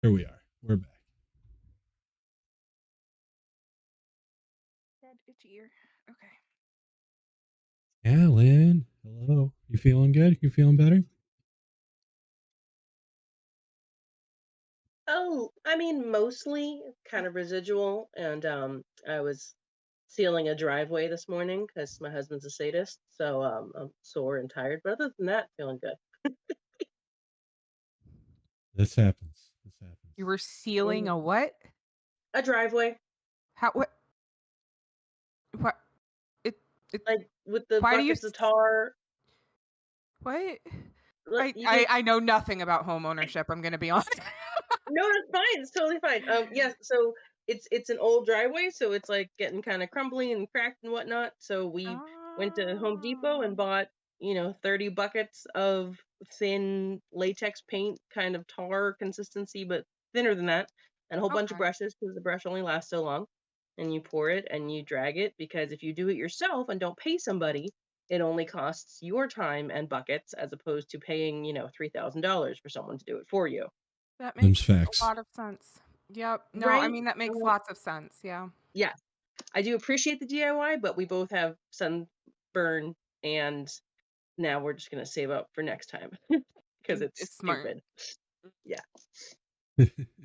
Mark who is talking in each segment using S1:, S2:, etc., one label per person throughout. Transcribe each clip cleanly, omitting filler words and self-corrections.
S1: Here we are. We're back.
S2: Dead itchy ear. Okay.
S1: Yeah, Lynn. Hello. You feeling good? You feeling better?
S3: Oh, I mean, mostly kind of residual. And I was sealing a driveway this morning because my husband's a sadist. So I'm sore and tired. But other than that, feeling good.
S1: This happens. This happens.
S2: You were sealing a what?
S3: A driveway.
S2: How? What? What? It.
S3: Like with the
S2: Why do you?
S3: buckets of tar.
S2: What?
S3: You just
S2: I know nothing about home ownership. I'm gonna be honest.
S3: no, that's fine. It's totally fine. Yes. So it's an old driveway, so it's like getting kind of crumbly and cracked and whatnot. So we went to Home Depot and bought 30 buckets of thin latex paint, kind of tar consistency, but thinner than that, and a whole bunch of brushes because the brush only lasts so long. And you pour it and you drag it because if you do it yourself and don't pay somebody, it only costs your time and buckets as opposed to paying $3,000 for someone to do it for you.
S2: That
S1: Them's
S2: makes
S1: facts.
S2: a lot of sense. Yep. No, I
S3: Right?
S2: mean that makes lots of sense. Yeah.
S3: Yeah. I do appreciate the DIY, but we both have sunburn, and now we're just gonna save up for next time because it's
S2: smart.
S3: stupid. Yeah.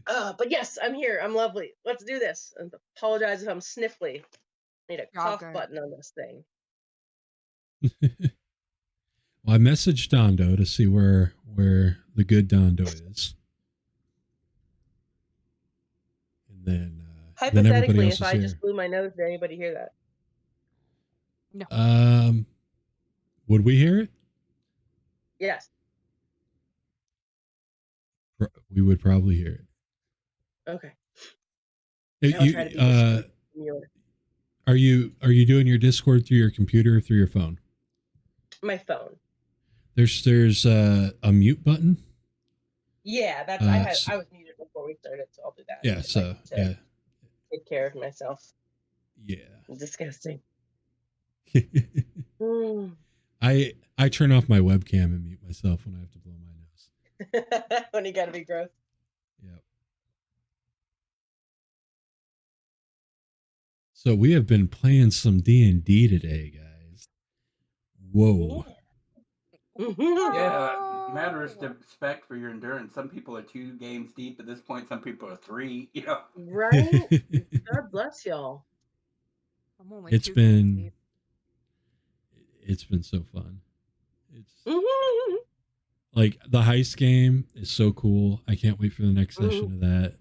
S3: But yes, I'm here. I'm lovely. Let's do this. And apologize if I'm sniffly. Need a cough button on this thing.
S1: Well, I messaged Dondo to see where the good Dondo is, and then
S3: hypothetically,
S1: if
S3: I just blew my nose, did anybody hear that?
S2: No.
S1: Would we hear it?
S3: Yes.
S1: We would probably hear it.
S3: Okay.
S1: Are you doing your Discord through your computer or through your phone?
S3: My phone.
S1: There's a mute button.
S3: Yeah, that's I was muted before we started, so I'll do that.
S1: Yeah, so yeah.
S3: Take care of myself.
S1: Yeah.
S3: Disgusting.
S1: I turn off my webcam and mute myself when I have to blow my
S3: nose. When you gotta be gross.
S1: Yep. So we have been playing some D&D today, guys. Whoa.
S4: Yeah, matters to respect for your endurance. Some people are 2 games deep at this point. Some people are 3.
S3: Right? God bless y'all.
S2: I'm only
S1: it's been so fun. It's like the heist game is so cool. I can't wait for the next session of that.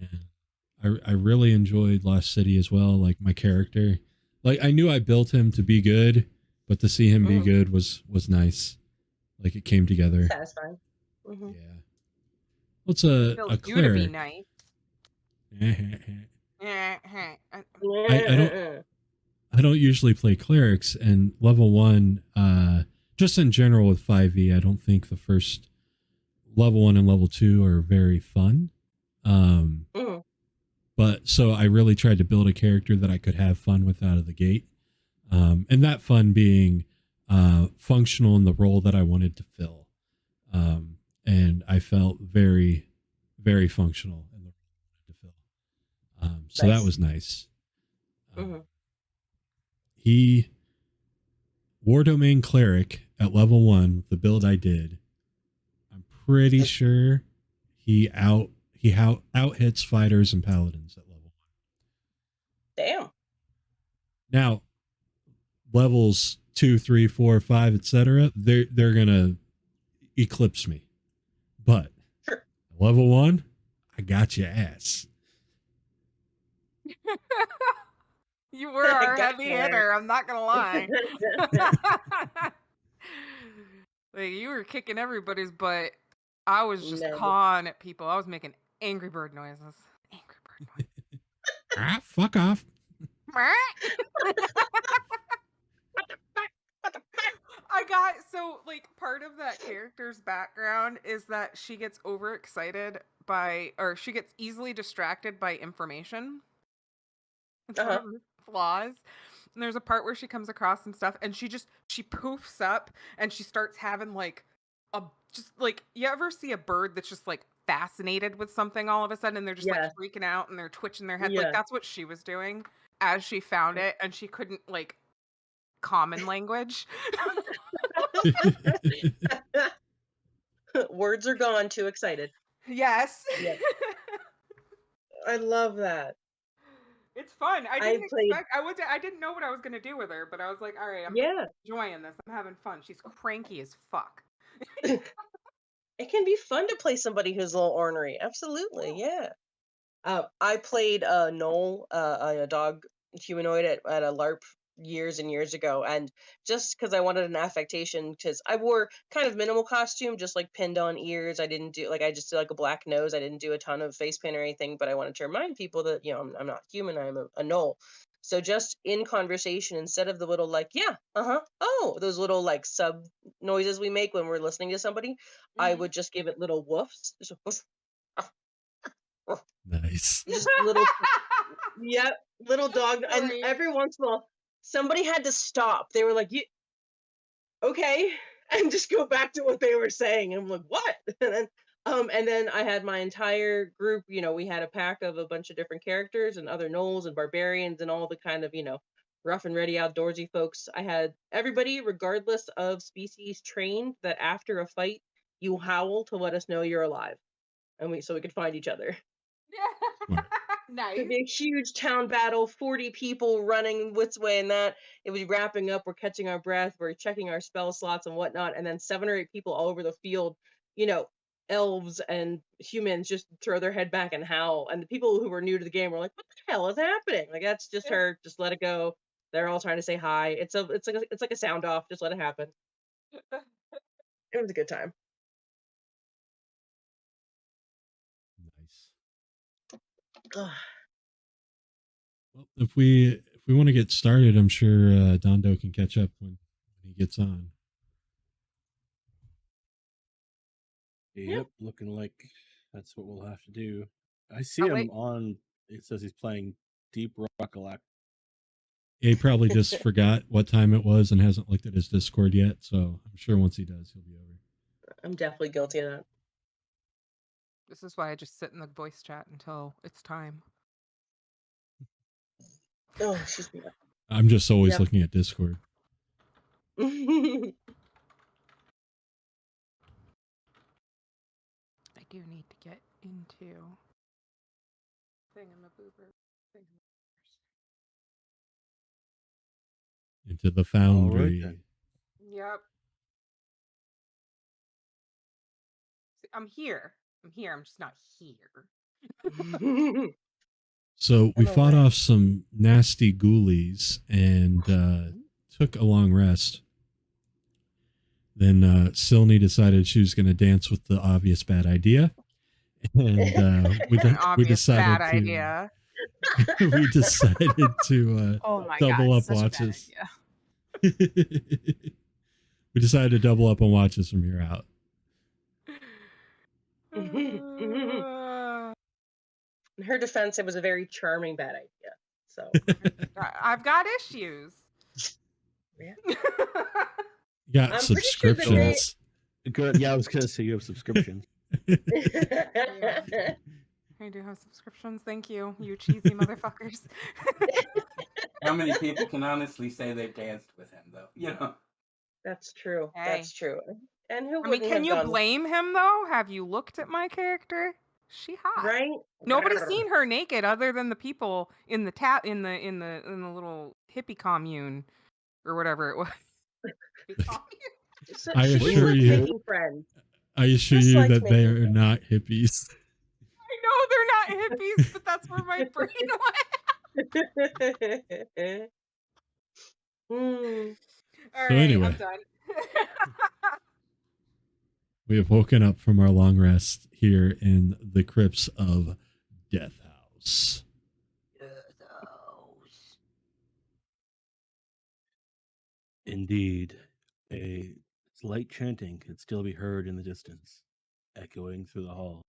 S1: And I really enjoyed Lost City as well. Like my character, like I knew I built him to be good, but to see him be good was nice. Like it came together.
S3: Satisfying.
S1: Yeah. What's a cleric?
S2: You to be nice.
S1: I don't usually play clerics, and level 1, just in general with 5e, I don't think the first level 1 and level 2 are very fun. But so I really tried to build a character that I could have fun with out of the gate. And that fun being functional in the role that I wanted to fill. And I felt very, very functional in the role I wanted to fill. So that was nice. He War Domain Cleric at level 1 with the build I did. I'm pretty sure he out hits fighters and paladins at level 1.
S3: Damn.
S1: Now, levels 2, 3, 4, 5, etc. They're gonna eclipse me, but level 1, I got your ass.
S2: You were our heavy hitter. I'm not gonna lie. Like you were kicking everybody's butt. I was just cawing at people. I was making angry bird noises. Angry bird noises.
S1: Fuck off.
S2: I got so like part of that character's background is that she gets overexcited or she gets easily distracted by information. It's one of her flaws. And there's a part where she comes across some stuff and she poofs up and she starts having like a just like, you ever see a bird that's just like fascinated with something all of a sudden and they're just like
S3: Yes.
S2: freaking out and they're twitching their head? Like,
S3: Yes.
S2: that's what she was doing as she found it, and she couldn't like common language.
S3: Words are gone, too excited.
S2: Yes.
S3: Yeah. I love that.
S2: It's fun. I
S3: I
S2: didn't
S3: played
S2: expect. I didn't know what I was gonna do with her, but I was like, all right, I'm
S3: Yeah.
S2: enjoying this. I'm having fun. She's cranky as fuck.
S3: It can be fun to play somebody who's a little ornery. Absolutely, yeah. I played Noel, a dog humanoid at a LARP years and years ago, and just because I wanted an affectation, because I wore kind of minimal costume, just like pinned on ears. I didn't do like I just did like a black nose. I didn't do a ton of face paint or anything, but I wanted to remind people that I'm not human. I'm a Noel. So just in conversation, instead of the little like oh those little like sub noises we make when we're listening to somebody, I would just give it little woofs. Just a woof,
S1: Nice.
S3: just little Yep, little dog, and
S2: Great.
S3: every once in a while, somebody had to stop. They were like, "You okay?" And just go back to what they were saying. And I'm like, "What?" And then I had my entire group. We had a pack of a bunch of different characters and other gnolls and barbarians and all the kind of rough and ready outdoorsy folks. I had everybody, regardless of species, trained that after a fight, you howl to let us know you're alive, and so we could find each other.
S1: Smart.
S2: Nice.
S3: It'd be a huge town battle, 40 people running this way and that. It was wrapping up. We're catching our breath. We're checking our spell slots and whatnot. And then 7 or 8 people all over the field, elves and humans just throw their head back and howl. And the people who were new to the game were like, "What the hell is happening?" Like, that's just her. Just let it go. They're all trying to say hi. It's like a sound off. Just let it happen. It was a good time.
S1: Nice.
S3: Ugh.
S1: Well, if we want to get started, I'm sure Dondo can catch up when he gets on.
S5: Yep, looking like that's what we'll have to do. I see
S2: Oh,
S5: him
S2: wait.
S5: on. It says he's playing Deep Rock Galactic.
S1: He probably just forgot what time it was and hasn't looked at his Discord yet. So I'm sure once he does, he'll be over.
S3: I'm definitely guilty of that.
S2: This is why I just sit in the voice chat until it's time.
S3: Oh, excuse me.
S1: I'm just always
S3: Yep.
S1: looking at Discord.
S2: I do need to get into thingamaboober.
S1: Into the Foundry.
S5: then.
S2: Yep. See, I'm here. I'm just not here.
S1: So we
S3: I'm
S1: fought
S3: aware.
S1: off some nasty ghoulies and took a long rest. Then Silney decided she was going to dance with the obvious bad idea. And we
S2: An obvious
S1: decided
S2: bad
S1: to
S2: idea.
S1: we decided to
S6: Oh my
S1: double
S6: god,
S1: up
S6: such
S1: watches.
S6: a bad idea.
S1: We decided to double up on watches from here out.
S3: In her defense, it was a very charming bad idea. So
S2: I've got issues.
S3: Yeah.
S1: Got
S3: I'm pretty sure that
S1: subscriptions.
S5: Good. Yeah, I was gonna say you have subscriptions.
S2: I do have subscriptions. Thank you, you cheesy motherfuckers.
S4: How many people can honestly say they've danced with him, though?
S3: That's true.
S2: Hey.
S3: That's true. And who
S2: I mean,
S3: wouldn't
S2: can
S3: have
S2: you
S3: gone
S2: blame him though? Have you looked at my character? She hot.
S3: right?
S2: Nobody's seen her naked other than the people in the in the little hippie commune or whatever it was.
S3: So
S1: I
S3: she's
S1: assure
S3: like
S1: you-
S3: making friends.
S1: I assure
S3: Just
S1: you
S3: like
S1: that they
S3: making
S1: are not hippies.
S2: I know they're not hippies, but that's where my brain went.
S3: Hmm.
S2: All
S1: So
S2: right,
S1: anyway.
S2: I'm done.
S1: We have woken up from our long rest here in the crypts of Death House.
S5: Indeed, a light chanting could still be heard in the distance, echoing through the hall.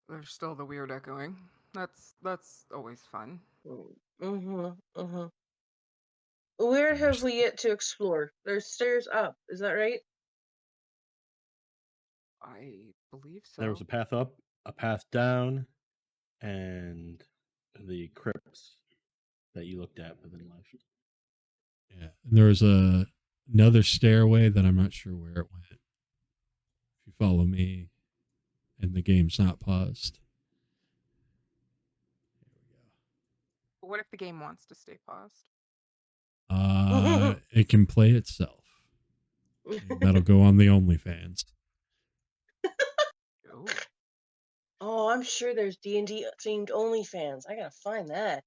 S2: There's still the weird echoing. That's always fun.
S3: Where have we yet to explore? There's stairs up. Is that right?
S2: I believe so.
S5: There was a path up, a path down, and the crypts that you looked at within left.
S1: Yeah. And there was another stairway that I'm not sure where it went. If you follow me and the game's not paused.
S2: But what if the game wants to stay paused?
S1: It can play itself. And that'll go on the OnlyFans.
S2: Oh.
S3: Oh, I'm sure there's D&D themed OnlyFans. I gotta find that.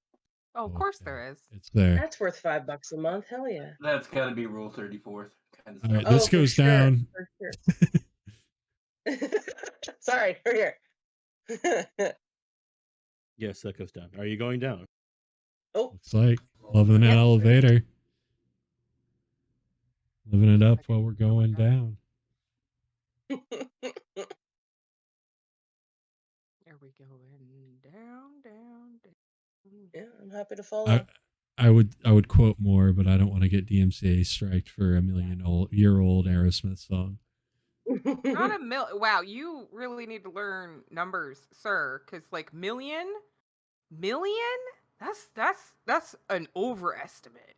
S2: Oh, of course there is.
S1: It's there.
S3: That's worth $5 a month. Hell yeah.
S4: That's got to be Rule 34th kind of
S1: All
S4: stuff.
S1: right, this
S3: for
S1: goes
S3: sure,
S1: down.
S3: For sure. Sorry, we're here.
S5: Yes, that goes down. Are you going down?
S3: Oh,
S1: Looks like loving an
S3: Yep.
S1: elevator. Living it up while we're going down.
S2: There we go. And down.
S3: yeah, I'm happy to follow.
S1: I would quote more, but I don't want to get DMCA striked for a year-old Aerosmith song.
S2: Not a Wow, you really need to learn numbers, sir, because like million, that's an overestimate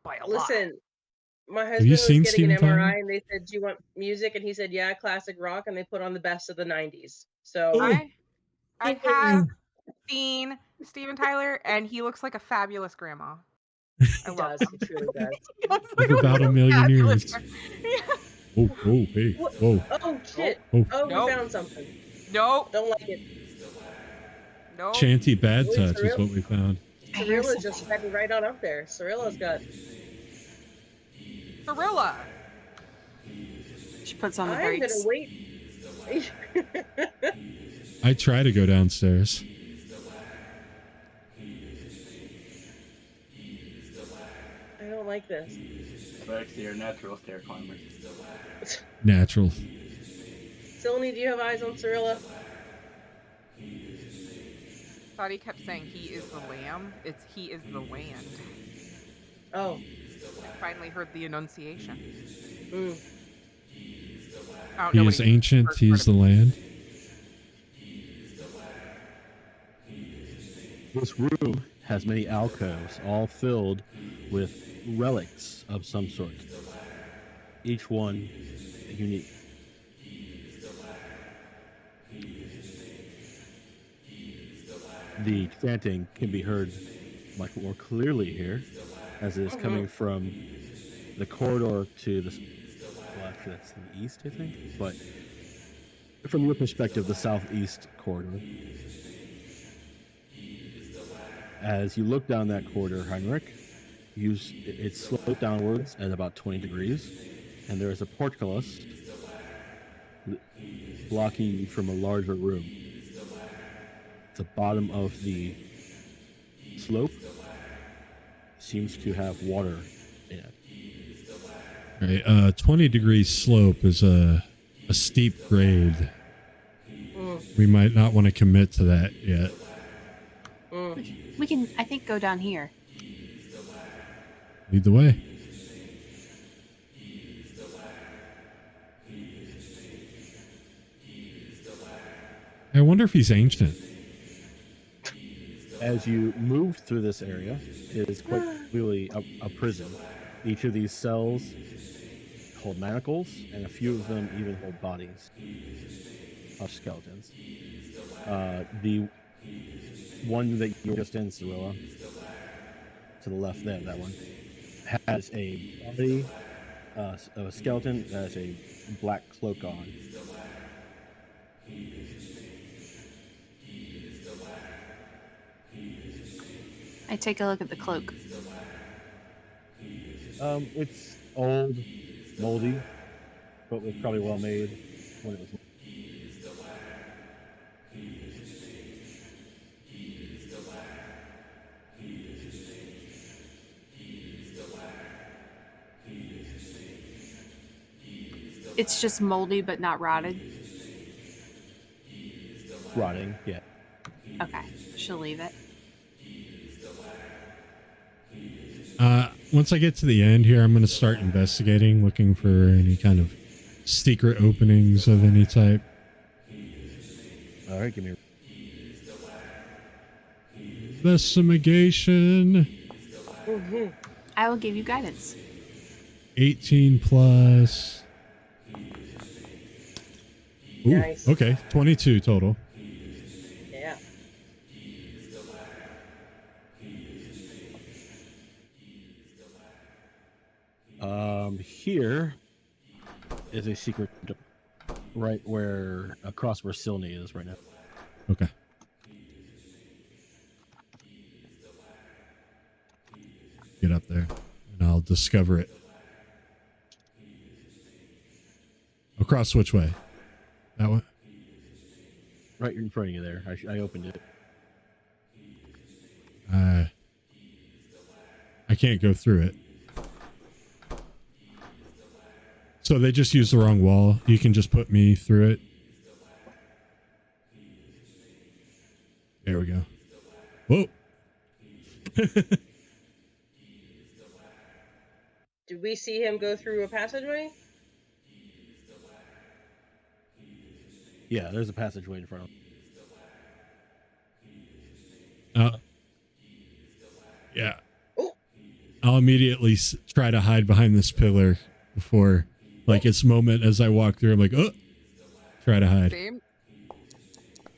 S2: by a lot.
S3: Listen, my
S1: you
S3: husband was
S1: seen
S3: getting an
S1: Steven
S3: MRI
S1: Tyler?
S3: and they said, "Do you want music?" And he said, "Yeah, classic rock." And they put on the best of the 90s. So
S2: I have seen Steven Tyler, and he looks like a fabulous grandma. I
S3: he
S2: love
S3: does.
S2: him.
S3: He truly does.
S2: He looks
S1: With
S2: like
S1: about
S2: a
S1: a million
S2: fabulous
S1: years.
S2: Yeah.
S1: Oh, hey,
S3: What?
S1: whoa.
S3: Oh shit!
S1: Oh.
S3: Oh,
S2: Nope.
S3: we found something.
S2: Nope.
S3: Don't like it.
S2: Nope.
S1: Chanty Bad
S3: Wait,
S1: Touch is
S3: Cirllia?
S1: what we found.
S3: Cirlla's just heading right on up there. Cirlla's got.
S2: Cirllia.
S7: She puts on the
S3: I'm
S7: brakes.
S3: gonna wait.
S1: I try to go downstairs.
S3: I don't like this.
S4: But actually, are natural stair climbers.
S1: Natural.
S3: Silney, do you have eyes on Cirlla?
S2: Thought he kept saying he is the lamb. It's he is the land.
S3: Oh.
S2: I finally heard the enunciation.
S3: Mm.
S2: I don't
S1: He
S2: know
S1: is ancient, he is the land.
S5: This room has many alcoves, all filled with relics of some sort. Each one unique. The chanting can be heard much more clearly here, as it is coming from the corridor to the... Well, actually, that's in the east, I think. But from your perspective, the southeast corridor. As you look down that corridor, Heinrch, it's sloped downwards at about 20 degrees, and there is a portcullis blocking you from a larger room. The bottom of the slope seems to have water in it.
S1: Right, 20 degree slope is a steep grade. We might not want to commit to that yet.
S7: We can, I think, go down here.
S1: Lead the way. I wonder if he's ancient.
S5: As you move through this area, it is quite clearly a prison. Each of these cells hold manacles, and a few of them even hold bodies of skeletons. The one that you were just in, Cirllia, to the left there, that one, has a body of a skeleton that has a black cloak on.
S7: I take a look at the cloak.
S5: It's old, moldy, but was probably well made when it was.
S7: It's just moldy but not rotted.
S5: Rotting, yeah.
S7: Okay, she'll leave it.
S1: Once I get to the end here, I'm going to start investigating, looking for any kind of secret openings of any type.
S5: All right, give me.
S1: Investigation.
S7: I will give you guidance.
S1: 18 plus. Ooh,
S3: Nice.
S1: okay, 22 total.
S3: Yeah.
S5: Here is a secret door, right where across where Silney is right now.
S1: Okay. Get up there, and I'll discover it. Across which way? That way?
S5: Right in front of you there. I opened it.
S1: I can't go through it. So they just used the wrong wall. You can just put me through it. There we go. Whoa.
S3: Did we see him go through a passageway?
S5: Yeah, there's a passageway in front of him.
S1: Yeah.
S3: Oh.
S1: I'll immediately try to hide behind this pillar before, like, its moment as I walk through. I'm like, oh, try to hide.
S2: Same.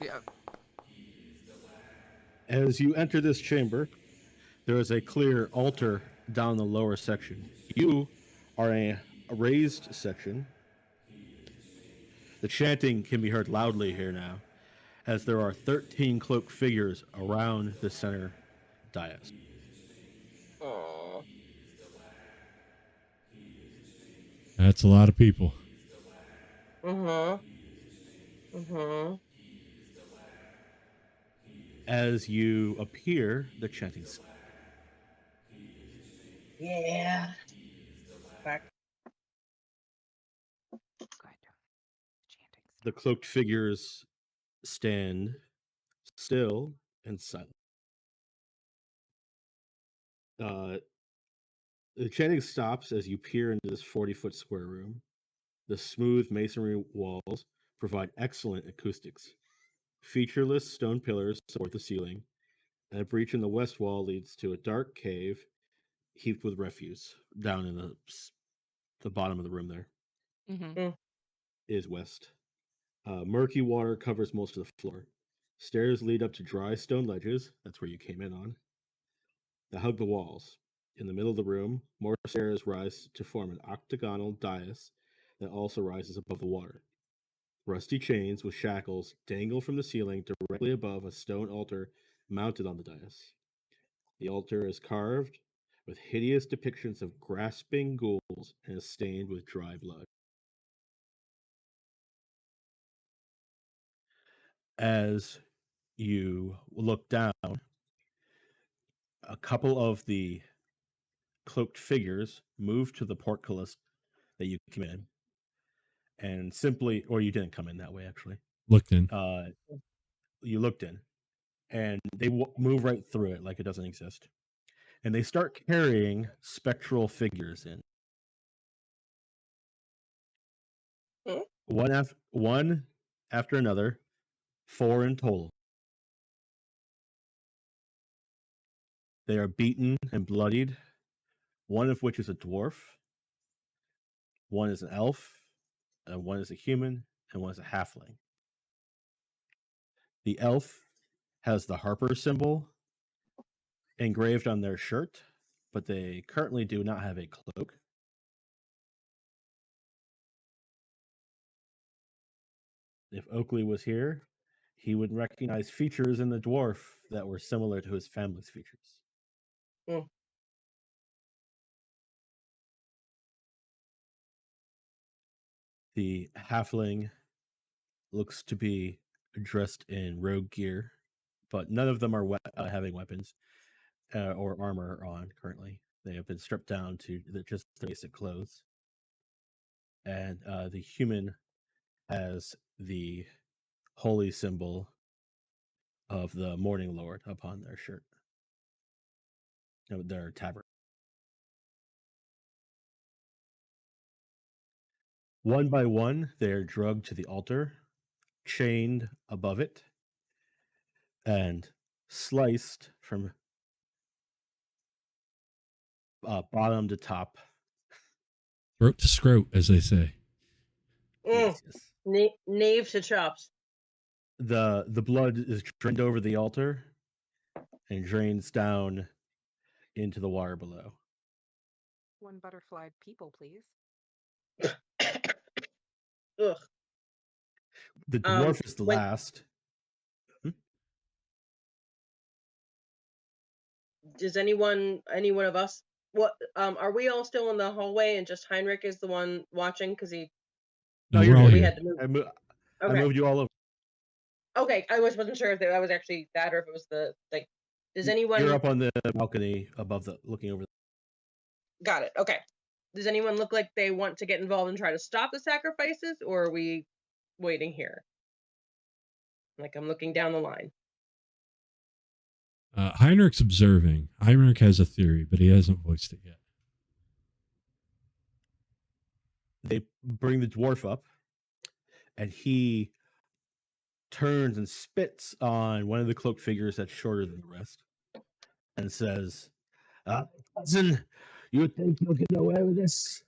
S2: Yeah.
S5: As you enter this chamber, there is a clear altar down the lower section. You are in a raised section. The chanting can be heard loudly here now, as there are 13 cloaked figures around the center dais.
S3: Aww.
S1: That's a lot of people.
S5: As you appear, the chanting stops.
S3: Yeah. Back.
S2: Good. Chanting.
S5: The cloaked figures stand still and silent. The chanting stops as you peer into this 40-foot square room. The smooth masonry walls provide excellent acoustics. Featureless stone pillars support the ceiling, and a breach in the west wall leads to a dark cave heaped with refuse. Down in the bottom of the room there is west. Murky water covers most of the floor. Stairs lead up to dry stone ledges. That's where you came in on. That hug the walls. In the middle of the room, more stairs rise to form an octagonal dais that also rises above the water. Rusty chains with shackles dangle from the ceiling directly above a stone altar mounted on the dais. The altar is carved with hideous depictions of grasping ghouls and is stained with dry blood. As you look down, a couple of the cloaked figures move to the portcullis that you came in, and simply, or you didn't come in that way, actually.
S1: Looked in.
S5: You looked in, and they move right through it like it doesn't exist. And they start carrying spectral figures in. One after another, 4 in total. They are beaten and bloodied, one of which is a dwarf, one is an elf, one is a human, and one is a halfling. The elf has the Harper symbol engraved on their shirt, but they currently do not have a cloak. If Okli was here, he would recognize features in the dwarf that were similar to his family's features. The halfling looks to be dressed in rogue gear, but none of them are having weapons or armor on currently. They have been stripped down to just basic clothes. And the human has the holy symbol of the Morning Lord upon their shirt, their tabard. One by one, they are drugged to the altar, chained above it, and sliced from bottom to top.
S1: Throat to scrote, as they say.
S3: Mm.
S5: Yes.
S3: Knave to chops.
S5: The blood is drained over the altar and drains down into the water below.
S2: One butterflied people, please.
S3: Ugh.
S5: The dwarf is the
S3: when-
S5: last.
S3: Does any one of us? What? Are we all still in the hallway and just Heinrch is the one watching because he?
S1: No,
S5: you're
S1: we're all
S5: good.
S3: We
S1: here.
S3: had to move.
S5: I moved you all over.
S3: Okay, I wasn't sure if that was actually that or if it was the like. Does anyone?
S5: You're up on the balcony above looking over.
S3: Got it. Okay. Does anyone look like they want to get involved and try to stop the sacrifices, or are we waiting here? Like I'm looking down the line.
S1: Heinrich's observing. Heinrch has a theory, but he hasn't voiced it yet.
S5: They bring the dwarf up, and he turns and spits on one of the cloaked figures that's shorter than the rest, and says, "Cousin, you think you'll get away with this?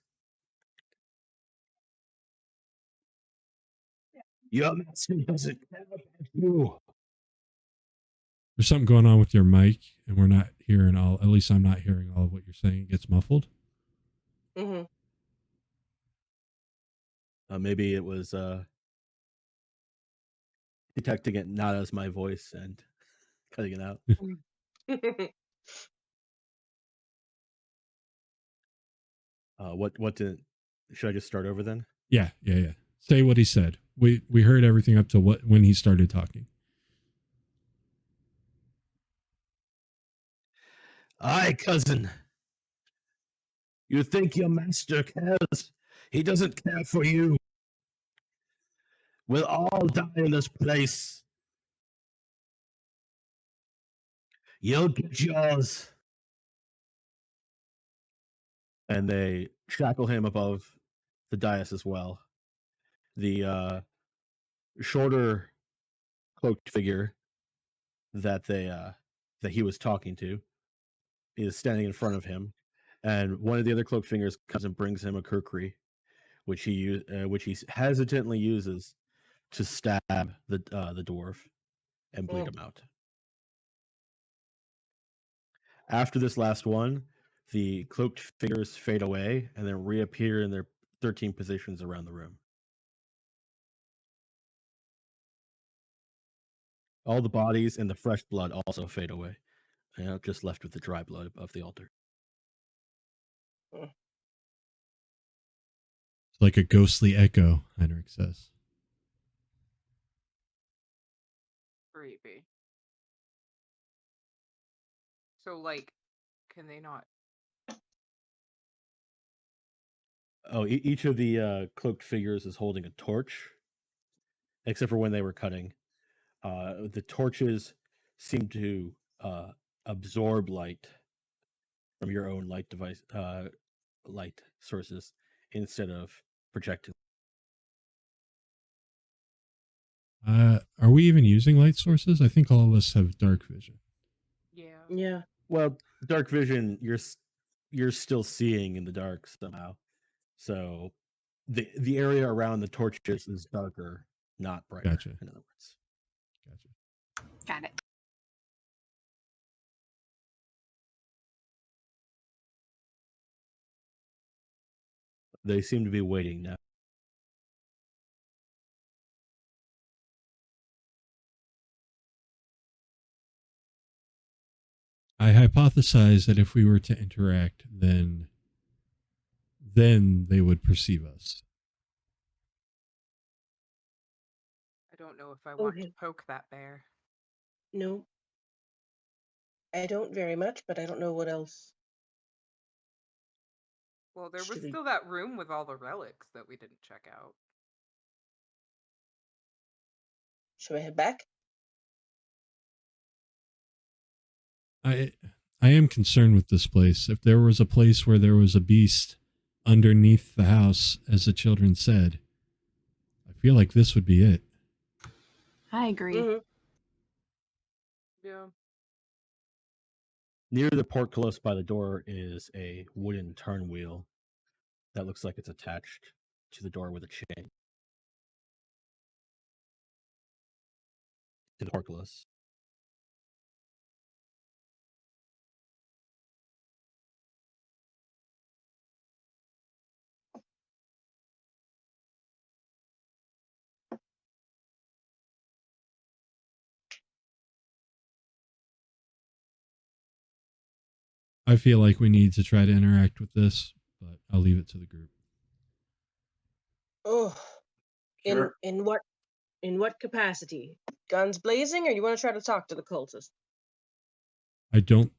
S5: Your master doesn't care about you."
S1: There's something going on with your mic, and we're not hearing all. At least I'm not hearing all of what you're saying. It gets muffled.
S3: Mm-hmm.
S5: Maybe it was detecting it not as my voice and cutting it out. What did? Should I just start over then?
S1: Yeah. Say what he said. We heard everything up to when he started talking.
S5: Aye, cousin. You think your master cares? He doesn't care for you. We'll all die in this place. You'll get yours. And they shackle him above the dais as well. The shorter cloaked figure that he was talking to is standing in front of him, and one of the other cloaked fingers comes and brings him a kukri, which he hesitantly uses to stab the dwarf and bleed him out. After this last one, the cloaked figures fade away and then reappear in their 13 positions around the room. All the bodies and the fresh blood also fade away, and just left with the dry blood above the altar.
S1: It's like a ghostly echo, Heinrch says.
S2: Creepy. So, like, can they not?
S5: Oh, each of the cloaked figures is holding a torch, except for when they were cutting. The torches seem to absorb light from your own light device, light sources, instead of projecting.
S1: Are we even using light sources? I think all of us have dark vision.
S2: Yeah.
S3: Yeah.
S5: Well, dark vision, you're still seeing in the dark somehow. So the area around the torches is darker, not brighter.
S1: Gotcha.
S5: In other words.
S7: Gotcha. Got it.
S5: They seem to be waiting now.
S1: I hypothesize that if we were to interact, then they would perceive us.
S2: I don't know if I want to
S3: Okay.
S2: poke that bear.
S3: No. I don't very much, but I don't know what else.
S2: Well, there was
S3: Should we-
S2: still that room with all the relics that we didn't check out.
S3: Should we head back?
S1: I am concerned with this place. If there was a place where there was a beast underneath the house, as the children said. I feel like this would be it.
S7: I agree.
S3: Mhm.
S2: Yeah.
S5: Near the portcullis by the door is a wooden turn wheel that looks like it's attached to the door with a chain. To the portcullis.
S1: I feel like we need to try to interact with this, but I'll leave it to the group.
S3: Oh,
S4: Sure.
S3: in what capacity? Guns blazing, or you want to try to talk to the cultist?
S1: I don't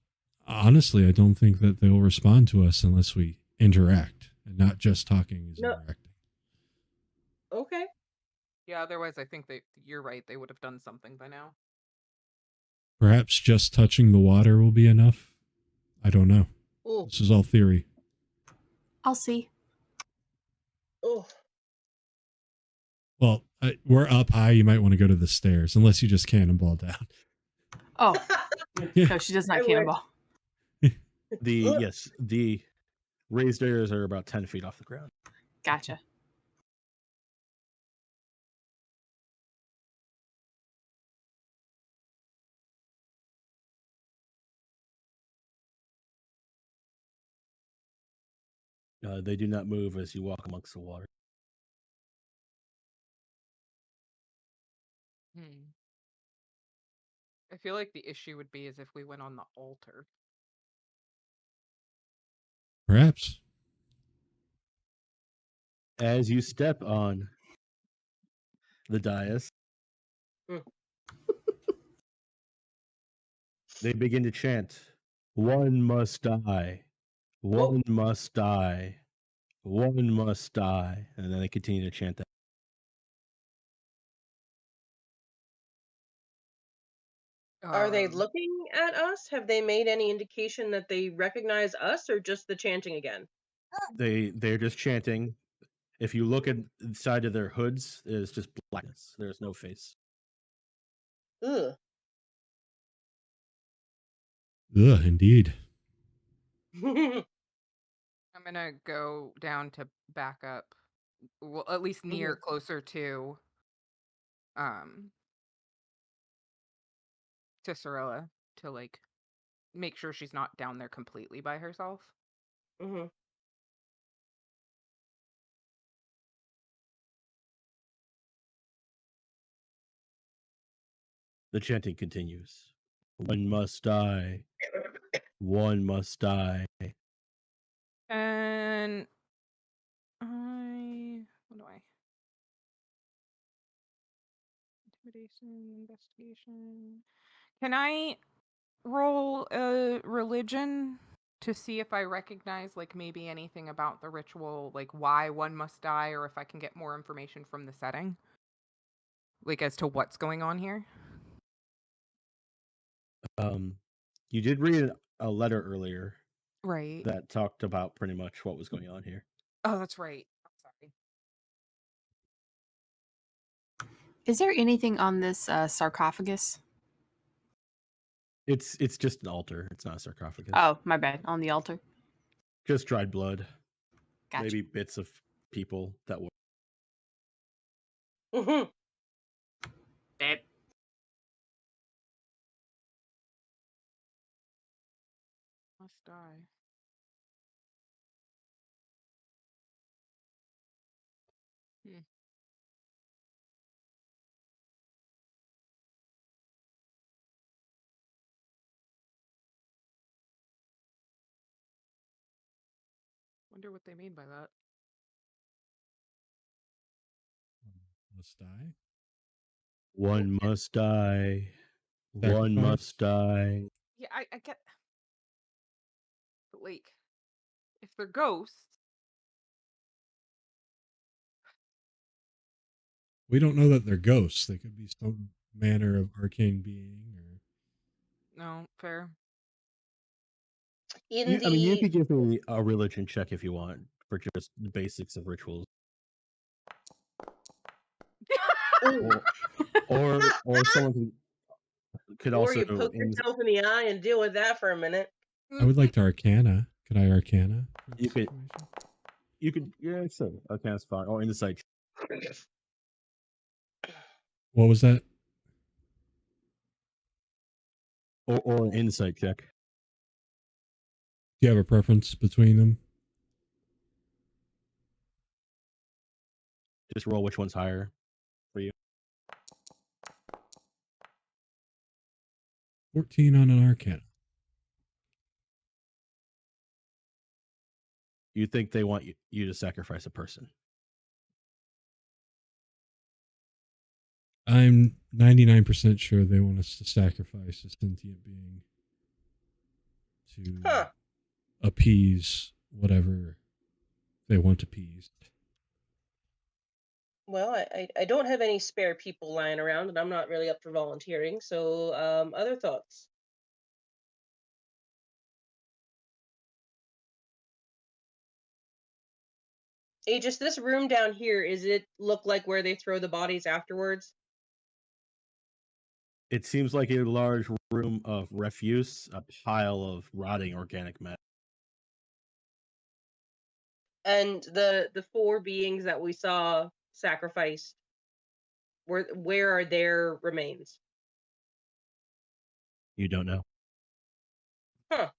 S1: think that they'll respond to us unless we interact, and not just talking is
S3: No.
S1: interacting.
S3: Okay.
S2: Yeah, otherwise I think you're right, they would have done something by now.
S1: Perhaps just touching the water will be enough. I don't know.
S3: Oh,
S1: This is all theory.
S7: I'll see.
S3: oh.
S1: Well, we're up high. You might want to go to the stairs, unless you just cannonball down.
S7: Oh, no, she does
S3: I
S7: not
S3: wish.
S7: cannonball.
S5: The raised areas are about 10 feet off the ground.
S7: Gotcha.
S5: They do not move as you walk amongst the water.
S2: I feel like the issue would be is if we went on the altar.
S1: Perhaps.
S5: As you step on the dais,
S3: Mm.
S5: they begin to chant, "One must die. One must die. One must die." And then they continue to chant that.
S3: Are they looking at us? Have they made any indication that they recognize us, or just the chanting again?
S5: They're just chanting. If you look at the side of their hoods, it's just blackness. There's no face.
S3: Ugh.
S1: Ugh, indeed.
S2: I'm gonna go down to back up. Well, at least near closer to Cirllia to like make sure she's not down there completely by herself.
S3: Mm-hmm.
S5: The chanting continues. One must die. One must die.
S2: And what do I? Intimidation, investigation. Can I roll a religion to see if I recognize like maybe anything about the ritual, like why one must die, or if I can get more information from the setting? Like as to what's going on here?
S5: You did read a letter earlier
S2: Right.
S5: that talked about pretty much what was going on here.
S2: Oh, that's right. I'm sorry.
S7: Is there anything on this sarcophagus?
S5: It's just an altar. It's not a sarcophagus.
S7: Oh, my bad. On the altar.
S5: Just dried blood.
S7: Gotcha.
S5: Maybe bits of people that were.
S3: Mm-hmm.
S7: Dead.
S2: Must die. Wonder what they mean by that.
S1: Must die.
S5: One must die. One
S1: Sacrifice.
S5: must die.
S2: Yeah, I get. But like, if they're ghosts,
S1: We don't know that they're ghosts. They could be some manner of arcane being, or
S2: no, fair.
S3: In
S5: I mean, you
S3: the
S5: could give me a religion check if you want. for just the basics of rituals. Or someone could
S3: Or
S5: also
S3: you poke yourself in the eye and deal with that for a minute.
S1: I would like to Arcana. Could I Arcana? for this
S5: You could-
S1: situation?
S5: you could sure. Okay, that's fine. Or insight.
S1: What was that?
S5: Or an insight check.
S1: Do you have a preference between them?
S5: Just roll which one's higher for you.
S1: 14 on an Arcana.
S5: You think they want you to sacrifice a person?
S1: I'm 99% sure they want us to sacrifice a sentient being to
S3: Huh.
S1: appease whatever they want appeased.
S3: Well, I don't have any spare people lying around, and I'm not really up for volunteering. So, other thoughts? Aegis, this room down here, is it look like where they throw the bodies afterwards?
S5: It seems like a large room of refuse, a pile of rotting organic matter.
S3: And the four beings that we saw sacrificed, where are their remains?
S5: You don't know.
S3: Huh.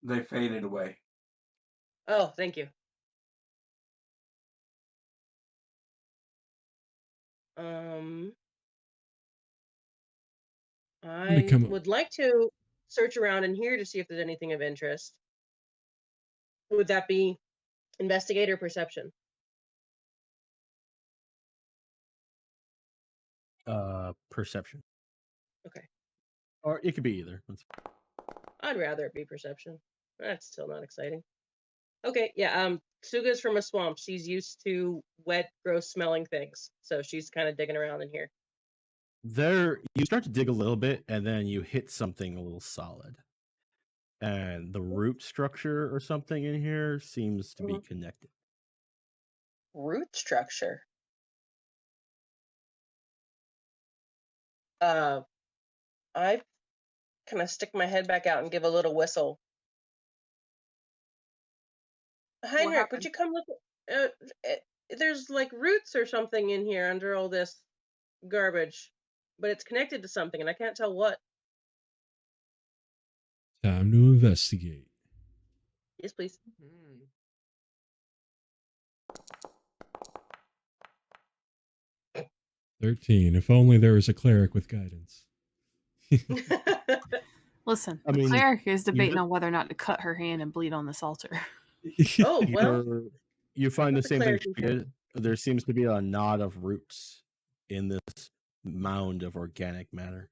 S4: They faded away.
S3: Oh, thank you. I
S1: come up-
S3: would like to search around in here to see if there's anything of interest. Would that be investigate or perception?
S5: Perception.
S3: Okay.
S5: Or it could be either.
S3: I'd rather it be perception. That's still not exciting. Okay, yeah, Tsuga's from a swamp. She's used to wet, gross smelling things. So she's kind of digging around in here.
S5: You start to dig a little bit, and then you hit something a little solid. And the root structure or something in here seems to be connected.
S3: Root structure. I kind of stick my head back out and give a little whistle. Heinrch,
S2: happened?
S3: would you come look? There's like roots or something in here under all this garbage, but it's connected to something, and I can't tell what.
S1: Time to investigate.
S3: Yes, please.
S1: 13. If only there was a cleric with guidance.
S7: Listen,
S5: I
S7: the
S5: mean,
S7: cleric is debating
S5: just-
S7: on whether or not to cut her hand and bleed on this altar.
S3: Oh, well,
S5: you find the
S3: that's a
S5: same thing.
S3: cleric intent.
S5: There seems to be a knot of roots in this mound of organic matter.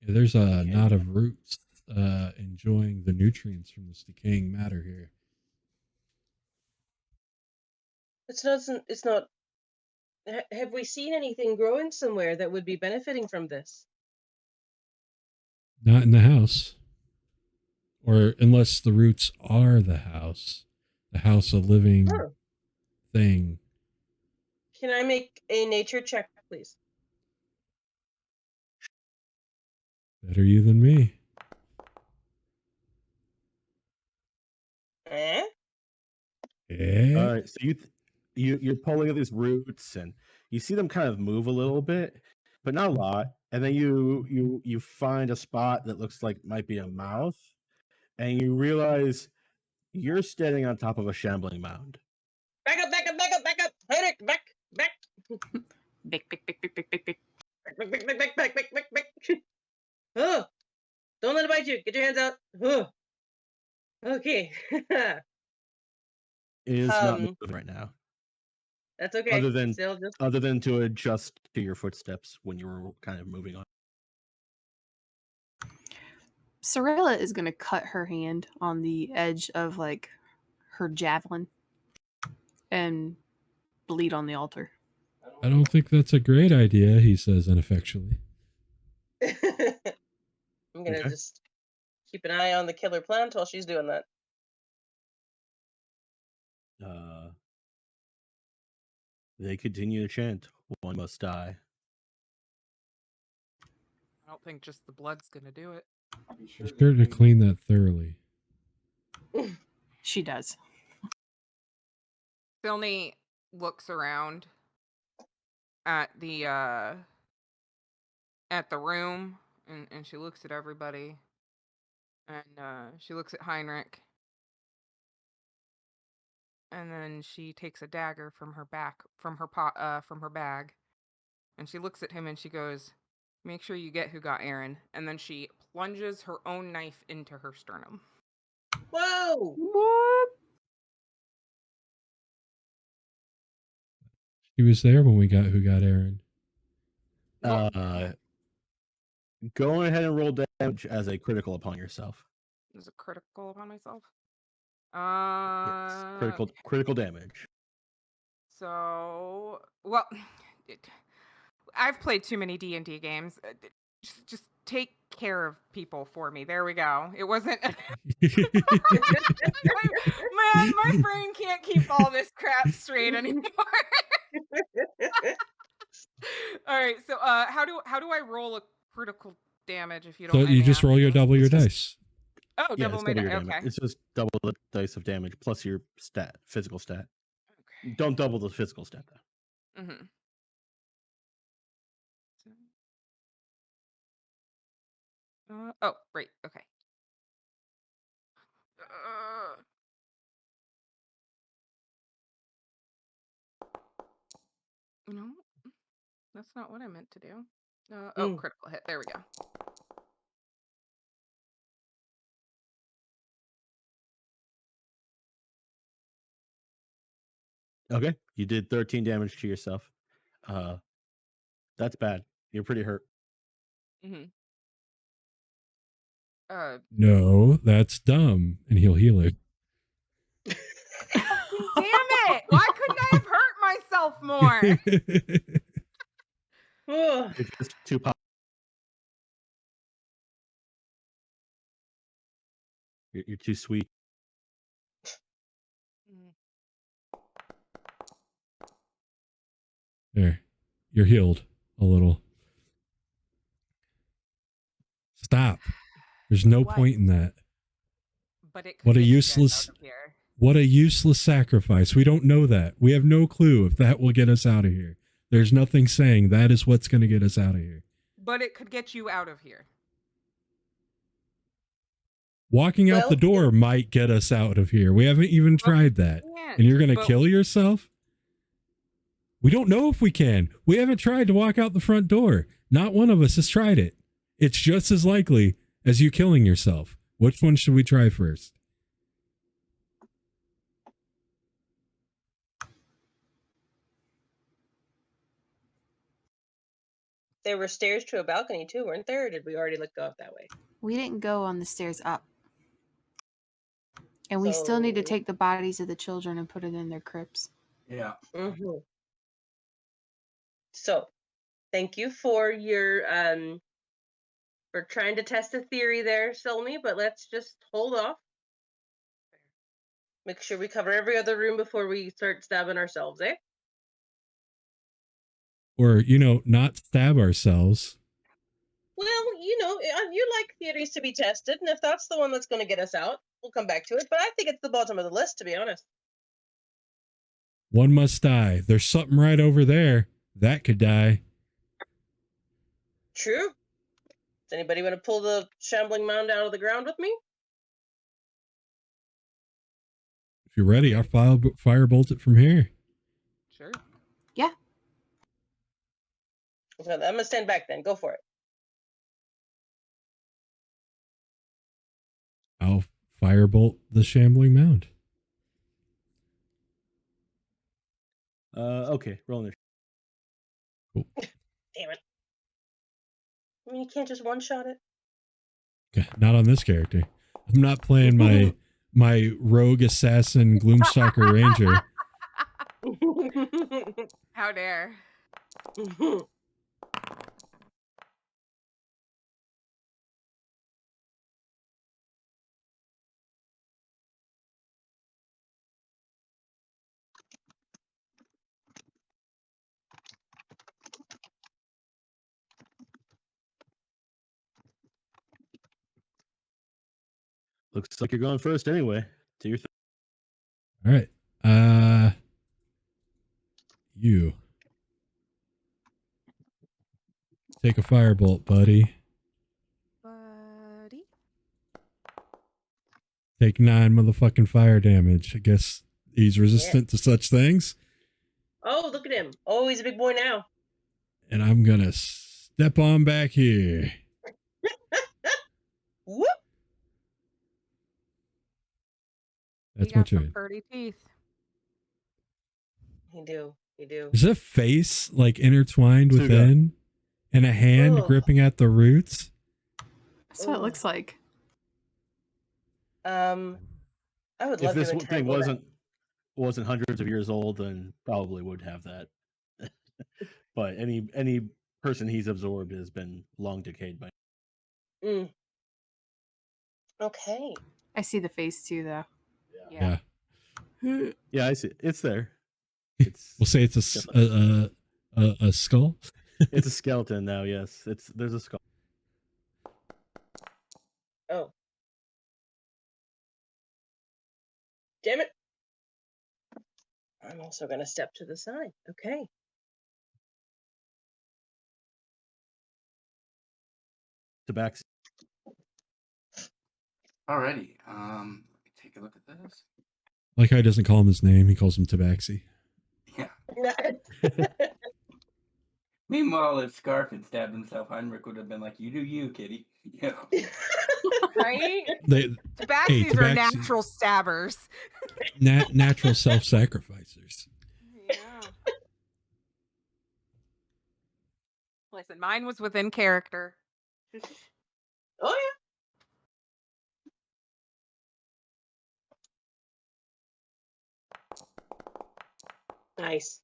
S1: Yeah, there's a knot of roots enjoying the nutrients from this decaying matter here.
S3: It's not. Have we seen anything growing somewhere that would be benefiting from this?
S1: Not in the house. Or unless the roots are the house a living
S3: Huh.
S1: thing.
S3: Can I make a nature check, please?
S1: Better you than me.
S3: Eh?
S1: Yeah.
S5: All right, so you're pulling at these roots, and you see them kind of move a little bit, but not a lot. And then you find a spot that looks like might be a mouth, and you realize you're standing on top of a shambling mound.
S3: Back up! Back up! Back up! Back up! Heinrch, back! Back!
S7: Bick, bick, bick, bick, bick, bick, bick.
S3: Back! Back! Back! Back! Back! Back! Back! Back! Oh! Don't let it bite you. Get your hands out. Oh. Okay.
S5: It is not moving right now,
S3: That's okay.
S5: other than
S3: Still just
S5: to adjust to your footsteps when you were kind of moving on.
S7: Cirllia is going to cut her hand on the edge of like her javelin and bleed on the altar.
S1: I don't think that's a great idea, he says ineffectually.
S3: I'm gonna
S5: Okay.
S3: just keep an eye on the killer plant while she's doing that.
S5: They continue to chant, "One must die."
S2: I don't think just the blood's gonna do it.
S1: Be sure to clean that thoroughly.
S7: She does.
S2: Silney looks around at the room, and she looks at everybody, and she looks at Heinrch, and then she takes a dagger from her bag, and she looks at him and she goes, "Make sure you get who got Aaron." And then she plunges her own knife into her sternum.
S3: Whoa!
S7: What?
S1: She was there when we got who got Aaron.
S5: Go ahead and roll damage as a critical upon yourself.
S2: Is a critical upon myself?
S5: Yes, critical damage.
S2: So, well, I've played too many D&D games. Just take care of people for me. There we go. It wasn't. my brain can't keep all this crap straight anymore. All right. So, how do I roll a critical damage if you don't?
S1: So
S2: mind
S1: you
S2: me
S1: just roll your
S2: asking?
S1: double your dice.
S2: Oh,
S5: Yeah,
S2: double
S5: it's
S2: my
S5: double your
S2: die.
S5: damage.
S2: Okay.
S5: It's just double the dice of damage plus your physical stat.
S2: Okay.
S5: Don't double the physical stat though.
S2: Mm-hmm. Oh, right. Okay. No, that's not what I meant to do. Critical hit. There we go.
S5: Okay, you did 13 damage to yourself. That's bad. You're pretty hurt.
S2: Mm-hmm.
S1: No, that's dumb, and he'll heal it.
S2: Damn it! Why couldn't I have hurt myself more?
S5: You're just too pop. You're too sweet.
S1: There, you're healed a little. Stop. There's no point in that.
S2: But it could
S1: What a
S2: get you guys
S1: useless.
S2: out of here.
S1: What a useless sacrifice. We don't know that. We have no clue if that will get us out of here. There's nothing saying that is what's going to get us out of here.
S2: But it could get you out of here.
S1: Walking out the door might get us out of here. We haven't even tried that. And you're going to kill yourself? We don't know if we can. We haven't tried to walk out the front door. Not one of us has tried it. It's just as likely as you killing yourself. Which one should we try first?
S3: There were stairs to a balcony too, weren't there? Or did we already go up that way?
S7: We didn't go on the stairs up. And we still need to take the bodies of the children and put it in their crypts.
S4: Yeah.
S3: Mm-hmm. So, thank you for your for trying to test a theory there, Silney, but let's just hold off. Make sure we cover every other room before we start stabbing ourselves, eh?
S1: Or, not stab ourselves.
S3: Well, you like theories to be tested, and if that's the one that's going to get us out, we'll come back to it. But I think it's the bottom of the list, to be honest.
S1: One must die. There's something right over there. That could die.
S3: True. Does anybody want to pull the shambling mound out of the ground with me?
S1: If you're ready, I'll firebolt it from here.
S2: Sure.
S7: Yeah.
S3: I'm going to stand back then. Go for it.
S1: I'll firebolt the shambling mound.
S5: Okay, roll initiative.
S1: Cool.
S3: Damn it. I mean, you can't just one-shot it.
S1: Okay, not on this character. I'm not playing my rogue assassin Gloomstalker Ranger.
S2: How dare.
S5: Looks like you're going first anyway. Do your thing.
S1: All right. You take a firebolt, buddy.
S2: Buddy.
S1: Take 9 motherfucking fire damage. I guess he's resistant to such things.
S3: Oh, look at him. Oh, he's a big boy now.
S1: And I'm gonna step on back here.
S3: Whoop.
S1: That's
S2: You
S1: my
S2: got some
S1: turn.
S2: pretty teeth.
S3: You do. You do.
S1: Is a face like intertwined
S5: Tsuga.
S1: within, and a hand
S3: Ugh.
S1: gripping at the roots?
S7: That's what it
S3: Ugh.
S7: looks like.
S3: I would
S5: If
S3: love
S5: this
S3: to
S5: thing
S3: entangle
S5: wasn't hundreds of years old, then probably would have that. But any person he's absorbed has been long decayed by.
S3: that. Mm. Okay.
S7: I see the face too, though.
S1: Yeah.
S5: Yeah, I see. It's there.
S1: We'll say it's a skull.
S5: It's a skeleton now. Yes, there's a skull.
S3: Oh. Damn it. I'm also going to step to the side. Okay.
S5: Tabaxi.
S4: Alrighty. Take a look at this.
S1: Like how he doesn't call him his name, he calls him Tabaxi.
S4: Yeah. Meanwhile, if Scarf had stabbed himself, Heinrch would have been like, "You do you, kitty." Yeah.
S2: Right?
S1: They
S2: Tabaxis are
S1: Tabaxi-
S2: natural stabbers.
S1: natural self-sacrificers.
S2: Yeah. Listen, mine was within character.
S3: Oh, yeah. Nice.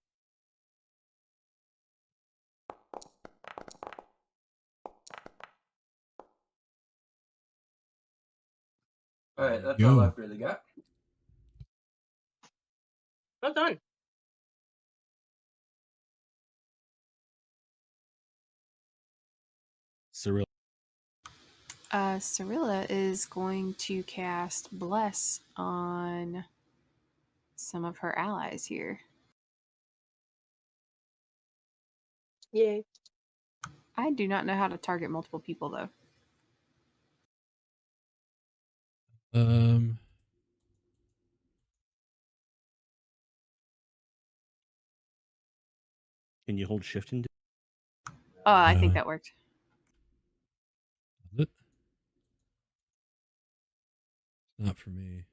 S4: All right, that's
S1: Yo.
S4: all I've really got.
S3: Well done.
S5: Cirllia.
S7: Cirllia is going to cast Bless on some of her allies here.
S3: Yay.
S7: I do not know how to target multiple people, though.
S5: Can you hold shift and?
S7: Oh, I think that worked.
S1: Not for me.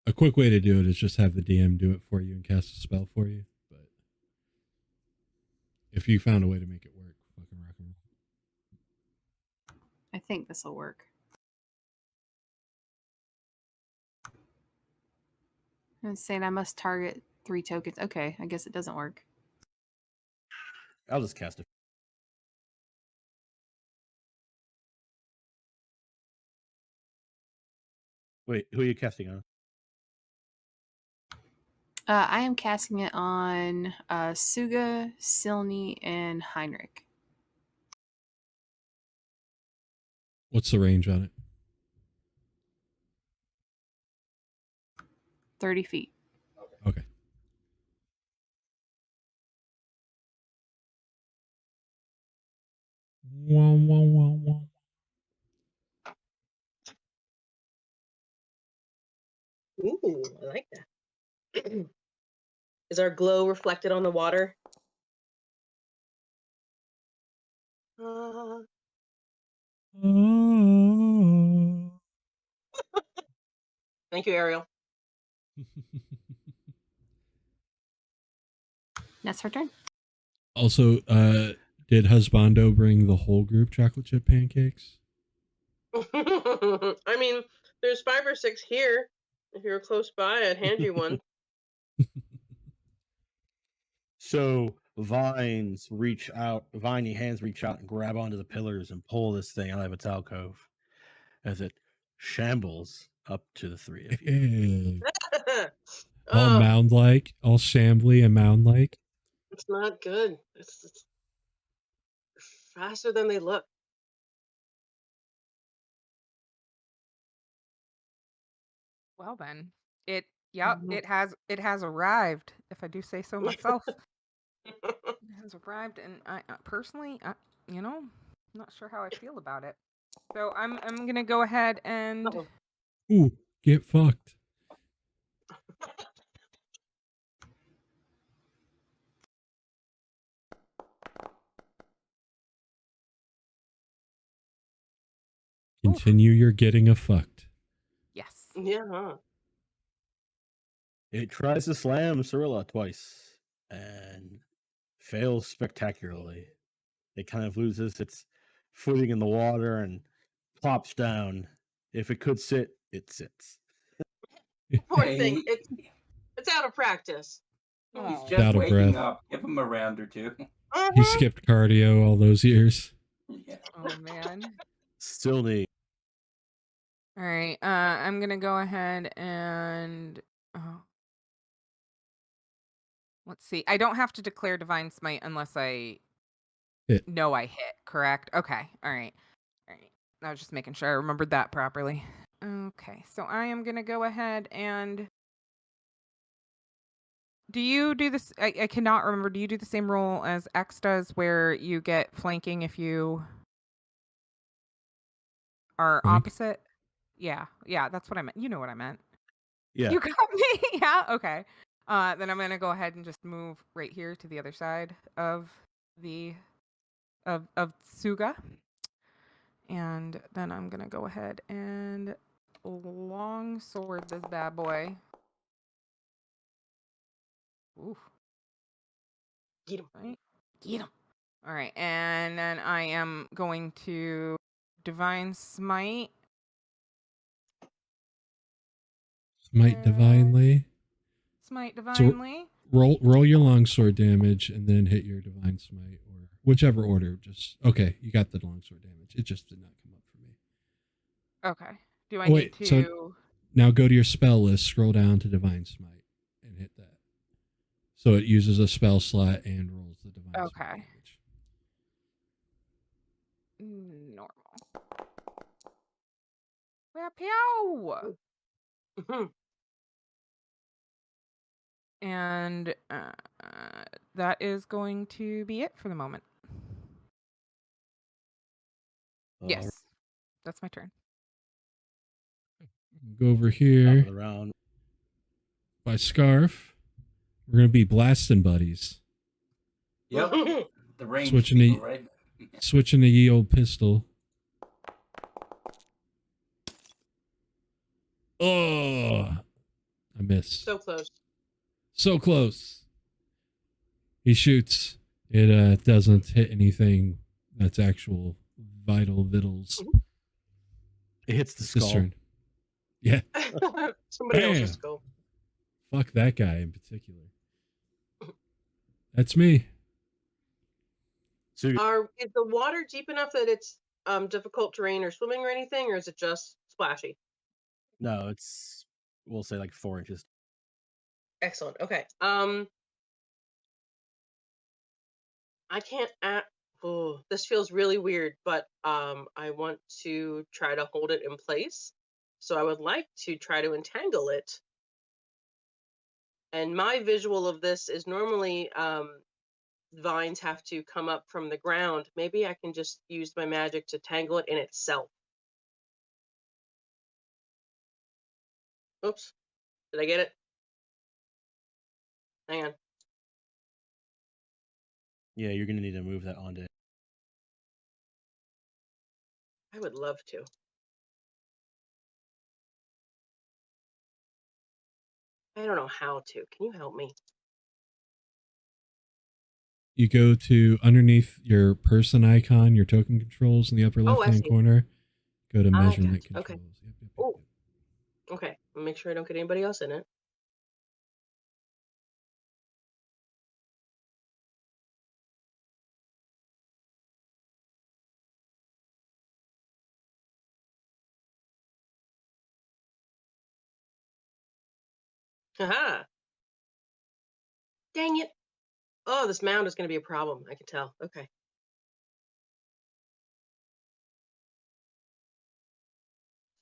S1: A quick way to do it is just have the DM do it for you and cast a spell for you. But if you found a way to make it work, fucking rock and roll.
S7: I think this will work. It's saying I must target 3 tokens. Okay, I guess it doesn't work.
S5: I'll just cast it. Wait, who are you casting on?
S7: I am casting it on Tsuga, Silney, and Heinrch.
S1: What's the range on it?
S7: 30 feet.
S1: Okay. Wah, wah, wah, wah.
S3: Ooh, I like that. Is our glow reflected on the water? Thank you, Ariel.
S7: That's her turn.
S1: Also, did Husbando bring the whole group chocolate chip pancakes?
S3: I mean, there's 5 or 6 here. If you're close by, I'd hand you one.
S5: So viney hands reach out and grab onto the pillars and pull this thing out of its alcove as it shambles up to the 3 of you.
S1: All
S3: Oh,
S1: mound-like, all shambly and mound-like.
S3: it's not good. faster than they look.
S2: Well then,
S3: Mhm.
S2: it has arrived. If I do say so myself, it has arrived, and I personally, you know, not sure how I feel about it. So I'm gonna go ahead and
S3: Uh-oh.
S1: Ooh, get fucked. Continue your getting a fucked.
S2: yes.
S3: Yeah. Huh?
S5: It tries to slam Cirllia twice and fails spectacularly. It kind of loses its footing in the water and plops down. If it could sit, it sits.
S3: Poor
S4: Hey,
S3: thing. It's out of practice.
S4: he's
S2: Oh.
S4: just
S1: Out of
S4: waking
S1: breath.
S4: up. Give him a round or two.
S1: He skipped cardio all those years.
S4: Yeah.
S2: Oh man.
S5: Silney.
S2: All right. I'm gonna go ahead and let's see. I don't have to declare divine smite unless I
S1: Hit.
S2: know I hit. Correct? Okay. All right. All right. I was just making sure I remembered that properly. Okay. So I am gonna go ahead and. Do you do this? I cannot remember. Do you do the same roll as X does, where you get flanking if you are
S1: Flank?
S2: opposite? Yeah. Yeah. That's what I meant. You know what I meant.
S5: Yeah.
S2: You got me. Yeah. Okay. Then I'm gonna go ahead and just move right here to the other side of the of Tsuga, and then I'm gonna go ahead and long sword this bad boy. Oof.
S3: Get him.
S2: Right. Get him. All right, and then I am going to divine smite.
S1: Smite divinely.
S2: Smite
S1: So
S2: divinely.
S1: roll your longsword damage and then hit your divine smite, or whichever order. Just okay. You got the longsword damage. It just did not come up for me.
S2: Okay. Do I
S1: Oh, wait,
S2: need
S1: so-
S2: to?
S1: Now go to your spell list, scroll down to divine smite, and hit that. So it uses a spell slot and rolls the divine smite
S2: Okay.
S1: damage.
S2: Normal. Well, pew!
S3: Mhm.
S2: And that is going to be it for the moment. Yes, that's my turn.
S1: Go over
S5: Top of
S1: here
S5: the round.
S1: by Scarf. We're gonna be blasting buddies.
S4: Yep. The range
S1: Switching
S4: people,
S1: to
S4: right?
S1: switching to ye old pistol. Oh, I miss.
S3: So close.
S1: So close. He shoots. It doesn't hit anything that's actual vital vittles.
S5: It hits the
S1: It's his
S5: skull.
S1: turn. Yeah.
S3: Somebody
S1: Bam.
S3: else's skull.
S1: Fuck that guy in particular. That's me.
S5: So
S3: Is the water deep enough that it's difficult terrain or swimming or anything, or is it just splashy?
S5: no, it's we'll say like 4 inches.
S3: Excellent. Okay. I can't. Oh, this feels really weird, but I want to try to hold it in place. So I would like to try to entangle it. And my visual of this is normally vines have to come up from the ground. Maybe I can just use my magic to tangle it in itself. Oops. Did I get it? Hang on.
S5: Yeah, you're gonna need to move that onto.
S3: I would love to. I don't know how to. Can you help me?
S1: You go to underneath your person icon, your token controls in the upper
S3: Oh, I
S1: left-hand
S3: see.
S1: corner. Go to
S3: I
S1: measurement
S3: gotcha. Okay.
S1: controls. Yep.
S3: Oh. Okay. I'll make sure I don't get anybody else in it. Haha. Dang it. Oh, this mound is going to be a problem. I can tell. Okay.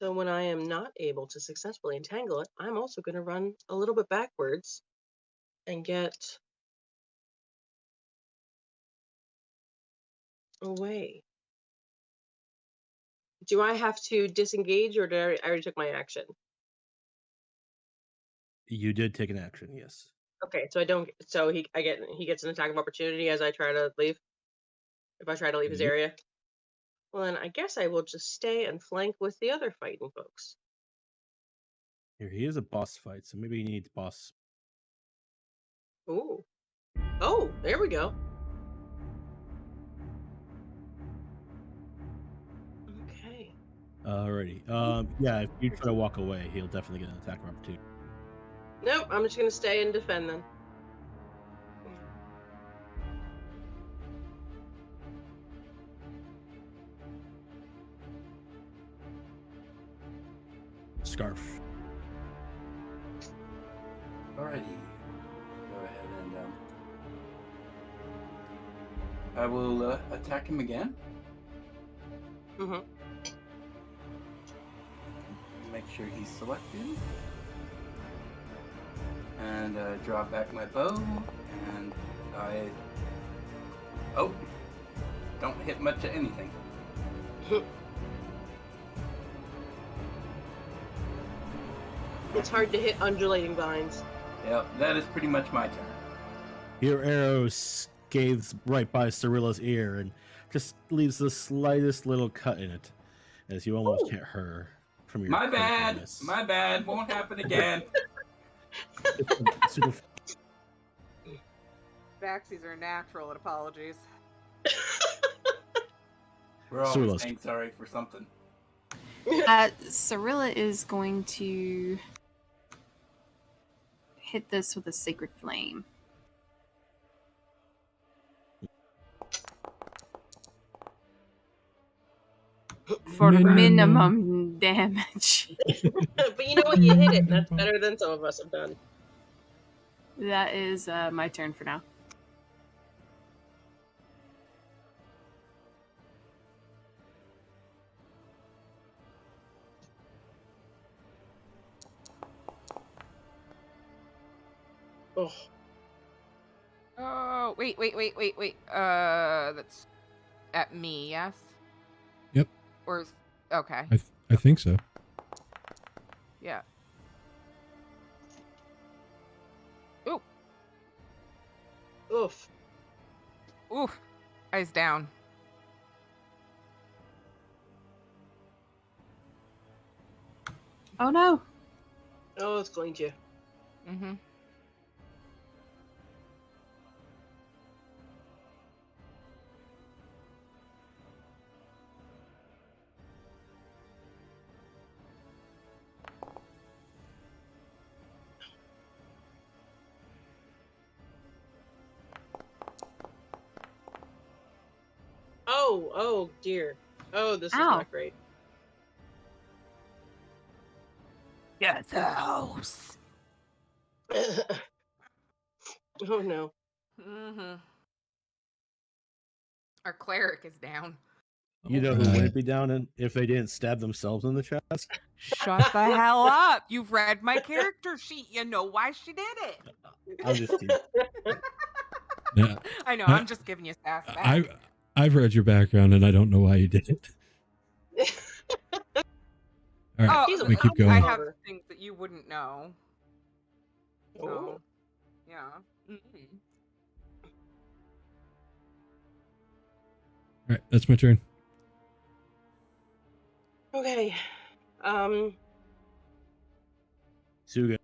S3: So when I am not able to successfully entangle it, I'm also going to run a little bit backwards and get away. Do I have to disengage, or did I already took my action?
S5: You did take an action, yes.
S3: Okay, so I don't. So he gets an attack of opportunity as I try to leave. If I try to leave his
S5: Yep.
S3: area. Well, then I guess I will just stay and flank with the other fighting folks.
S5: Here, he is a boss fight, so maybe he needs boss.
S3: Ooh. Oh, there we go. Okay.
S5: Alrighty. Yeah, if you try to walk away, he'll definitely get an attack of opportunity.
S3: Nope, I'm just gonna stay and defend then.
S5: Scarf.
S4: Alrighty. Go ahead and I will attack him again.
S3: Mm-hmm.
S4: Make sure he's selected. And draw back my bow. And I... Oh! Don't hit much of anything.
S3: It's hard to hit undulating vines.
S4: Yep, that is pretty much my turn.
S5: Your arrow scathes right by Cirlla's ear and just leaves the slightest little cut in it, as you almost hit her from your.
S4: My bad!
S5: miss.
S4: My bad! Won't happen again!
S5: Super
S2: Baxies are natural at apologies.
S4: We're always
S5: Cirlla's.
S4: saying sorry for something.
S7: Cirlla is going to hit this with a sacred flame. For minimum damage.
S3: But you know what? You hit it. That's better than some of us have done.
S7: That is my turn for now.
S3: Oh.
S2: Oh, wait. That's at me, yes?
S1: Yep.
S2: Or is... Okay.
S1: I think so.
S2: Yeah. Ooh.
S3: Oof.
S2: Oof. Eyes down.
S7: Oh no.
S3: Oh, it's going to.
S2: Mm-hmm.
S3: Oh dear. Oh, this is
S7: Ow.
S3: not great.
S2: Get the house.
S3: Oh no.
S2: Mm-hmm. Our cleric is down.
S5: You know who wouldn't be down if they didn't stab themselves in the chest?
S2: Shut the hell up. You've read my character sheet. You know why she did it.
S5: I'm just teasing.
S1: Yeah,
S2: I know. I'm just giving you sass back.
S1: I've read your background and I don't know why you did it. All right,
S3: She's a
S1: we keep
S2: I
S1: going.
S2: have things that you wouldn't know. So,
S3: Oh.
S2: yeah. Mm-hmm.
S1: All right, that's my turn.
S3: Okay.
S5: Tsuga.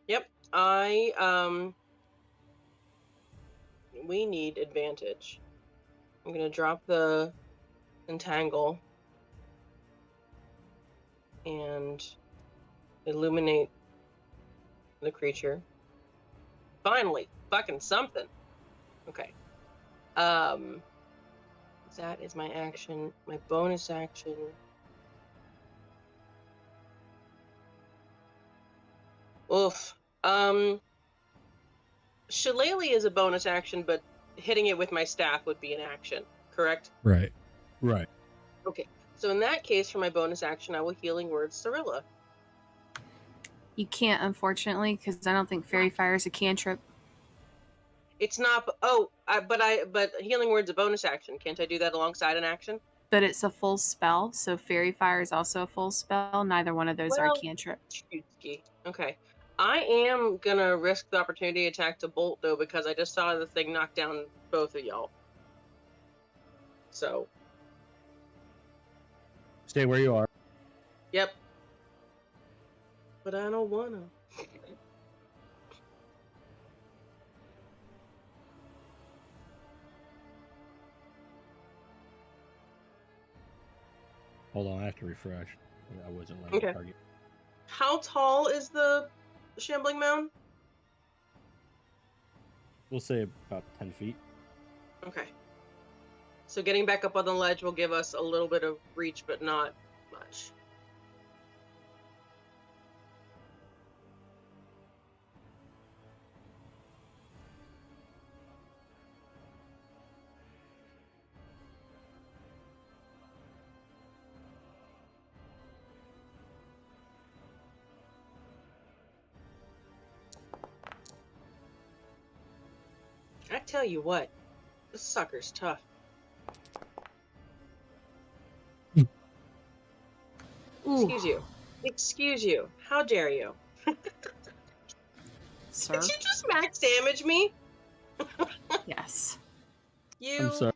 S3: Yep. We need advantage. I'm gonna drop the entangle and illuminate the creature. Finally, fucking something. Okay. That is my action. My bonus action. Oof. Shillelagh is a bonus action, but hitting it with my staff would be an action, correct?
S1: Right.
S5: Right.
S3: Okay. So in that case, for my bonus action, I will healing word Cirllia.
S7: You can't, unfortunately, because I don't think Fairy Fire is a cantrip.
S3: It's not. Oh, but healing word's a bonus action. Can't I do that alongside an action?
S7: But it's a full spell, so Fairy Fire is also a full spell. Neither one of those are a
S3: Well,
S7: cantrip.
S3: shootski. Okay. I am gonna risk the opportunity attack to bolt though, because I just saw the thing knock down both of y'all. So.
S5: Stay where you are.
S3: Yep. But I don't wanna.
S5: Hold on, I have to refresh. I wasn't letting
S3: Okay.
S5: target.
S3: How tall is the shambling mound?
S5: We'll say about 10 feet.
S3: Okay. So getting back up on the ledge will give us a little bit of reach, but not much. I tell you what, this sucker's tough. Excuse you. Excuse you. How dare you?
S7: Sir?
S3: Did you just max damage me?
S7: Yes.
S3: You
S5: I'm sorry.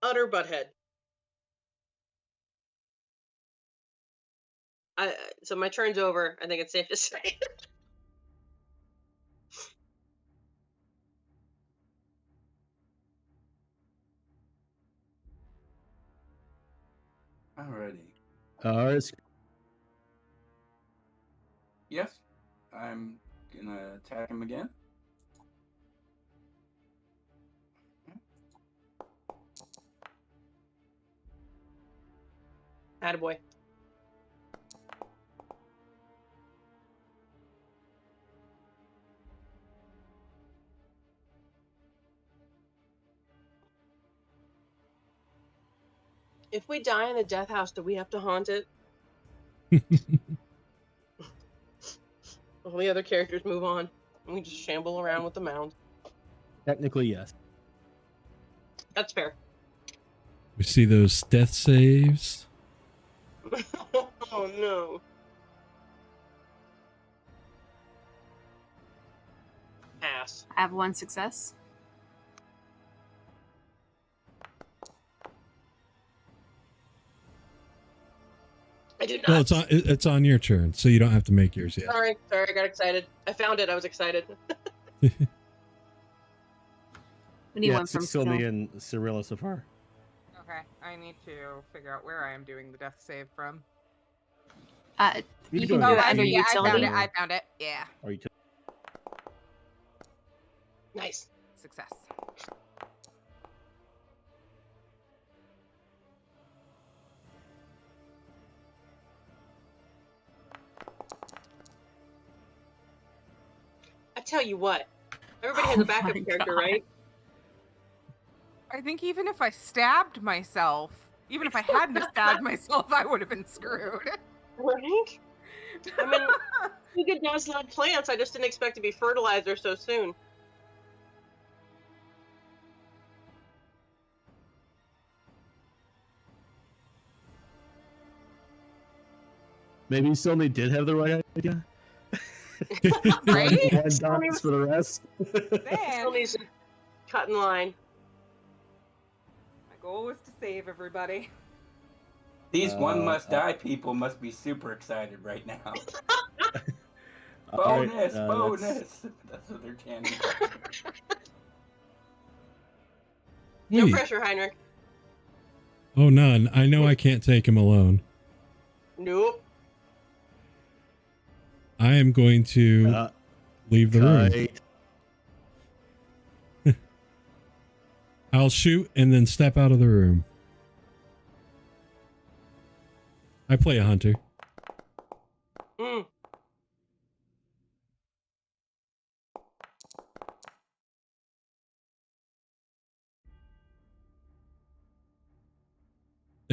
S3: utter butthead. So my turn's over. I think it's safe to say.
S4: Alrighty.
S5: It's
S4: Yes, I'm gonna attack him again.
S3: Attaboy. If we die in the death house, do we have to haunt it? All the other characters move on, and we just shamble around with the mound.
S5: technically yes.
S3: That's fair.
S1: We see those death saves.
S3: Oh no. Pass.
S7: I have one success.
S3: I do not.
S1: Well, it's on your turn, so you don't have to make yours yet.
S3: Sorry, I got excited. I found it. I was excited.
S7: We need
S5: Yeah,
S7: one from
S5: Silney
S7: skill.
S5: and Cirllia so far.
S2: Okay, I need to figure out where I am doing the death save from.
S7: You
S5: You
S7: can
S5: go
S7: do
S5: to
S7: it
S2: I
S7: under
S2: see. I found
S7: utility.
S2: it. I found it. Yeah,
S5: Are you
S3: Nice.
S2: success.
S3: I tell you what. Everybody has a backup
S7: my
S3: character,
S7: God.
S3: right?
S2: I think even if I stabbed myself, even if I hadn't stabbed myself, I would have been screwed.
S3: Right? I mean, Tsuga does love plants. I just didn't expect to be fertilizer so soon.
S5: Maybe Silney did have the right idea.
S2: Right?
S5: One dies for the rest.
S2: Man,
S3: Still needs to cut in line.
S2: my goal was to save everybody.
S4: These one must die people must be super excited right now.
S5: All right,
S4: Bonus,
S5: that's-
S4: bonus. That's what they're chanting.
S3: No
S1: Wait.
S3: pressure, Heinrch.
S1: Oh, none. I know I can't take him alone.
S3: Nope.
S1: I am going to leave the room.
S5: Kite.
S1: I'll shoot and then step out of the room. I play a hunter.
S3: Mm.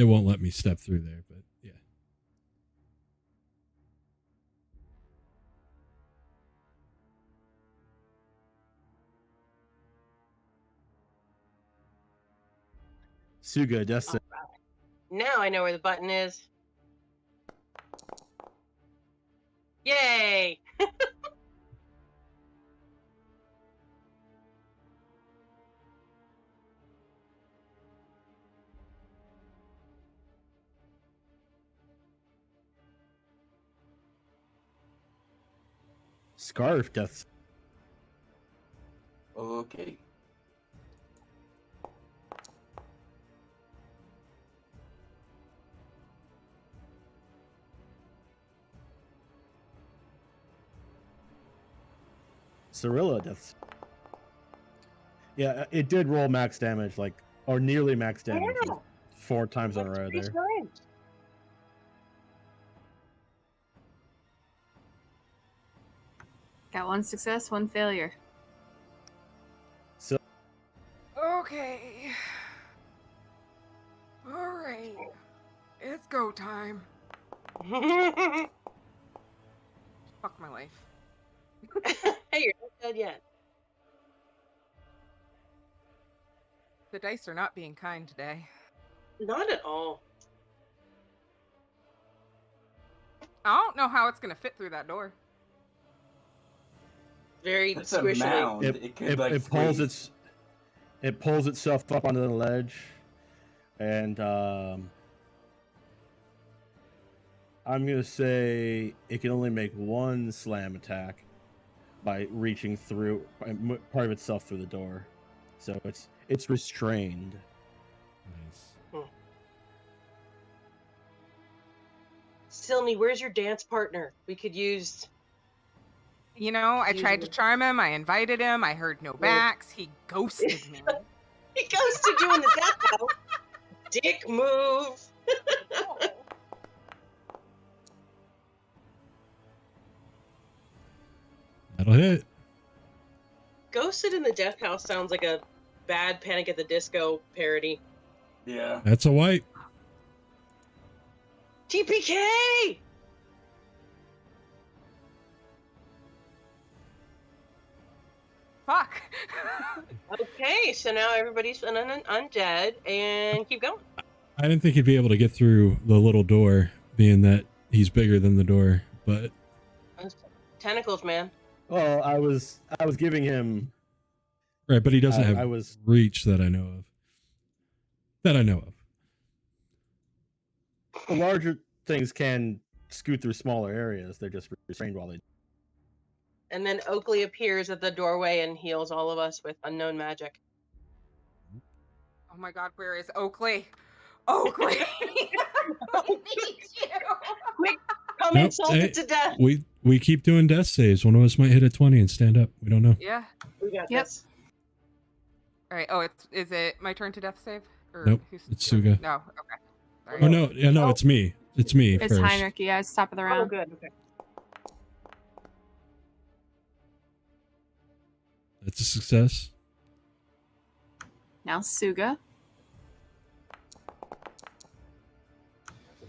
S1: it won't let me step through there, but yeah.
S5: Tsuga, Death Save.
S3: Now I know where the button is. Yay!
S5: Scarf, Death.
S4: Okay.
S5: Cirllia, Death. Yeah, it did roll max damage, or nearly max damage,
S3: Yeah.
S5: 4 times in a row
S3: Pretty
S5: there.
S3: nice.
S7: Got 1 success, 1 failure.
S5: So,
S2: Okay. All right. It's go time. Fuck my life.
S3: Hey, you're not dead yet.
S2: The dice are not being kind today.
S3: Not at all.
S2: I don't know how it's gonna fit through that door.
S3: Very
S4: It's a
S3: squishily.
S4: mound.
S5: it,
S4: It could
S5: it,
S4: like
S5: it pulls
S4: squeeze.
S5: it pulls itself up onto the ledge, and I'm gonna say it can only make 1 slam attack by reaching through part of itself through the door, so it's restrained.
S1: Nice.
S3: Silney, where's your dance partner? We could use.
S2: You know, I tried to
S3: Usually.
S2: charm him. I invited him. I heard no backs. He ghosted me.
S3: He goes to doing the death house. Dick move.
S1: That'll hit.
S3: Ghosted in the death house sounds like a bad Panic at the Disco parody.
S4: Yeah.
S1: That's a white.
S3: TPK!
S2: Fuck.
S3: Okay, so now everybody's an undead, and keep going.
S1: I didn't think he'd be able to get through the little door, being that he's bigger than the door, but
S3: Tentacles, man.
S5: Well, I was giving him.
S1: right, but he doesn't have
S5: I was
S1: reach that I know of. That I know of.
S5: larger things can scoot through smaller areas. They're just restrained while they.
S3: And then Okli appears at the doorway and heals all of us with unknown magic.
S2: Oh my god, where is Okli? Okli! I need you!
S3: Quick, come
S1: Nope,
S3: insult
S1: hey,
S3: it to death.
S1: We keep doing death saves. One of us might hit a 20 and stand up. We don't know.
S2: Yeah.
S3: We got
S7: Yep.
S3: this.
S2: Alright, oh, is it my turn to death save? Or
S1: Nope,
S2: who's
S1: it's
S2: doing
S1: Tsuga.
S2: it? No, okay. Sorry.
S1: Oh no, yeah, no, it's me. It's me
S7: It's
S1: first.
S7: Heinrch, yeah, it's top of the
S3: Oh,
S7: round.
S3: good. Okay.
S1: That's a success.
S7: Now Tsuga.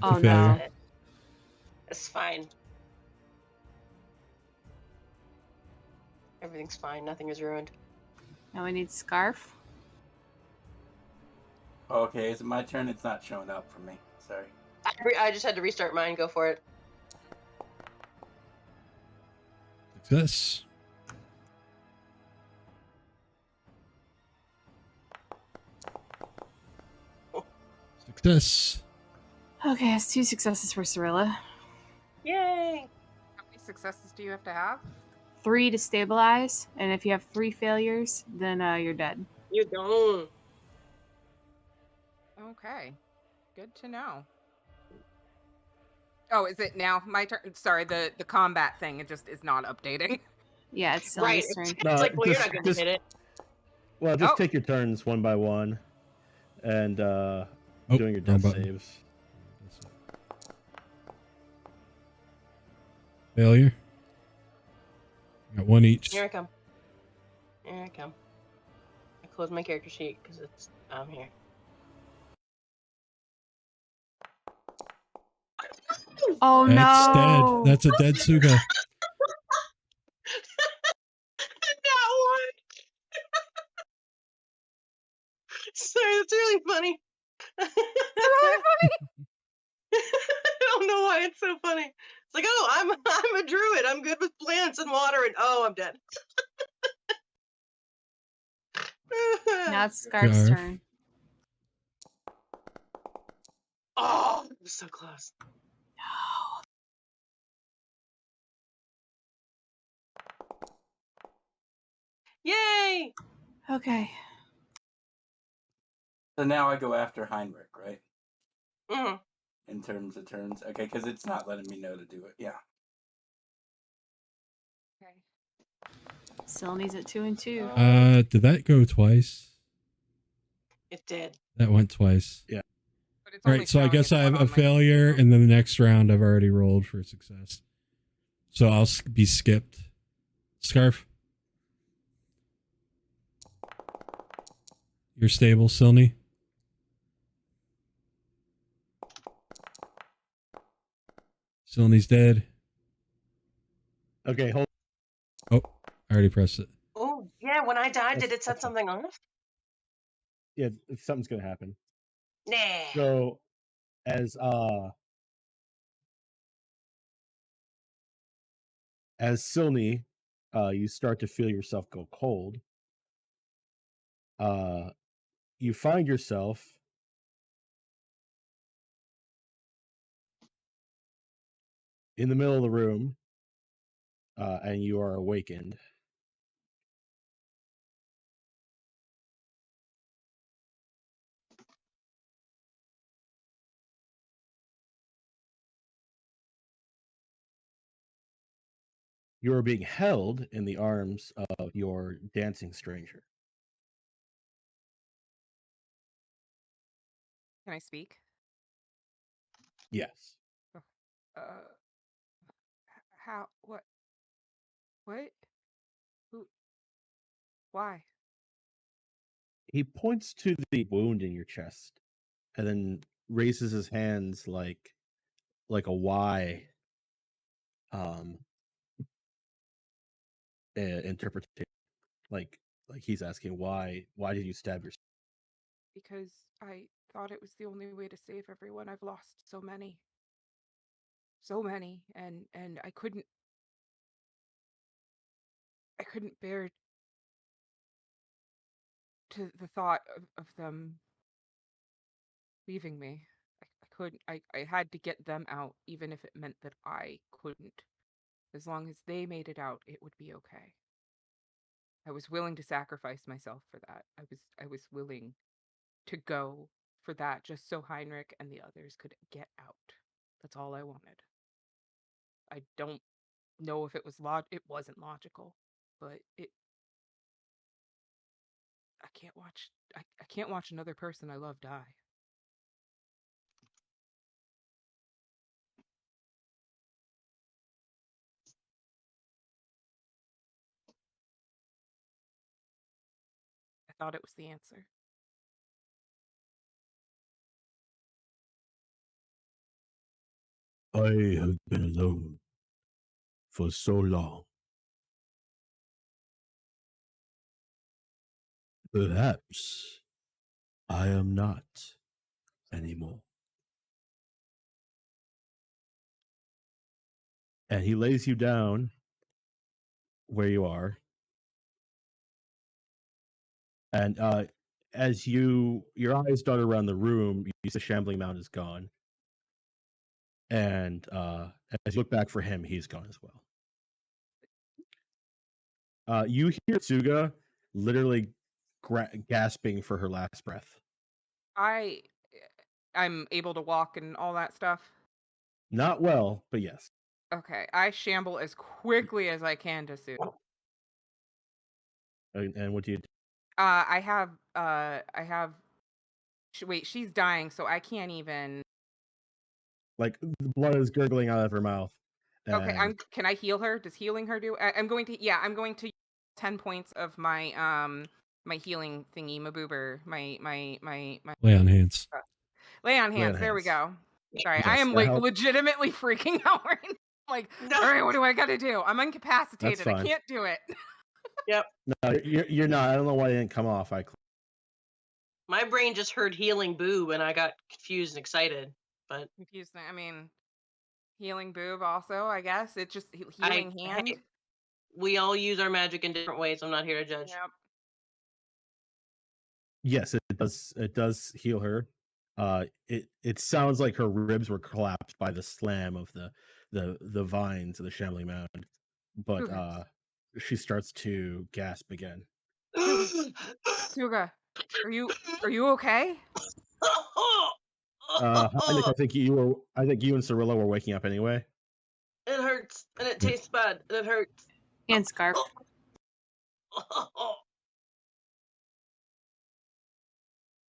S1: a
S7: Oh no.
S1: failure.
S3: It's fine. Everything's fine. Nothing is ruined.
S7: Now we need Scarf.
S4: Okay, is it my turn? It's not showing up for me. Sorry.
S3: I just had to restart mine. Go for it.
S1: Success. Success.
S7: Okay, it's 2 successes for Cirllia.
S3: Yay!
S2: How many successes do you have to have?
S7: 3 to stabilize, and if you have 3 failures, then you're dead.
S3: You don't.
S2: Okay. Good to know. Oh, is it now my turn? Sorry, the combat thing, it just is not updating.
S7: Yeah, it's
S3: Right.
S7: Silney's turn.
S3: It's
S5: No,
S3: like, well, you're
S5: just-
S3: not going to
S5: just-
S3: hit it.
S5: Well, just
S2: Oh.
S5: take your turns one by one, and
S1: Oh,
S5: doing your
S1: wrong
S5: death
S1: button.
S5: saves.
S1: Failure. Got 1 each.
S3: Here I come. Here I come. I close my character sheet because I'm here.
S7: Oh
S1: That's
S7: no!
S1: dead. That's a dead Tsuga.
S3: That one. Sorry, that's really funny. I don't know why it's so funny. It's like, oh, I'm a druid. I'm good with plants and water, and oh, I'm dead.
S7: Now it's Scarf's
S1: Scarf.
S7: turn.
S3: Oh, it was so close. Yay!
S7: Okay.
S4: So now I go after Heinrch, right?
S3: Mm.
S4: In terms of turns. Okay, because it's not letting me know to do it. Yeah.
S2: Okay.
S7: Silney's at 2 and 2.
S1: Did that go twice?
S3: It did.
S1: That went twice.
S2: But it's
S1: All
S2: only
S1: right, so I
S2: showing
S1: guess
S2: it's
S1: I have
S2: one
S1: a
S2: on my
S1: failure,
S2: computer.
S1: and then the next round I've already rolled for success. So I'll be skipped. Scarf. You're stable, Silney. Silney's dead.
S5: Okay, hold.
S1: Oh, I already pressed it.
S3: Oh, yeah, when I died, did
S5: That's-
S3: it set
S5: that's-
S3: something off?
S5: Yeah, something's gonna happen.
S3: Nah.
S5: So, as Silney, you start to feel yourself go cold. You find yourself in the middle of the room, and you are awakened. You are being held in the arms of your dancing stranger.
S2: Can I speak?
S5: Yes.
S2: How? What? What? Who? Why?
S5: He points to the wound in your chest and then raises his hands like a Y interpretation. Like he's asking why did you stab yourself?
S2: Because I thought it was the only way to save everyone. I've lost so many. So many. And I couldn't bear to the thought of them leaving me. I couldn't. I had to get them out, even if it meant that I couldn't. As long as they made it out, it would be okay. I was willing to sacrifice myself for that. I was willing to go for that just so Heinrch and the others could get out. That's all I wanted. I don't know if it was it wasn't logical, but I can't watch I can't watch another person I love die. I thought it was the answer.
S6: I have been alone for so long. Perhaps I am not anymore.
S5: And he lays you down where you are. And as your eyes dart around the room, you see the shambling mound is gone. And as you look back for him, he's gone as well. You hear Tsuga literally gasping for her last breath.
S2: I'm able to walk and all that stuff.
S5: Not well, but yes.
S2: Okay, I shamble as quickly as I can to Sue.
S5: And what do you do?
S2: I have wait, she's dying, so I can't even.
S5: Like, the blood is gurgling out of her mouth.
S2: Okay,
S5: and
S2: can I heal her? Does healing her do? I'm going to use 10 points of my my healing thingy, my boober, my
S1: Lay on hands.
S2: lay on hands.
S5: on
S2: There we
S5: hands.
S2: go. Sorry, I
S5: Yes,
S2: am
S5: that
S2: like
S5: helps.
S2: legitimately freaking out right now. Like,
S3: No.
S2: all right, what do I got to do? I'm incapacitated. I
S5: fine.
S2: can't do it.
S3: Yep.
S5: No, you're not. I don't know why it didn't come off.
S3: My brain just heard healing boob and I got confused and excited. But
S2: Confused. I mean, healing boob also, I guess. It's just
S3: I
S2: healing hand.
S3: hey, we all use our magic in different ways. I'm not here to judge.
S2: Yep.
S5: Yes, it does. It does heal her. It sounds like her ribs were collapsed by the slam of the vines of the shambling mound, but
S2: Tsuga.
S5: she starts to gasp again.
S2: Tsuga, are you okay?
S5: Heinrch, I think you and Cirllia were waking up anyway.
S3: It hurts and it tastes bad and it hurts.
S7: And Scarf.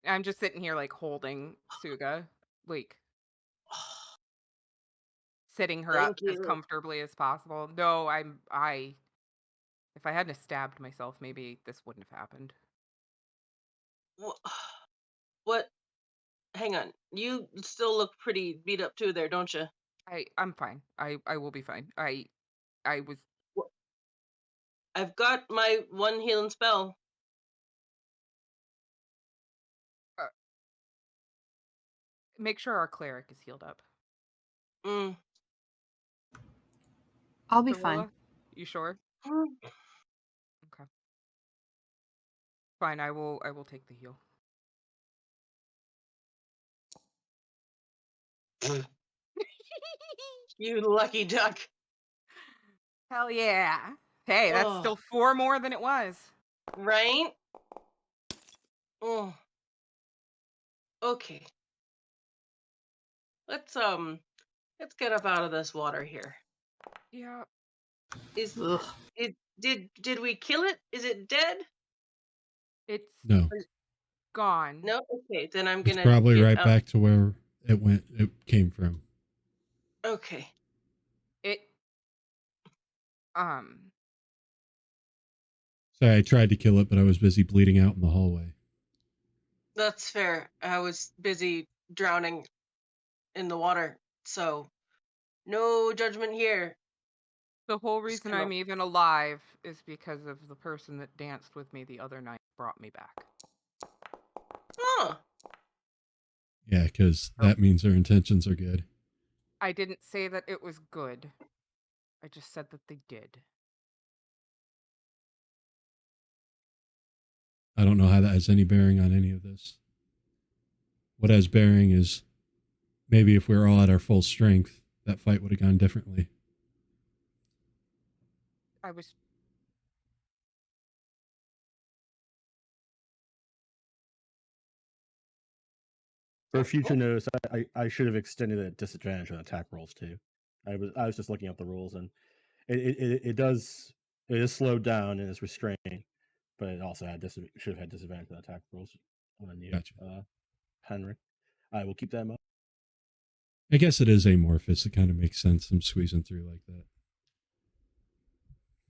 S2: I'm just sitting here like holding Tsuga, like sitting her up
S3: Thank
S2: as
S3: you.
S2: comfortably as possible. No, if I hadn't stabbed myself, maybe this wouldn't have happened.
S3: What? Hang on. You still look pretty beat up too there, don't you?
S2: I'm fine. I will be fine. I was
S3: I've got my one healing spell.
S2: make sure our cleric is healed up.
S3: Mm.
S7: I'll be fine.
S2: Cirllia, you sure? Okay. Fine, I will take the heal.
S3: You lucky duck.
S2: Hell yeah. Hey, that's still 4 more than it was.
S3: Right? Oh. Okay. Let's get up out of this water here.
S2: Yeah.
S7: Ugh.
S3: Did we kill it? Is it dead?
S2: It's
S1: No,
S2: gone.
S3: No? Okay, then I'm
S1: it's
S3: gonna
S1: probably
S3: get
S1: right
S3: out.
S1: back to where it came from.
S3: Okay.
S2: It
S1: Sorry, I tried to kill it, but I was busy bleeding out in the hallway.
S3: That's fair. I was busy drowning in the water, so no judgment here.
S2: the whole
S3: Just
S2: reason
S3: kinda-
S2: I'm even alive is because of the person that danced with me the other night brought me back.
S3: Huh.
S1: Yeah, because that means their intentions are good.
S2: I didn't say that it was good. I just said that they did.
S1: I don't know how that has any bearing on any of this. What has bearing is maybe if we were all at our full strength, that fight would have gone differently.
S2: I was
S5: For future notice, I should have extended the disadvantage on attack rolls too. I was just looking up the rules, and it is slowed down and is restrained, but it also should have had disadvantage on attack rolls on you,
S1: Gotcha.
S5: Heinrich. I will keep that in mind.
S1: I guess it is amorphous. It kind of makes sense. I'm squeezing through like that.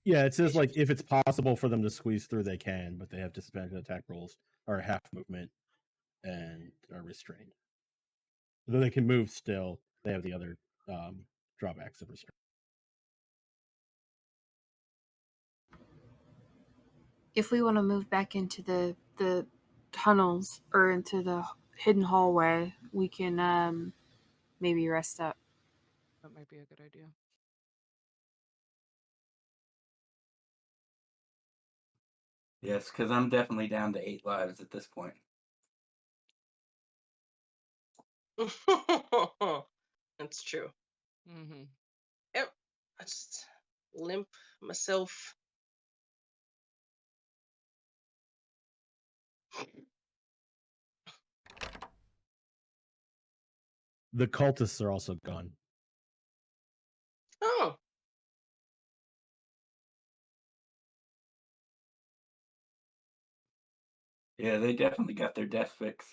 S5: Yeah, it says like if it's possible for them to squeeze through, they can, but they have disadvantage on attack rolls or half movement and are restrained. Though they can move still, they have the other drawbacks of restraint.
S7: If we want to move back into the tunnels or into the hidden hallway, we can maybe rest up.
S2: that might be a good idea.
S4: Yes, because I'm definitely down to 8 lives at this point.
S3: That's true.
S2: Mm-hmm.
S3: Yep. I just limp myself.
S5: The cultists are also gone.
S3: Oh.
S4: Yeah, they definitely got their death fix.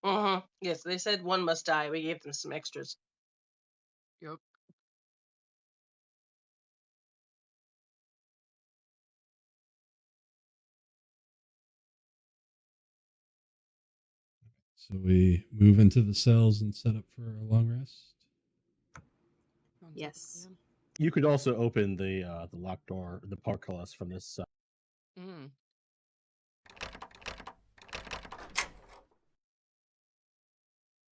S3: Uh-huh. Yes, they said one must die. We gave them some extras.
S2: Yep.
S1: So we move into the cells and set up for a long rest.
S2: Sounds like a
S7: Yes.
S2: plan.
S5: You could also open the locked door, the portcullis from this side.
S2: Mm.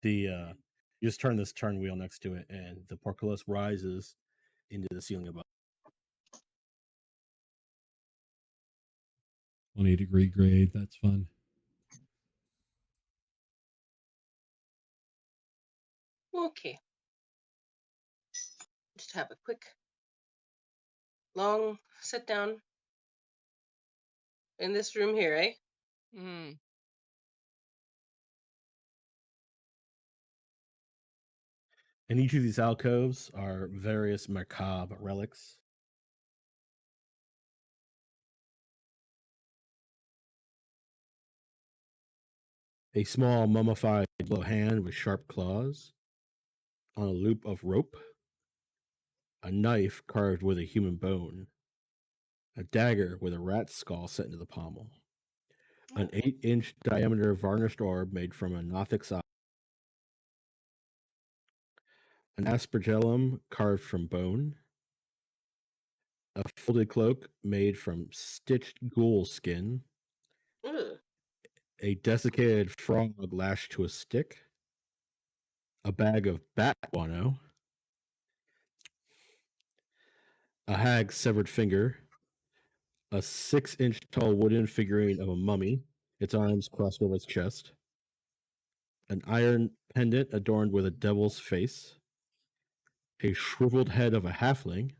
S5: You just turn this turn wheel next to it, and the portcullis rises into the ceiling above.
S1: 20-degree grade. That's fun.
S3: Okay. Just have a quick, long sit down in this room here, eh?
S2: Mm.
S5: And each of these alcoves are various macabre relics. A small mummified yellow hand with sharp claws on a loop of rope, a knife carved with a human bone, a dagger with a rat's skull set into the pommel, an 8-inch diameter varnished orb made from a Nothic's eye, an aspergillum carved from bone, a folded cloak made from stitched ghoul skin,
S3: Ugh.
S5: a desiccated frog lashed to a stick, a bag of bat guano, a hag's severed finger, a 6-inch tall wooden figurine of a mummy, its arms crossed over its chest, an iron pendant adorned with a devil's face, a shriveled head of a halfling,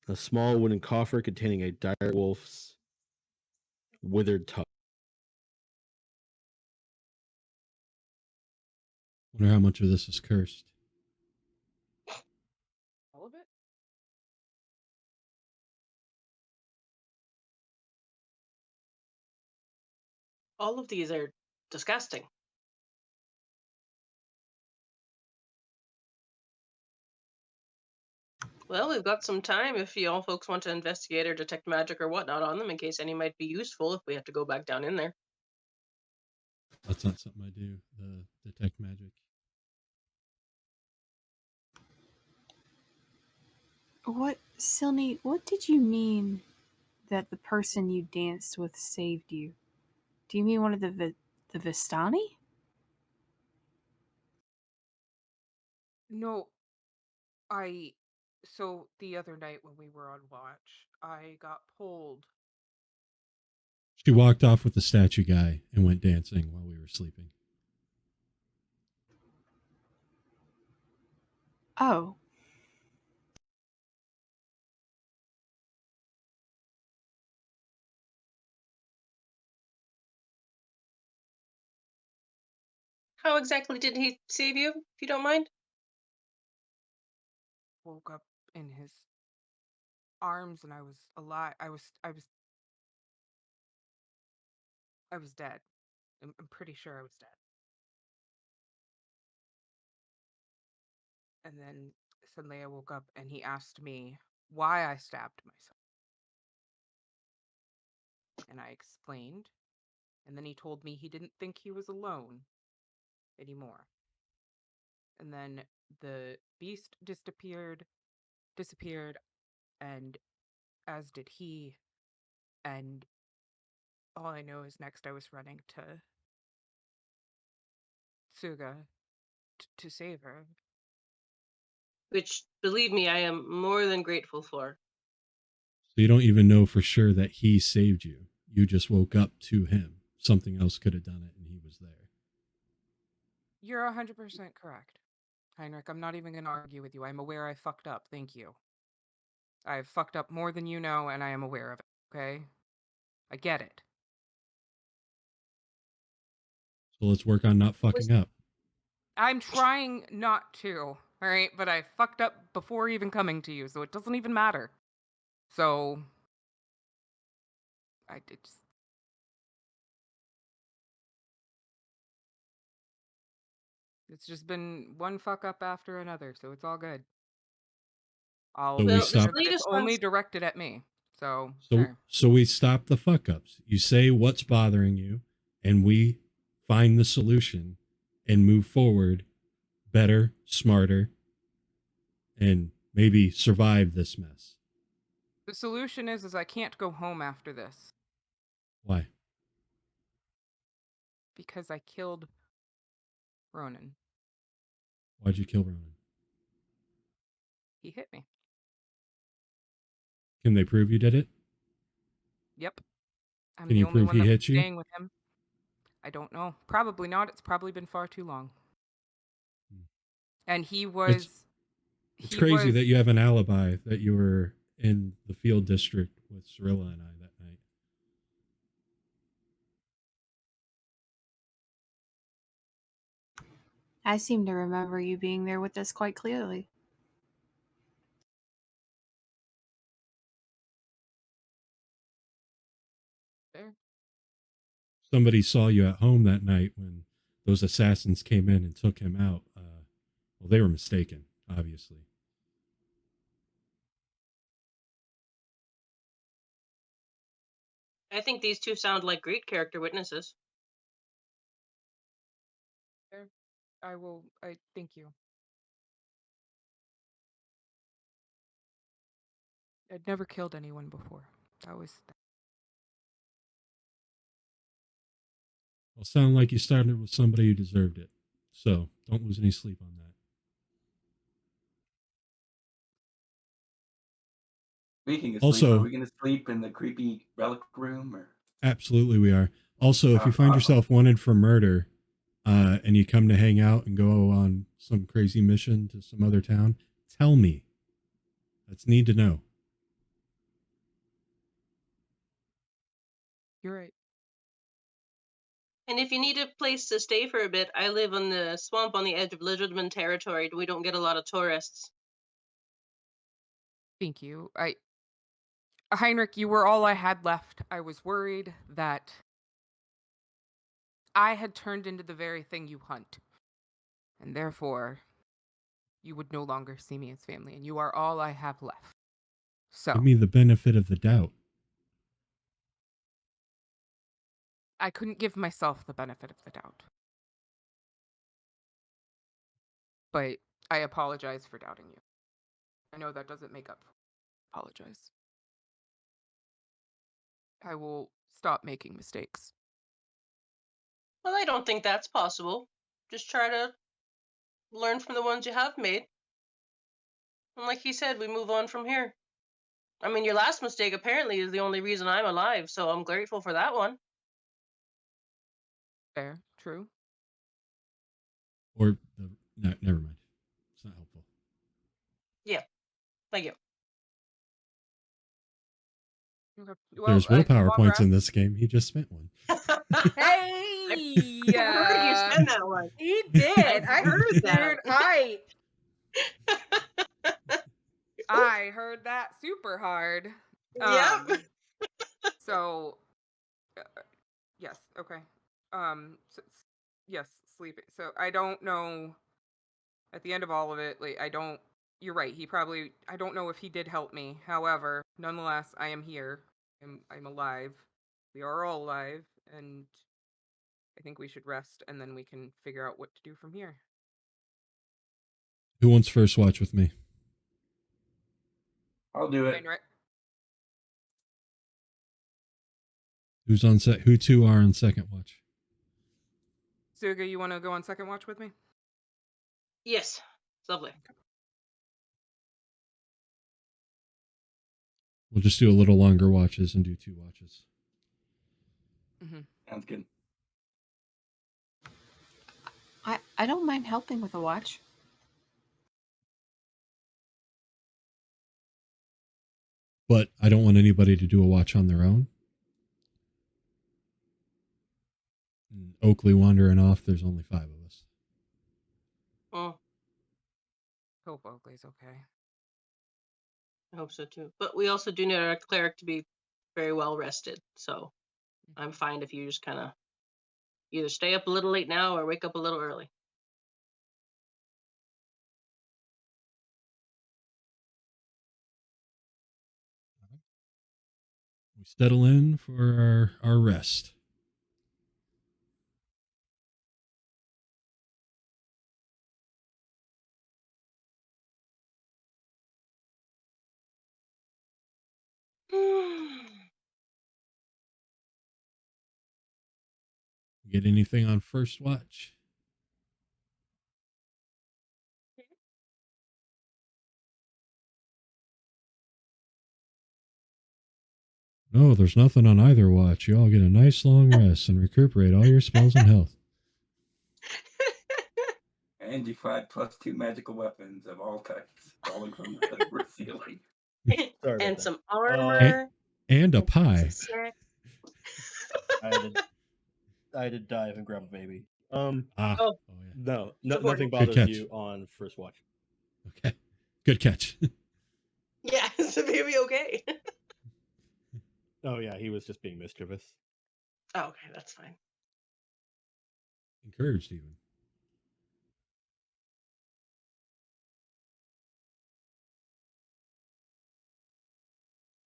S5: a small wooden coffer containing a dire wolf's withered tongue.
S1: Wonder how much of this is cursed.
S2: All of it?
S3: All of these are disgusting. Well, we've got some time if you all folks want to investigate or detect magic or whatnot on them in case any might be useful if we have to go back down in there.
S1: That's not something I do. The detect magic.
S7: What, Silney, what did you mean that the person you danced with saved you? Do you mean one of the Vistani?
S2: No, so the other night when we were on watch, I got pulled.
S1: She walked off with the statue guy and went dancing while we were sleeping.
S7: Oh.
S3: How exactly did he save you, if you don't mind?
S2: Woke up in his arms and I was alive. I was dead. I'm pretty sure I was dead. And then suddenly I woke up and he asked me why I stabbed myself. And I explained. And then he told me he didn't think he was alone anymore. And then the beast disappeared, and as did he. And all I know is next I was running to Tsuga to save her.
S3: Which, believe me, I am more than grateful for.
S1: So you don't even know for sure that he saved you. You just woke up to him. Something else could have done it and he was there.
S2: You're 100% correct, Heinrch. I'm not even going to argue with you. I'm aware I fucked up. Thank you. I've fucked up more than you know, and I am aware of it, okay? I get it.
S1: So let's work on not fucking up.
S2: I'm trying not to, all right? But I fucked up before even coming to you, so it doesn't even matter. So, I did just... It's just been one fuck up after another, so it's all good.
S1: So we stop.
S2: It's only directed at me, so...
S1: So we stop the fuck ups. You say what's bothering you, and we find the solution and move forward better, smarter, and maybe survive this mess.
S2: The solution is I can't go home after this
S1: Why?
S2: because I killed Ronan.
S1: Why'd you kill Ronan?
S2: He hit me.
S1: Can they prove you did it?
S2: Yep. I'm
S1: Can
S2: the
S1: you
S2: only
S1: prove
S2: one
S1: he
S2: that was
S1: hit you?
S2: staying with him. I don't know. Probably not. It's probably been far too long. And he was.
S1: It's crazy that you have an alibi that you were in the field district with Cirllia and I that night.
S7: I seem to remember you being there with us quite clearly.
S2: There.
S1: Somebody saw you at home that night when those assassins came in and took him out. Well, they were mistaken, obviously.
S3: I think these two sound like great character witnesses.
S2: There. I thank you. I'd never killed anyone before. That was.
S1: Well, sound like you started with somebody who deserved it. So don't lose any sleep on that.
S4: Speaking of
S1: Also-
S4: sleep, are we going to sleep in the creepy relic room? Or
S1: Absolutely, we are. Also, if you find
S4: Uh-huh.
S1: yourself wanted for murder, and you come to hang out and go on some crazy mission to some other town, tell me. That's need to know.
S2: You're right.
S3: And if you need a place to stay for a bit, I live on the swamp on the edge of Lizardman territory. We don't get a lot of tourists.
S2: Thank you. Heinrch, you were all I had left. I was worried that I had turned into the very thing you hunt. And therefore, you would no longer see me as family, and you are all I have left. So,
S1: Give me the benefit of the doubt.
S2: I couldn't give myself the benefit of the doubt. But I apologize for doubting you. I know that doesn't make up for apologize. I will stop making mistakes.
S3: Well, I don't think that's possible. Just try to learn from the ones you have made. And like he said, we move on from here. I mean, your last mistake apparently is the only reason I'm alive, so I'm grateful for that one.
S2: Fair, true.
S1: Or, no, never mind. It's not helpful.
S3: Yeah, thank you.
S2: Okay.
S1: There's willpower
S2: long
S1: points
S2: rest.
S1: in this game. He just spent one.
S2: Hey!
S3: I heard you spend that one.
S2: He did.
S3: I heard that.
S2: I heard that super hard.
S3: Yep.
S2: So, yes, okay. Yes, sleeping. So I don't know. At the end of all of it, like You're right. I don't know if he did help me. However, nonetheless, I am here. I'm alive. We are all alive, and I think we should rest, and then we can figure out what to do from here.
S1: Who wants first watch with me?
S4: I'll do it.
S2: Heinrich.
S1: Who's on set? Who two are on second watch?
S2: Tsuga, you want to go on second watch with me?
S3: Yes, it's lovely.
S1: We'll just do a little longer watches and do 2 watches.
S2: Mm-hmm.
S4: Sounds good.
S7: I don't mind helping with a watch.
S1: But I don't want anybody to do a watch on their own. And Okli wandering off, there's only 5 of us.
S3: Oh,
S2: Hope Oakley's okay.
S3: I hope so too. But we also do need our cleric to be very well rested, so I'm fine if you just kind of either stay up a little late now or wake up a little early.
S1: We settle in for our rest. Get anything on first watch? No, there's nothing on either watch. You all get a nice long rest and recuperate all your spells and health.
S4: And you find +2 magical weapons of all types falling from the upward ceiling.
S5: Sorry about
S3: And
S5: that.
S3: some armor.
S1: And a
S3: some
S1: pie.
S3: snack.
S5: I had to dive and grab a baby.
S3: Oh.
S1: Yeah.
S5: No,
S3: Support.
S5: nothing
S1: Good
S5: bothers
S1: catch.
S5: you on first watch.
S1: Okay. Good catch.
S3: Yeah, is the baby okay?
S5: Oh yeah, he was just being mischievous.
S3: Oh, okay, that's fine.
S1: Encouraged even.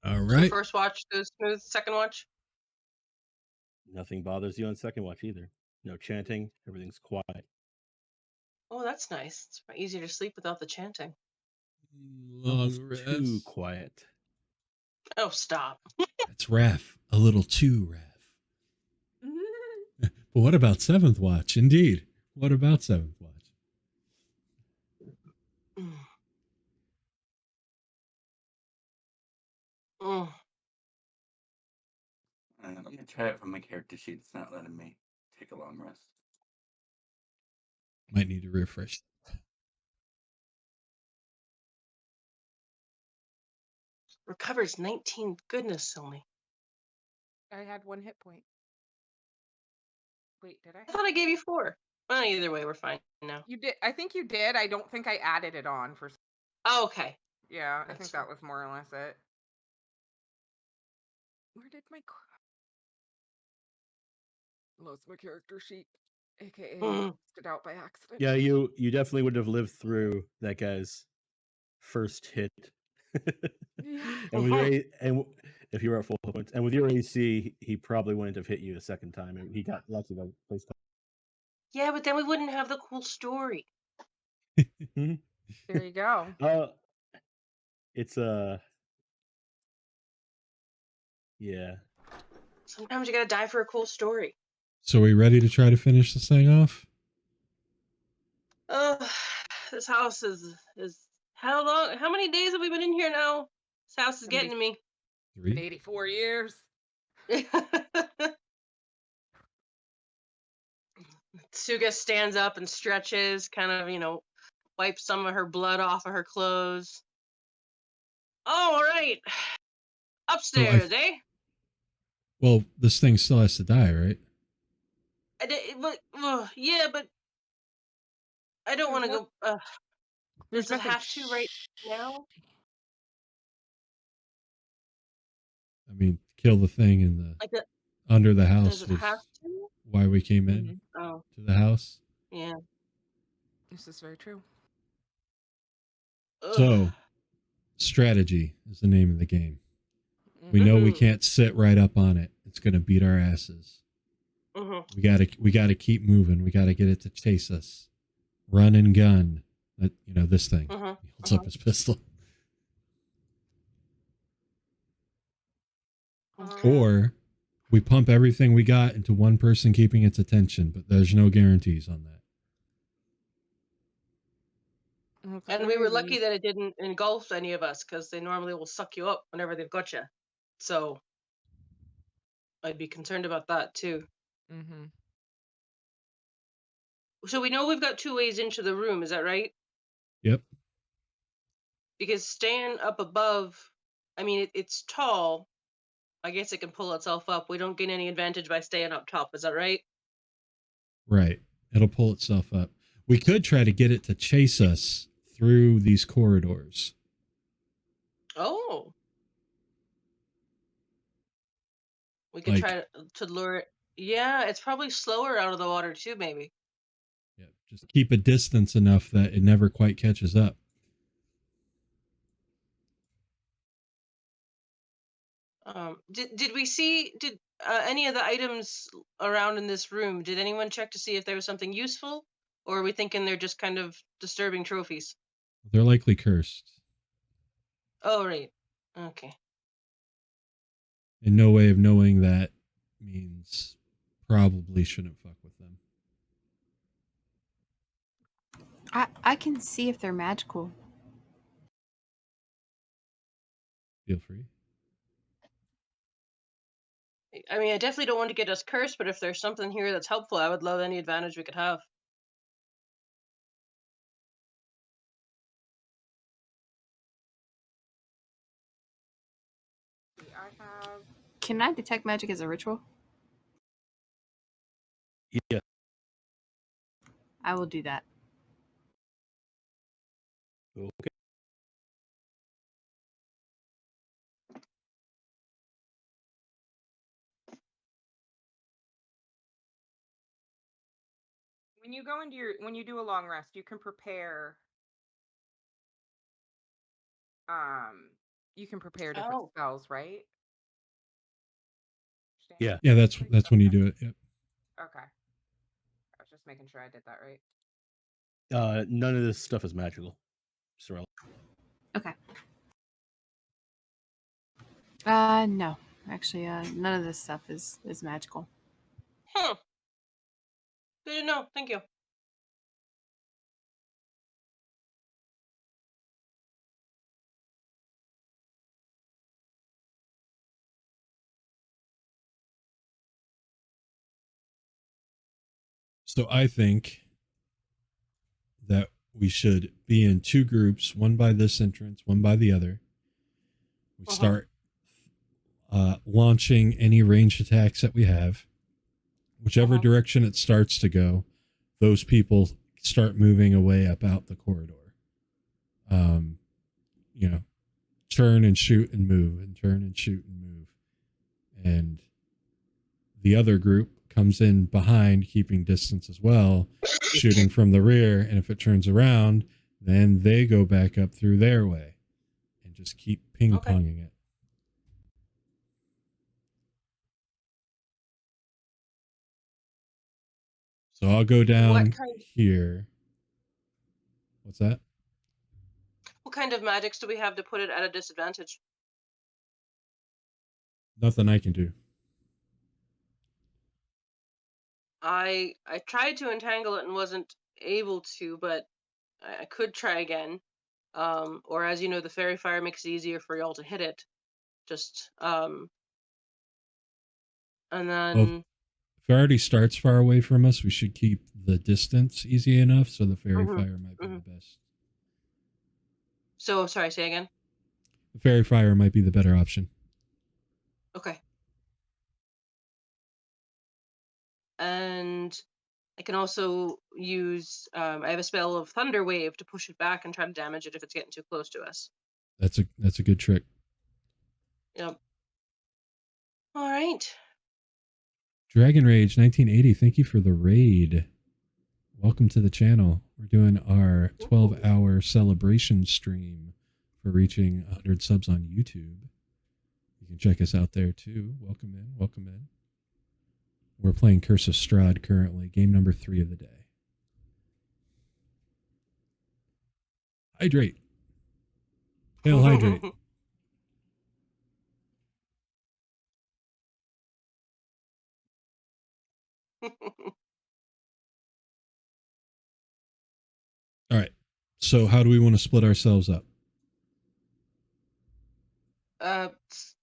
S1: All right.
S3: So first watch goes smooth. Second watch.
S5: Nothing bothers you on second watch either. No chanting. Everything's quiet.
S3: Oh, that's nice. It's easier to sleep without the chanting.
S5: Almost
S1: Long rest.
S5: too quiet.
S3: Oh, stop.
S1: That's Raph. A little too Raph. But what about seventh watch? Indeed. What about seventh watch?
S3: Mm. Mm.
S4: I'm going to try it from my character sheet. It's not letting me take a long rest.
S1: Might need to refresh.
S3: Recovers 19. Goodness, Silney.
S2: I had 1 hit point. Wait, did I?
S3: I thought I gave you 4. Well, either way, we're fine now.
S2: You did. I think you did. I don't think I added it on for.
S3: Oh, okay.
S2: Yeah, I
S3: That's
S2: think
S3: fine.
S2: that was more or less it. Where did my lost my character sheet, aka
S3: Mhm.
S2: it out by accident?
S5: Yeah, you definitely would have lived through that guy's first hit.
S2: Yeah.
S5: And with your and if you were at full points, and with your AC, he probably wouldn't have hit you a second time. And he got lucky though.
S3: Yeah, but then we wouldn't have the cool story.
S2: There you go.
S5: It's yeah.
S3: Sometimes you gotta die for a cool story.
S1: So we ready to try to finish this thing off?
S3: This house is how long? How many days have we been in here now? This house is getting to me.
S2: Been
S1: 3.
S2: 84 years.
S3: Tsuga stands up and stretches, kind of, wipes some of her blood off of her clothes. All right. Upstairs, eh?
S1: Well, this thing still has to die, right?
S3: Yeah, but I don't want to go.
S2: There's
S3: Does it
S2: nothing
S3: have to right now?
S1: I mean, kill the thing in the
S3: Like,
S1: under the house
S3: does it
S1: was
S3: have to?
S1: why we came in
S3: Oh,
S1: to the house.
S3: yeah.
S2: This is very true.
S3: Ugh.
S1: So, strategy is the name of the game. We know we can't sit right up on it. It's going to beat our asses.
S3: Mhm.
S1: We got to keep moving. We got to get it to chase us. Run and gun. This thing.
S3: Mhm.
S1: He holds up his pistol. Or we pump everything we got into one person keeping its attention, but there's no guarantees on that.
S3: And we were lucky that it didn't engulf any of us, because they normally will suck you up whenever they've got you. So I'd be concerned about that too.
S2: Mm-hmm.
S3: So we know we've got 2 ways into the room, is that right?
S1: Yep.
S3: Because staying up above, I mean, it's tall. I guess it can pull itself up. We don't gain any advantage by staying up top, is that right?
S1: Right. It'll pull itself up. We could try to get it to chase us through these corridors.
S3: Oh. We could try to lure it. Yeah, it's probably slower out of the water too, maybe.
S1: Yeah, just keep a distance enough that it never quite catches up.
S3: Did we see any of the items around in this room? Did anyone check to see if there was something useful, or are we thinking they're just kind of disturbing trophies?
S1: They're likely cursed.
S3: Oh, right. Okay.
S1: And no way of knowing that means probably shouldn't fuck with them.
S7: I can see if they're magical.
S1: Feel free.
S3: I mean, I definitely don't want to get us cursed, but if there's something here that's helpful, I would love any advantage we could have.
S2: I have.
S7: Can I detect magic as a ritual?
S5: Yeah.
S7: I will do that.
S5: Okay.
S2: When you go into when you do a long rest, you can prepare. You can prepare different
S3: Oh.
S2: spells, right?
S5: Yeah.
S1: Yeah, that's when you do it. Yep.
S2: Okay. I was just making sure I did that right.
S5: None of this stuff is magical, Cirllia.
S7: Okay. No. Actually, none of this stuff is magical.
S3: Huh. Good to know. Thank you.
S1: So I think that we should be in two groups, one by this entrance, one by the other. We start launching any ranged attacks that we have. Whichever direction it starts to go, those people start moving away up out the corridor. You know, turn and shoot and move, and turn and shoot and move. And the other group comes in behind, keeping distance as well, shooting from the rear. And if it turns around, then they go back up through their way and just keep ping-ponging it. So I'll go down here. What's that?
S3: What kind of magics do we have to put it at a disadvantage?
S1: Nothing I can do.
S3: I tried to entangle it and wasn't able to, but I could try again. Or as you know, the fairy fire makes it easier for y'all to hit it. Just and then
S1: Well, if it already starts far away from us, we should keep the distance easy enough, so the fairy fire might be the best.
S3: So sorry, say again.
S1: The fairy fire might be the better option.
S3: Okay. And I can also use I have a spell of Thunder Wave to push it back and try to damage it if it's getting too close to us.
S1: That's a good trick.
S3: Yep. All right.
S1: Dragon Rage 1980, thank you for the raid. Welcome to the channel. We're doing our 12-hour celebration stream for reaching 100 subs on YouTube. You can check us out there too. Welcome in. Welcome in. We're playing Curse of Strahd currently, game number 3 of the day. Hydrate. Hail hydrate. All right. So how do we want to split ourselves up?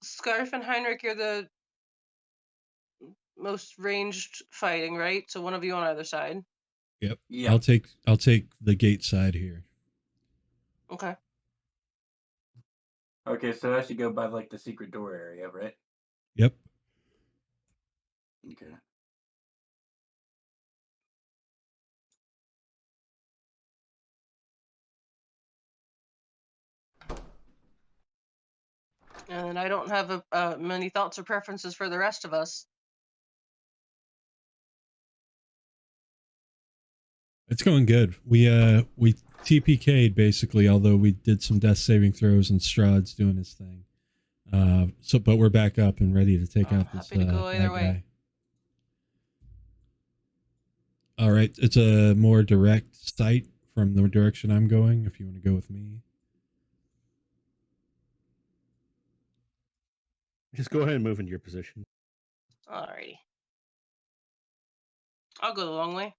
S3: Scarf and Heinrich, you're the most ranged fighting, right? So one of you on either side.
S1: Yep. I'll take the gate side here.
S3: Okay.
S4: Okay, so I should go by like the secret door area, right?
S1: Yep.
S4: Okay.
S3: And I don't have many thoughts or preferences for the rest of us.
S1: It's going good. We TPK'd basically, although we did some death saving throws and Strahd's doing his thing. But we're back up and ready to take out this
S3: happy to go either
S1: bad
S3: way.
S1: guy. All right, it's a more direct sight from the direction I'm going. If you want to go with me,
S5: Just go ahead and move into your position.
S3: Alrighty. I'll go the long way.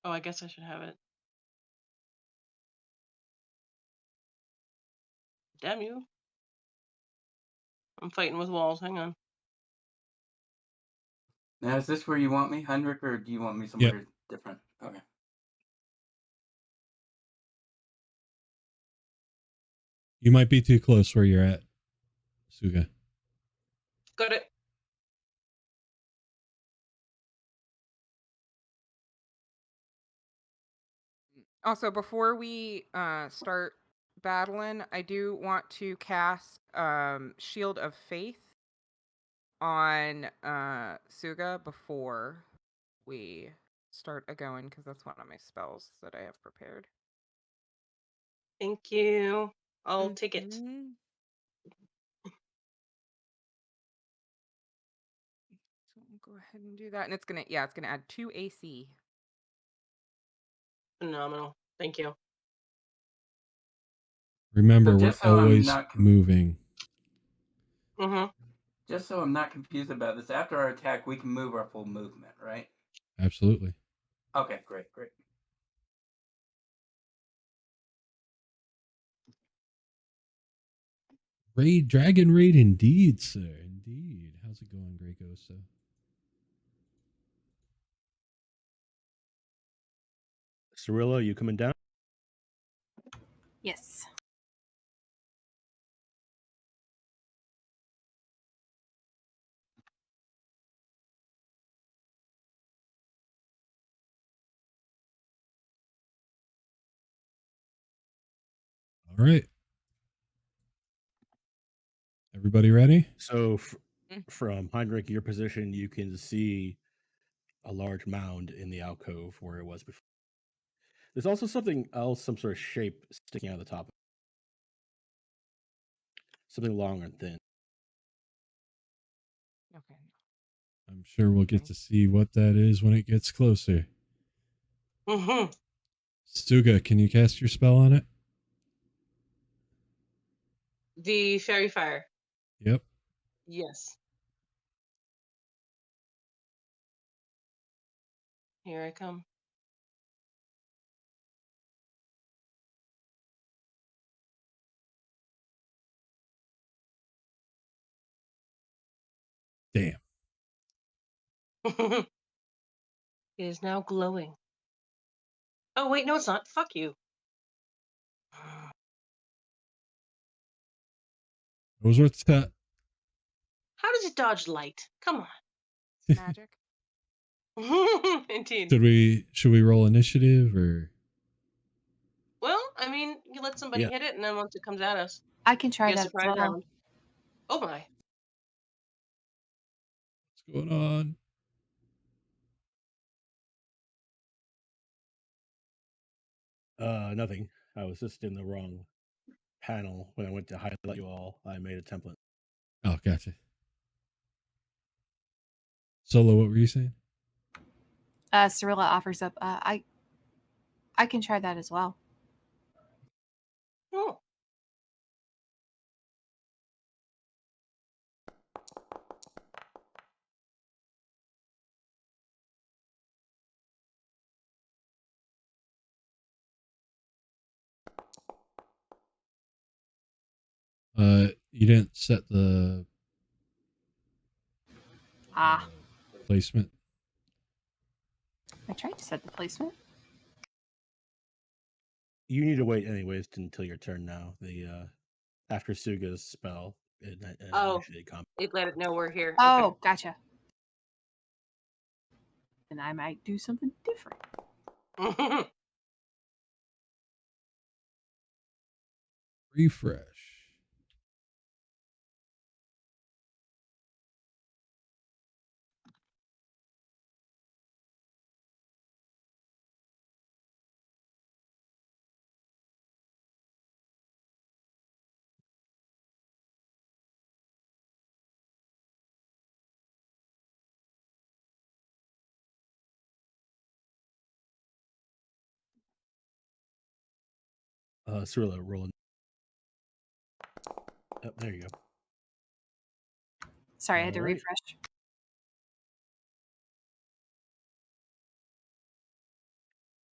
S3: Oh, I guess I should have it. Damn you. I'm fighting with walls. Hang on.
S4: Now, is this where you want me, Heinrch, or do you want me somewhere different? Okay.
S1: You might be too close where you're at, Tsuga.
S3: Got it.
S2: Also, before we start battling, I do want to cast Shield of Faith on Tsuga before we start a going, because that's one of my spells that I have prepared.
S3: Thank you. I'll take it.
S2: Mhm. So we'll go ahead and do that, and it's gonna add 2 AC.
S3: Phenomenal. Thank you.
S1: Remember,
S4: So
S1: we're
S4: just so I'm
S1: always
S4: not
S1: moving.
S3: Mm-hmm.
S4: Just so I'm not confused about this, after our attack, we can move our full movement, right?
S1: Absolutely.
S4: Okay, great.
S1: Dragon raid indeed, sir. Indeed. How's it going, Grey Ghost?
S5: Cirllia, you coming down?
S7: Yes.
S1: All right. Everybody ready?
S5: So
S2: Mm.
S5: from Heinrich, your position, you can see a large mound in the alcove where it was before. There's also something else, some sort of shape sticking out of the top. Something long and thin.
S2: Okay.
S1: I'm sure we'll get to see what that is when it gets closer.
S3: Mm-hmm.
S1: Tsuga, can you cast your spell on it?
S3: The fairy fire.
S1: Yep.
S3: Yes. Here I come.
S1: Damn.
S3: It is now glowing. Oh, wait, no, it's not. Fuck you.
S1: Those were the
S3: How does it dodge light? Come
S2: Magic.
S3: on. Indeed.
S1: should we roll initiative or
S3: Well, I mean, you let somebody
S5: Yeah.
S3: hit it, and then once it comes at us,
S7: I can try
S3: be a
S7: that as
S3: surprise
S7: well.
S3: round. Oh my.
S1: what's going on?
S5: Nothing. I was just in the wrong panel when I went to highlight you all. I made a template.
S1: Oh, gotcha. Solo, what were you saying?
S7: Cirilla offers up. I can try that as well.
S3: Oh.
S1: You didn't set the
S7: Ah,
S1: placement.
S7: I tried to set the placement.
S5: You need to wait anyways until your turn now. The after Suga's spell, it
S3: Oh.
S5: initiated combat.
S3: It let it know we're here.
S7: Oh, gotcha. Then I might do something different.
S3: Okay.
S1: Refresh.
S5: Cirilla, rolling. Oh, there you go.
S7: Sorry, I had to
S5: Alright.
S7: refresh.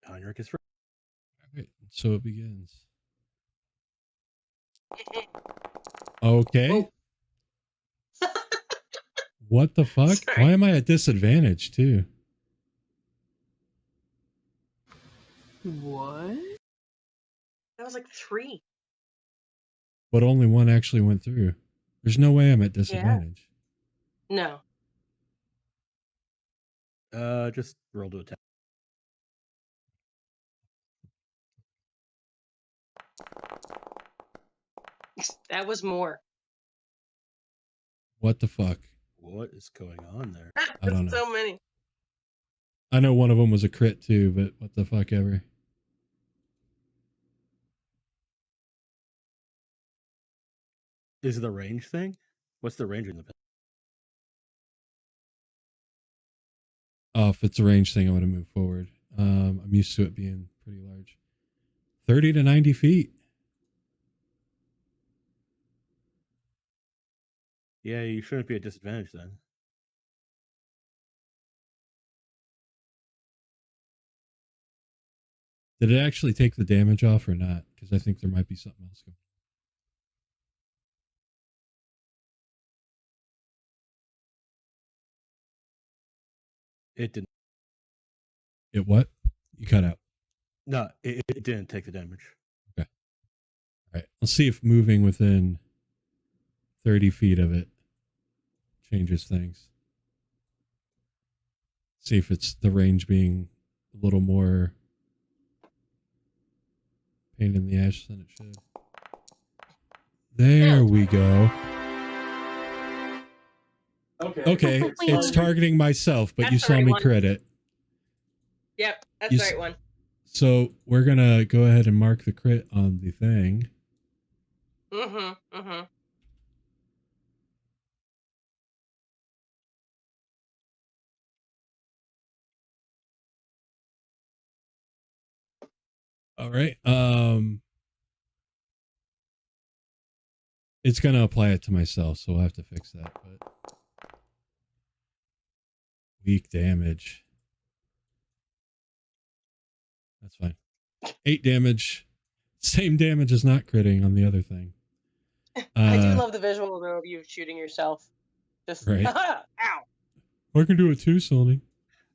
S5: Heinrch is first.
S1: All right, so it begins. Okay.
S3: Whoa.
S1: What the fuck?
S3: Sorry.
S1: Why am I at disadvantage too?
S7: What?
S3: That was like 3.
S1: But only one actually went through. There's no way I'm at disadvantage.
S3: No.
S5: Just roll to attack.
S3: That was more.
S1: What the fuck?
S5: What is going on there?
S1: I don't know.
S3: So many.
S1: I know one of them was a crit too, but what the fuck ever.
S5: Is it the range thing? What's the range in the pistol?
S1: Oh, if it's a range thing, I want to move forward. I'm used to it being pretty large. 30 to 90 feet.
S5: Yeah, you shouldn't be at disadvantage then.
S1: Did it actually take the damage off or not? Because I think there might be something else going.
S5: It didn't.
S1: It what? You cut out.
S5: No, it didn't take the damage.
S1: All right. I'll see if moving within 30 feet of it changes things. See if it's the range being a little more pain in the ass than it should. There we go. Okay, it's targeting myself, but
S3: That's
S1: you
S3: the
S1: saw
S3: right
S1: me
S3: one.
S1: crit it.
S3: Yep, that's
S1: You
S3: the
S1: s-
S3: right one.
S1: So we're going to go ahead and mark the crit on the thing.
S3: Mm-hmm. Mm-hmm.
S1: All right. It's going to apply it to myself, so we'll have to fix that. But weak damage. That's fine. 8 damage. Same damage as not critting on the other thing.
S3: I do love the visual though of you shooting yourself. Just
S1: Right.
S3: ow.
S1: I can do it too, Silney.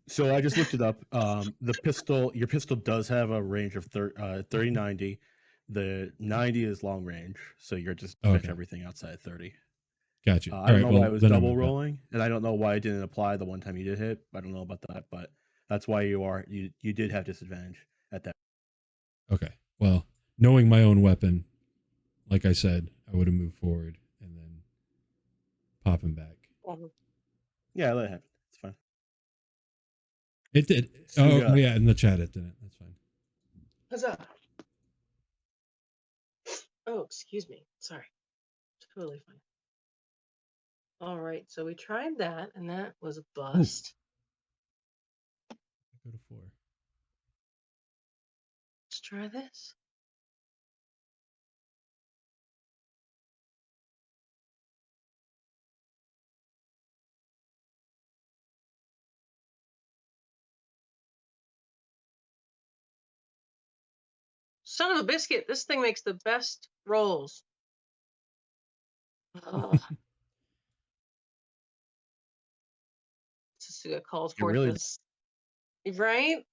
S5: So I just looked it up. The pistol, your pistol does have a range of 30-90. The 90 is long range, so you're just touch
S1: Okay.
S5: everything outside 30.
S1: Gotcha.
S5: I don't know why it was
S1: then I'm
S5: double
S1: good.
S5: rolling, and I don't know why it didn't apply the one time you did hit. I don't know about that, but that's why you did have disadvantage at that.
S1: Okay. Well, knowing my own weapon, like I said, I would have moved forward and then popping back.
S5: Yeah, let it happen. It's fine.
S1: It did.
S5: Tsuga.
S1: Oh, yeah, in the chat it didn't. That's fine.
S3: Huzzah. Oh, excuse me. Sorry. Totally fine. All right, so we tried that, and that was a bust.
S1: Go to 4.
S3: Let's try this. Son of a biscuit, this thing makes the best rolls. Tsuga calls forth
S5: really-
S3: this. Right?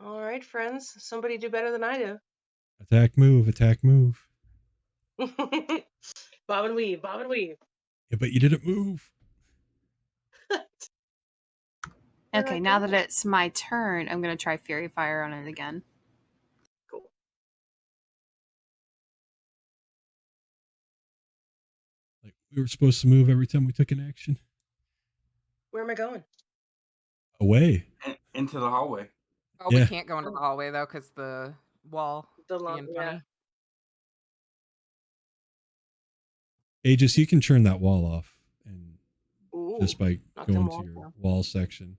S3: All right, friends. Somebody do better than I do.
S1: Attack, move, attack, move.
S3: Bob and weave, bob and weave.
S1: Yeah, but you didn't move.
S7: Okay, now that it's my turn, I'm going to try Fury Fire on it again.
S3: Cool.
S1: Like we were supposed to move every time we took an action.
S3: Where am I going?
S1: Away.
S4: Into the hallway.
S2: Oh,
S1: Yeah.
S2: we can't go into the hallway though because the wall
S3: The
S2: being funny.
S1: Aegis, you can turn that wall off and
S3: Ooh,
S1: just by
S3: knock them
S1: going to
S3: walls
S1: your
S3: down.
S1: wall section.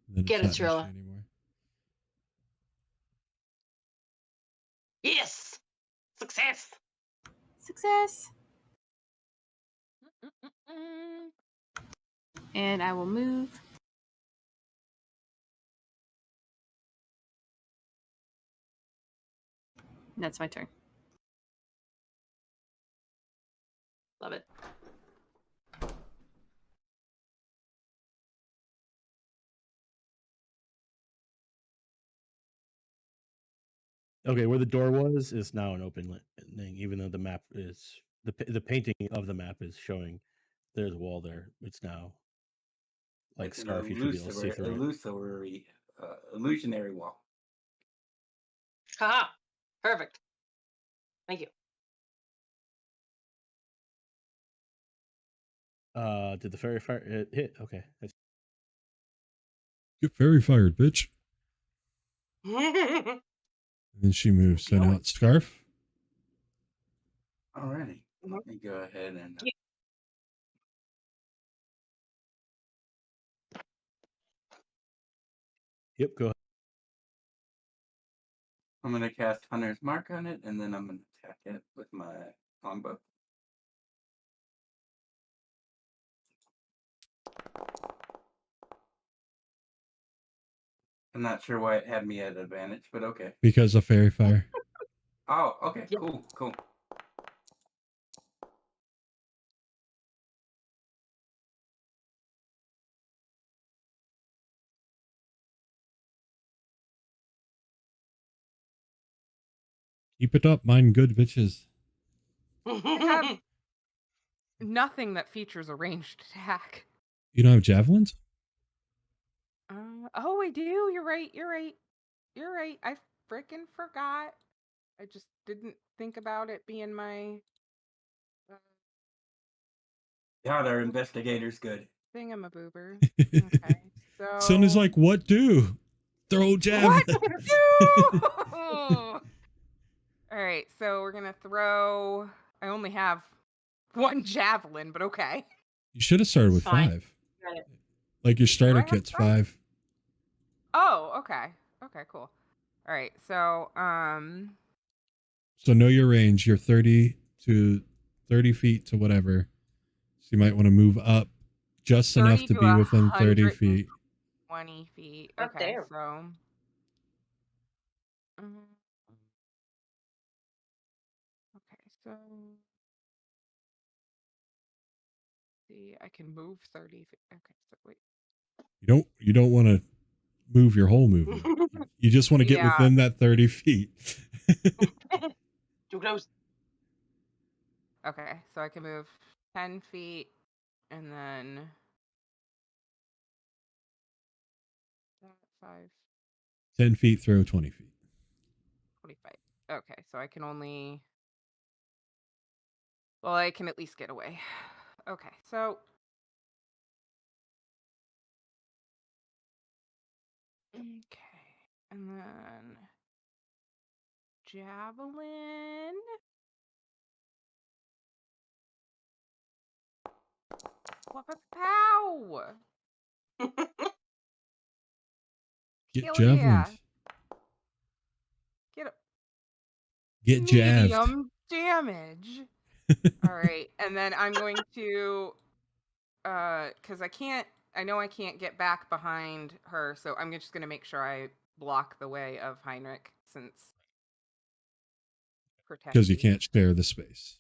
S1: Then
S3: Get
S1: it's
S3: it,
S1: not an
S3: Cirllia.
S1: issue anymore.
S3: Yes! Success.
S7: Success. And I will move. That's my turn.
S3: Love it.
S5: Okay, where the door was is now an open thing, even though the map is the painting of the map is showing there's a wall there. It's now like
S4: It's an
S5: scarf you should be able to see through it.
S4: illusionary wall.
S3: Haha. Perfect. Thank you.
S5: Did the fairy fire hit? Okay.
S1: Get fairy fired, bitch. And then she moves. So now it's Scarf.
S4: Alrighty. Let me go ahead and.
S5: Yep, go ahead.
S4: I'm going to cast Hunter's Mark on it, and then I'm going to attack it with my longbow. I'm not sure why it had me at advantage, but okay.
S1: Because of fairy fire.
S4: Oh, okay.
S3: Yep.
S4: Cool.
S1: Keep it up, mine good bitches.
S2: I have nothing that features a ranged attack.
S1: You don't have javelins?
S2: Oh, I do. You're right. I freaking forgot. I just didn't think about it being my
S4: God, our investigator's good.
S2: thingamaboober. Okay, so
S1: Silney's like, what do? Throw javelin.
S2: what do? All right, so we're gonna throw. I only have one javelin, but okay.
S1: You should have started with
S3: Fine.
S1: 5.
S3: Got it.
S1: Like your starter
S2: I have
S1: kit's
S2: 5?
S1: 5.
S2: Oh, okay. Okay, cool. All right, so
S1: So know your range. You're 30 feet to whatever. So you might want to move up just enough
S2: 30
S1: to
S2: to
S1: be within 30
S2: 120
S1: feet.
S2: feet.
S3: God
S2: Okay,
S3: damn.
S2: so. Okay, so. See, I can move 30 feet. Okay, so wait.
S1: You don't want to move your whole movement. You just want to get
S2: Yeah.
S1: within that 30 feet.
S3: Too close.
S2: Okay, so I can move 10 feet and then 5,
S1: 10 feet, throw 20 feet.
S2: 25. Okay, so I can only. Well, I can at least get away. Okay, so. Okay, and then. Javelin. Pow!
S1: Get
S2: Hell
S1: javelins.
S2: yeah. Get a
S1: Get jabbed.
S2: medium damage. All right, and then I'm going to, because I know I can't get back behind her, so I'm just going to make sure I block the way of Heinrch since protect.
S1: Because you can't share the space.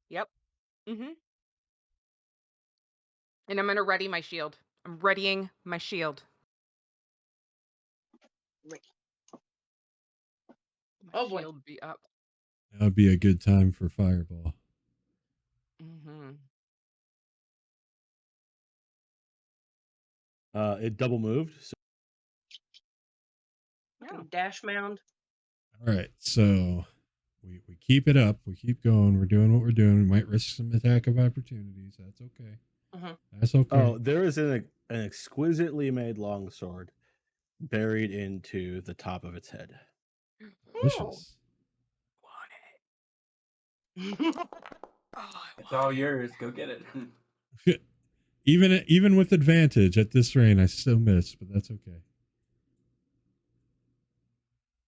S2: Yep. And I'm going to ready my shield. I'm readying my shield.
S3: Ready.
S2: My
S3: Oh, boy.
S2: shield be up.
S1: That would be a good time for fireball.
S5: It double moved. So
S2: Yeah.
S3: Dash mound.
S1: All right, so we keep it up. We keep going. We're doing what we're doing. We might risk some attack of opportunities. That's okay. That's okay.
S5: Oh, there is an exquisitely made longsword buried into the top of its head.
S1: Delicious.
S2: Want it.
S4: It's all yours. Go get it.
S1: Even with advantage at this range, I still miss, but that's okay.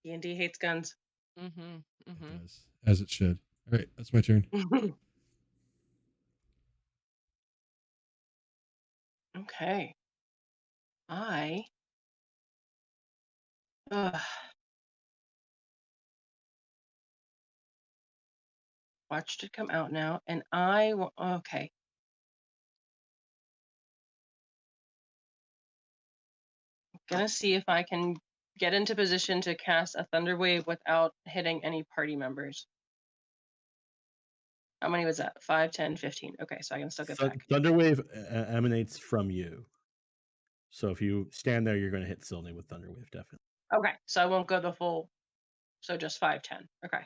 S3: D&D hates guns.
S2: Mm-hmm.
S1: It
S2: Mm-hmm.
S1: does, as it should. All right, that's my turn.
S3: Okay. Ugh. Watched it come out now, and okay. Gonna see if I can get into position to cast a thunder wave without hitting any party members. How many was that? 5, 10, 15. Okay, so I can still get back.
S5: Thunderwave emanates from you. So if you stand there, you're going to hit Silney with Thunderwave, definitely.
S3: Okay, so I won't go the full. So just 5, 10. Okay.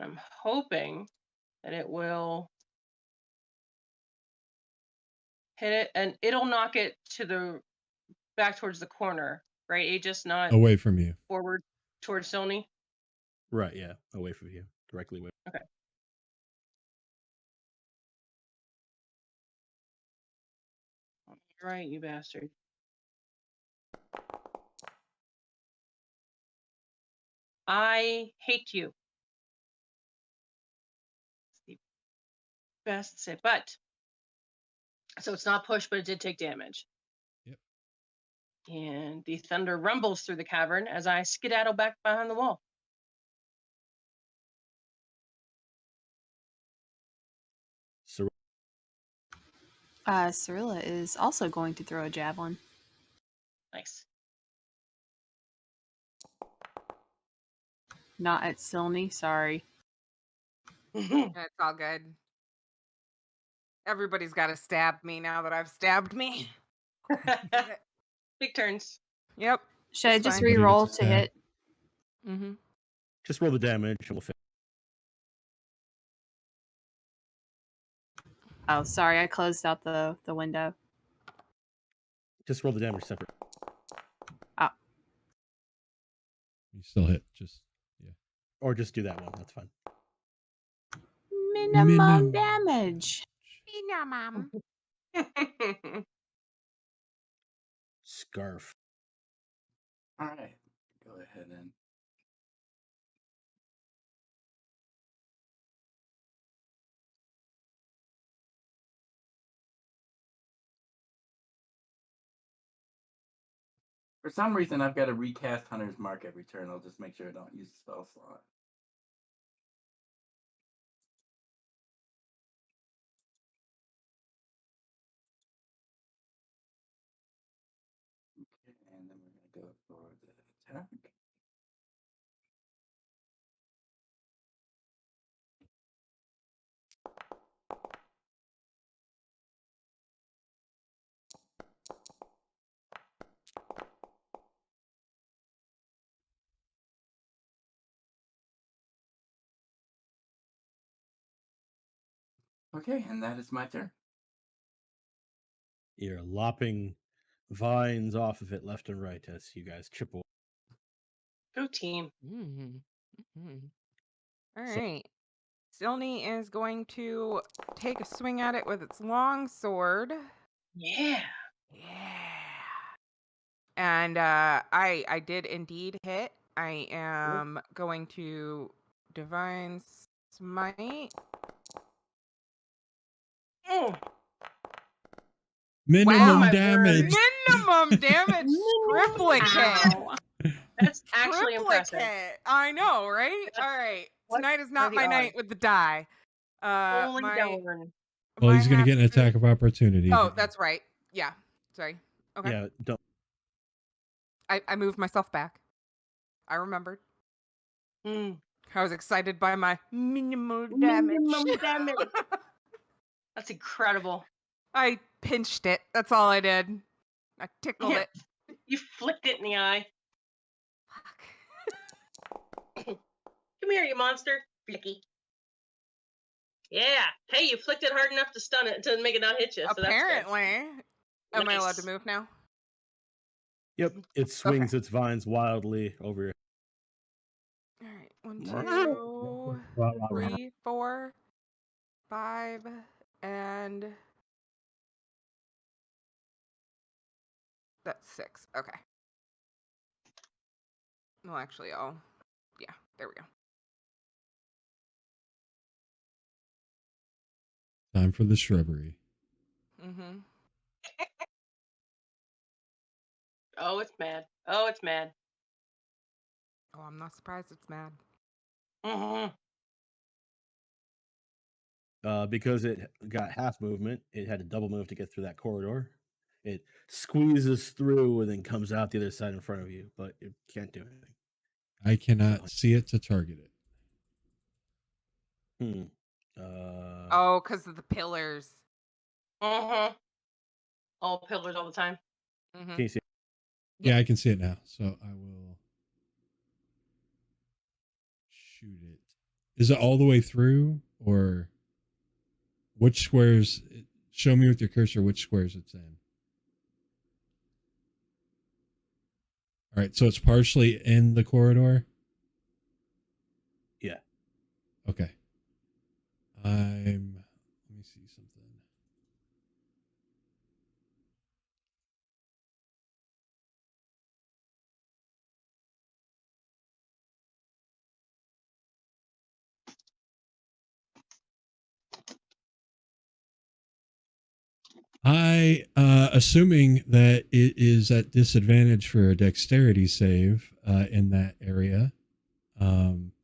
S3: I'm hoping that it will hit it, and it'll knock it to the back towards the corner, right? Aegis, not
S1: Away from you.
S3: forward towards Silney.
S5: Right, yeah. Away from you. Directly away.
S3: Okay. Right, you bastard. I hate you. It's the best say, but so it's not push, but it did take damage.
S1: Yep.
S3: And the thunder rumbles through the cavern as I skedaddle back behind the wall.
S7: Cirllia is also going to throw a javelin.
S3: Nice.
S7: Not at Silney, sorry.
S2: It's all good. Everybody's got to stab me now that I've stabbed me.
S3: Big turns.
S2: Yep.
S7: Should I
S2: It's
S7: just
S2: fine.
S7: re-roll
S1: Somebody
S7: to
S1: gets
S7: hit?
S2: Mm-hmm.
S5: Just roll the damage and we'll finish.
S7: Oh, sorry, I closed out the window.
S5: Just roll the damage separate.
S1: You still hit. Just
S5: Or just do that one. That's fine.
S7: Minimum damage.
S2: Mom.
S5: Scarf.
S4: All right. Go ahead and. For some reason, I've got to recast Hunter's Mark every turn. I'll just make sure I don't use the spell slot. Okay, and then we're going to go for the attack. Okay, and that is my turn.
S5: You're lopping vines off of it left and right as you guys chip away.
S3: Go team.
S2: Mm-hmm. Mm-hmm. All
S5: So-
S2: right. Silney is going to take a swing at it with its long sword.
S3: Yeah.
S2: Yeah. And I did indeed hit. I am going to Divine Smite.
S3: Oh,
S1: minimum
S3: my
S1: damage.
S2: Minimum damage triplicate.
S3: Ow. That's actually impressive.
S2: Triplicate. I know, right?
S3: That's
S2: All right.
S3: what
S2: Tonight is
S3: are
S2: not
S3: the
S2: my
S3: odds?
S2: night with the die.
S3: Holy
S2: My
S3: darn.
S1: Well, he's going to
S2: my
S1: get an attack of opportunity.
S2: Oh, that's right. Yeah. Sorry. Okay.
S5: Yeah, don't.
S2: I moved myself back. I remembered.
S3: Hmm.
S2: I was excited by my minimal damage.
S3: Minimum damage. That's incredible.
S2: I pinched it. That's all I did. I tickled
S3: Yeah.
S2: it.
S3: You flicked it in the eye.
S2: Fuck.
S3: Come here, you monster. Flicky. Yeah. Hey, you flicked it hard enough to stun it to make it not hit you. So
S2: Apparently.
S3: That's
S2: Am I allowed to
S3: Nice.
S2: move now?
S5: Yep, it swings its vines wildly over your.
S2: All right. 1, 2, 3, 4, 5, and that's 6. Okay. Well, actually, yeah, there we go.
S1: Time for the shrubbery.
S2: Mm-hmm.
S3: Oh, it's mad. Oh, it's mad.
S2: Oh, I'm not surprised it's mad.
S3: Mm-hmm.
S5: Because it got half movement, it had to double move to get through that corridor. It squeezes through and then comes out the other side in front of you, but it can't do anything.
S1: I cannot see it to target it.
S2: Oh, because of the pillars.
S3: Mm-hmm. All pillars all the time.
S2: Mm-hmm.
S5: Can you see?
S1: Yeah, I can see it now. So I will shoot it. Is it all the way through, or which squares? Show me with your cursor which squares it's in. All right, so it's partially in the corridor.
S5: Yeah.
S1: Okay. Let me see something. Assuming that it is at disadvantage for a dexterity save in that area.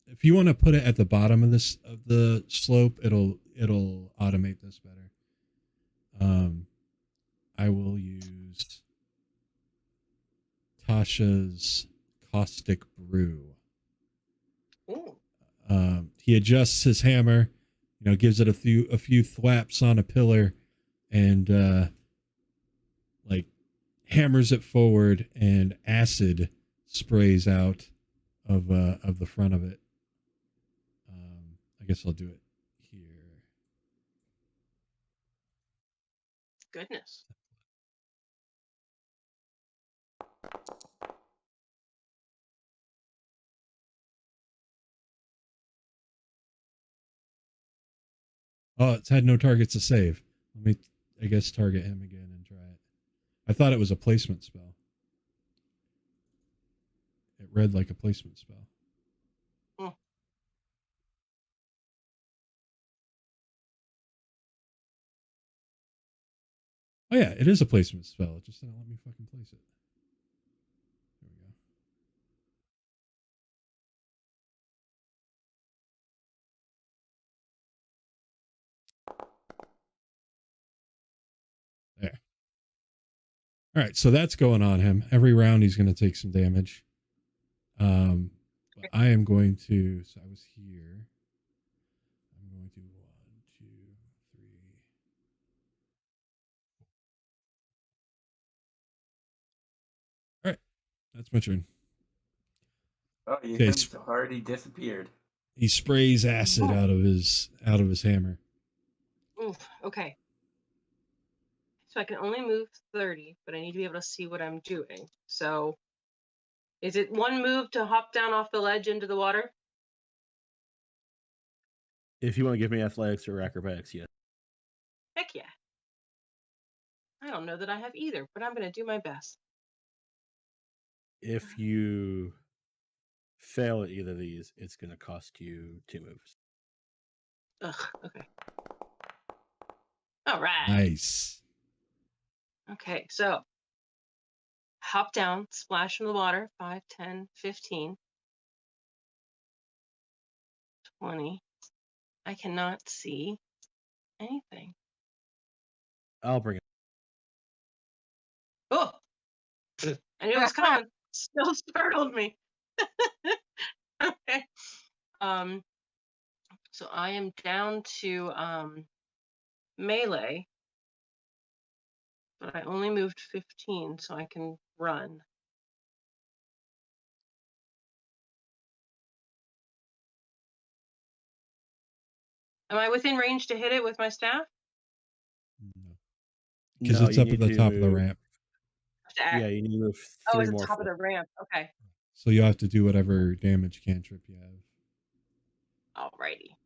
S1: If you want to put it at the bottom of the slope, it'll automate this better. I will use Tasha's caustic brew.
S3: Ooh.
S1: He adjusts his hammer, gives it a few thwaps on a pillar, and like hammers it forward, and acid sprays out of the front of it. I guess I'll do it here.
S3: Goodness.
S1: Oh, it's had no targets to save. Let me, I guess, target him again and try it. I thought it was a placement spell. It read like a placement spell.
S3: Mm.
S1: Oh yeah, it is a placement spell. It just didn't let me fucking place it. There we go. There. All right, so that's going on him. Every round he's going to take some damage. But I am going to. So I was here. I'm going to 1, 2, 3. All right, that's my turn.
S4: Oh, you
S1: Okay,
S4: hit him so hard he disappeared.
S1: he sprays acid out of his hammer.
S3: Oof. Okay. So I can only move 30, but I need to be able to see what I'm doing. So is it one move to hop down off the ledge into the water?
S5: If you want to give me athletics or acrobatics, yes.
S3: Heck yeah. I don't know that I have either, but I'm going to do my best.
S5: If you fail at either of these, it's going to cost you 2 moves.
S3: Ugh, okay. All right.
S1: Nice.
S3: Okay, so hop down, splash in the water, 5, 10, 15, 20. I cannot see anything.
S5: I'll bring it.
S3: Oh, I knew it was coming. Still startled me. Okay. So I am down to melee, but I only moved 15, so I can run. Am I within range to hit it with my staff?
S1: No. Because it's up at the top of the ramp.
S5: Yeah, you need to move 3
S3: it's
S5: more.
S3: the top of the ramp. Okay.
S1: So you have to do whatever damage cantrip you have.
S3: Alrighty.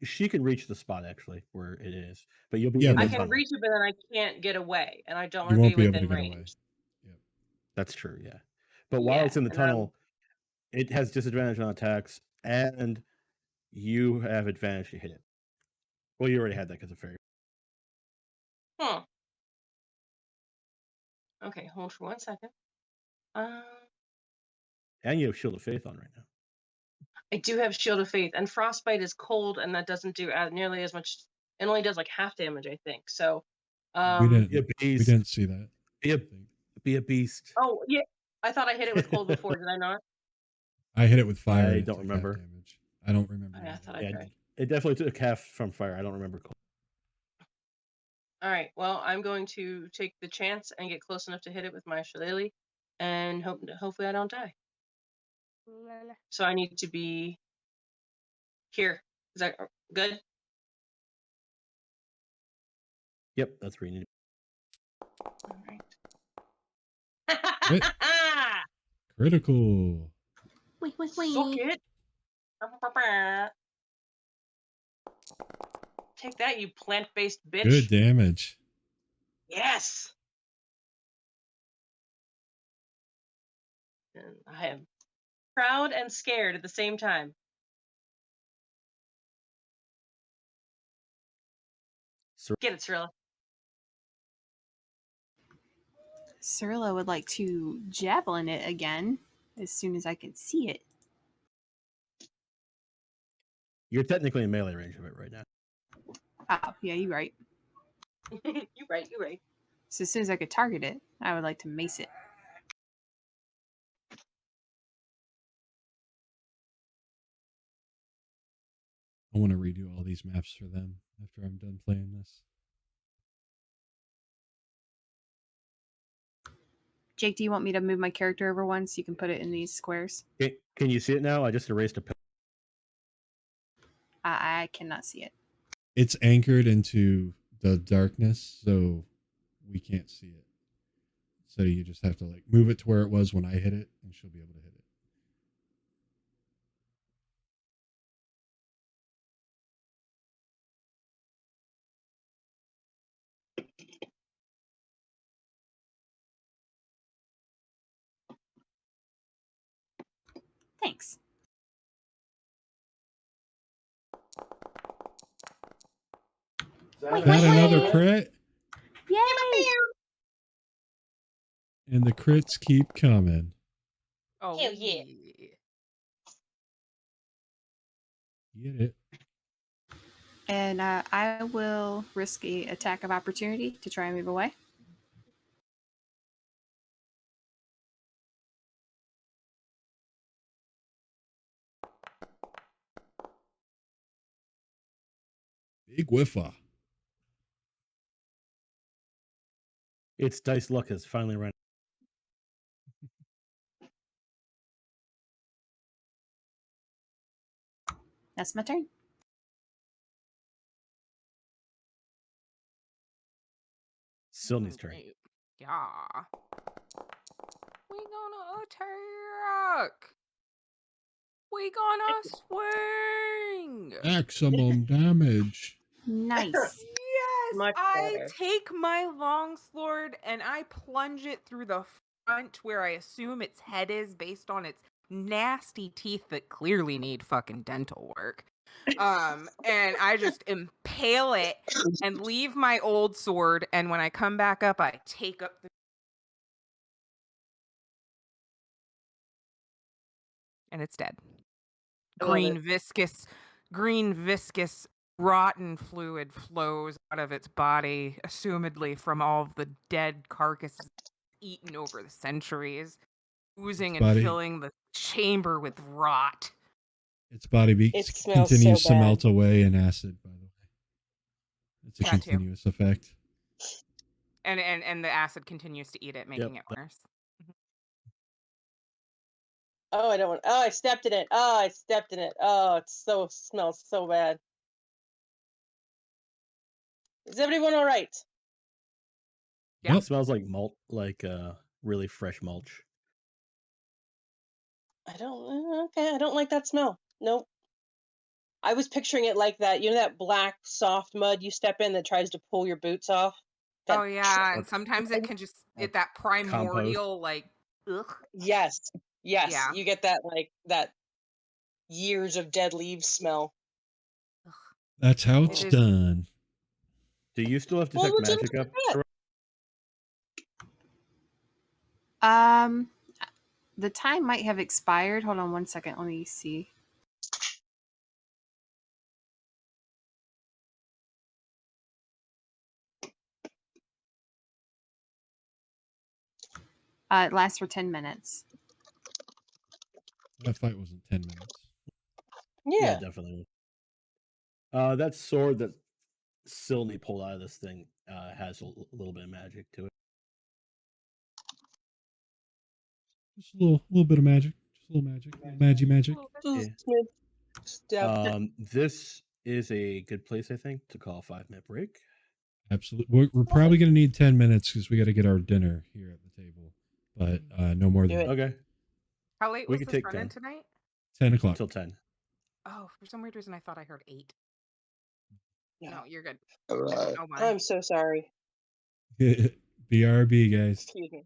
S5: She can reach the spot actually where it is, but you'll be
S1: Yeah,
S5: in the
S3: I can
S5: tunnel.
S3: reach it, but then I can't get away, and I don't
S1: You
S3: want to
S1: won't
S3: be
S1: be able to
S3: within
S1: get
S3: range.
S1: away. Yep.
S5: That's true, yeah. But while it's in the
S3: and
S5: tunnel, It has disadvantage on attacks, and you have advantage to hit it. Well, you already had that because of fairy.
S3: Huh. Okay, hold for 1 second.
S5: And you have Shield of Faith on right now.
S3: I do have Shield of Faith, and Frostbite is cold, and that doesn't do nearly as much. It only does like half damage, I think. So,
S1: we
S5: Be a
S1: didn't
S5: beast.
S1: see that.
S5: Be a beast.
S3: Oh yeah, I thought I hit it with cold before. Did I not?
S1: I hit it with fire.
S5: I
S1: and it
S5: don't
S1: took half
S5: remember.
S1: damage. I don't remember.
S3: I
S1: either.
S3: thought I
S5: Yeah,
S3: tried.
S5: it definitely took half from fire. I don't remember cold.
S3: All right. Well, I'm going to take the chance and get close enough to hit it with my shillelagh, and hopefully I don't die. So I need to be here. Is that good?
S5: Yep, that's where you need to
S3: All right.
S1: Crit. Critical.
S7: Wait.
S3: Suck it. Take that, you plant-based bitch.
S1: Good damage.
S3: Yes. And I am proud and scared at the same time. Get it, Cirllia.
S7: Cirllia would like to javelin it again as soon as I can see it.
S5: You're technically in melee range of it right now.
S7: Oh, yeah, you're right.
S3: You're right.
S7: So as soon as I could target it, I would like to mace it.
S1: I want to redo all these maps for them after I'm done playing this.
S7: Jake, do you want me to move my character over one so you can put it in these squares?
S5: Can you see it now? I just erased a.
S7: I cannot see it.
S1: It's anchored into the darkness, so we can't see it. So you just have to like move it to where it was when I hit it, and she'll be able to hit it.
S7: Thanks.
S1: Is that another crit?
S7: Yay!
S1: And the crits keep coming.
S2: Oh
S3: Hell yeah.
S1: Get it.
S7: And I will risk a attack of opportunity to try and move away.
S1: Big whiffa.
S5: Its dice luck has finally run.
S7: That's my turn.
S5: Silney's turn.
S2: Yeah. We gonna attack. We gonna swing.
S1: Maximum damage.
S7: Nice.
S2: Yes,
S3: Much
S2: I
S3: better.
S2: take my longsword and I plunge it through the front where I assume its head is based on its nasty teeth that clearly need fucking dental work. And I just impale it and leave my old sword, and when I come back up, I take up the and it's dead. Green viscous rotten fluid flows out of its body, assumedly from all of the dead carcasses eaten over the centuries, oozing and filling the chamber with rot.
S1: Its body continues to melt away in acid, by the way. It's a continuous effect.
S2: And the acid continues to eat it, making it worse.
S3: Oh, I don't want. Oh, I stepped in it. Oh, it smells so bad. Is everyone all right?
S5: Yeah. It smells like malt, like really fresh mulch.
S3: I don't like that smell. Nope. I was picturing it like that. You know that black soft mud you step in that tries to pull your boots off?
S2: Oh yeah, and sometimes it can just get that primordial
S5: compost.
S2: like ugh.
S3: Yes. Yes,
S2: Yeah.
S3: you get that that years of dead leaves smell.
S1: That's how
S2: It
S1: it's
S2: is-
S1: done.
S5: Do you still have
S3: Well,
S5: detect
S3: what's in
S5: magic up?
S3: that?
S7: The time might have expired. Hold on one second. Let me see. It lasts for 10 minutes.
S1: That fight wasn't 10 minutes.
S5: Yeah,
S3: Yeah.
S5: definitely. That sword that Silney pulled out of this thing has a little bit of magic to it.
S1: Just a little bit of magic. Just a little magic. Magic.
S5: Yeah. This is a good place, I think, to call a 5-minute break.
S1: Absolutely. We're probably going to need 10 minutes because we got to get our dinner here at the table. But no more than
S3: Do it.
S5: Okay,
S2: How late
S5: We
S2: was
S5: could
S2: this
S5: take
S2: run-in
S5: 10.
S2: tonight?
S1: 10 o'clock.
S5: till 10.
S2: Oh, for some weird reason I thought I heard 8. No, you're good.
S8: Alright.
S2: Oh my.
S3: I'm so sorry.
S1: BRB, guys.
S3: Excuse me.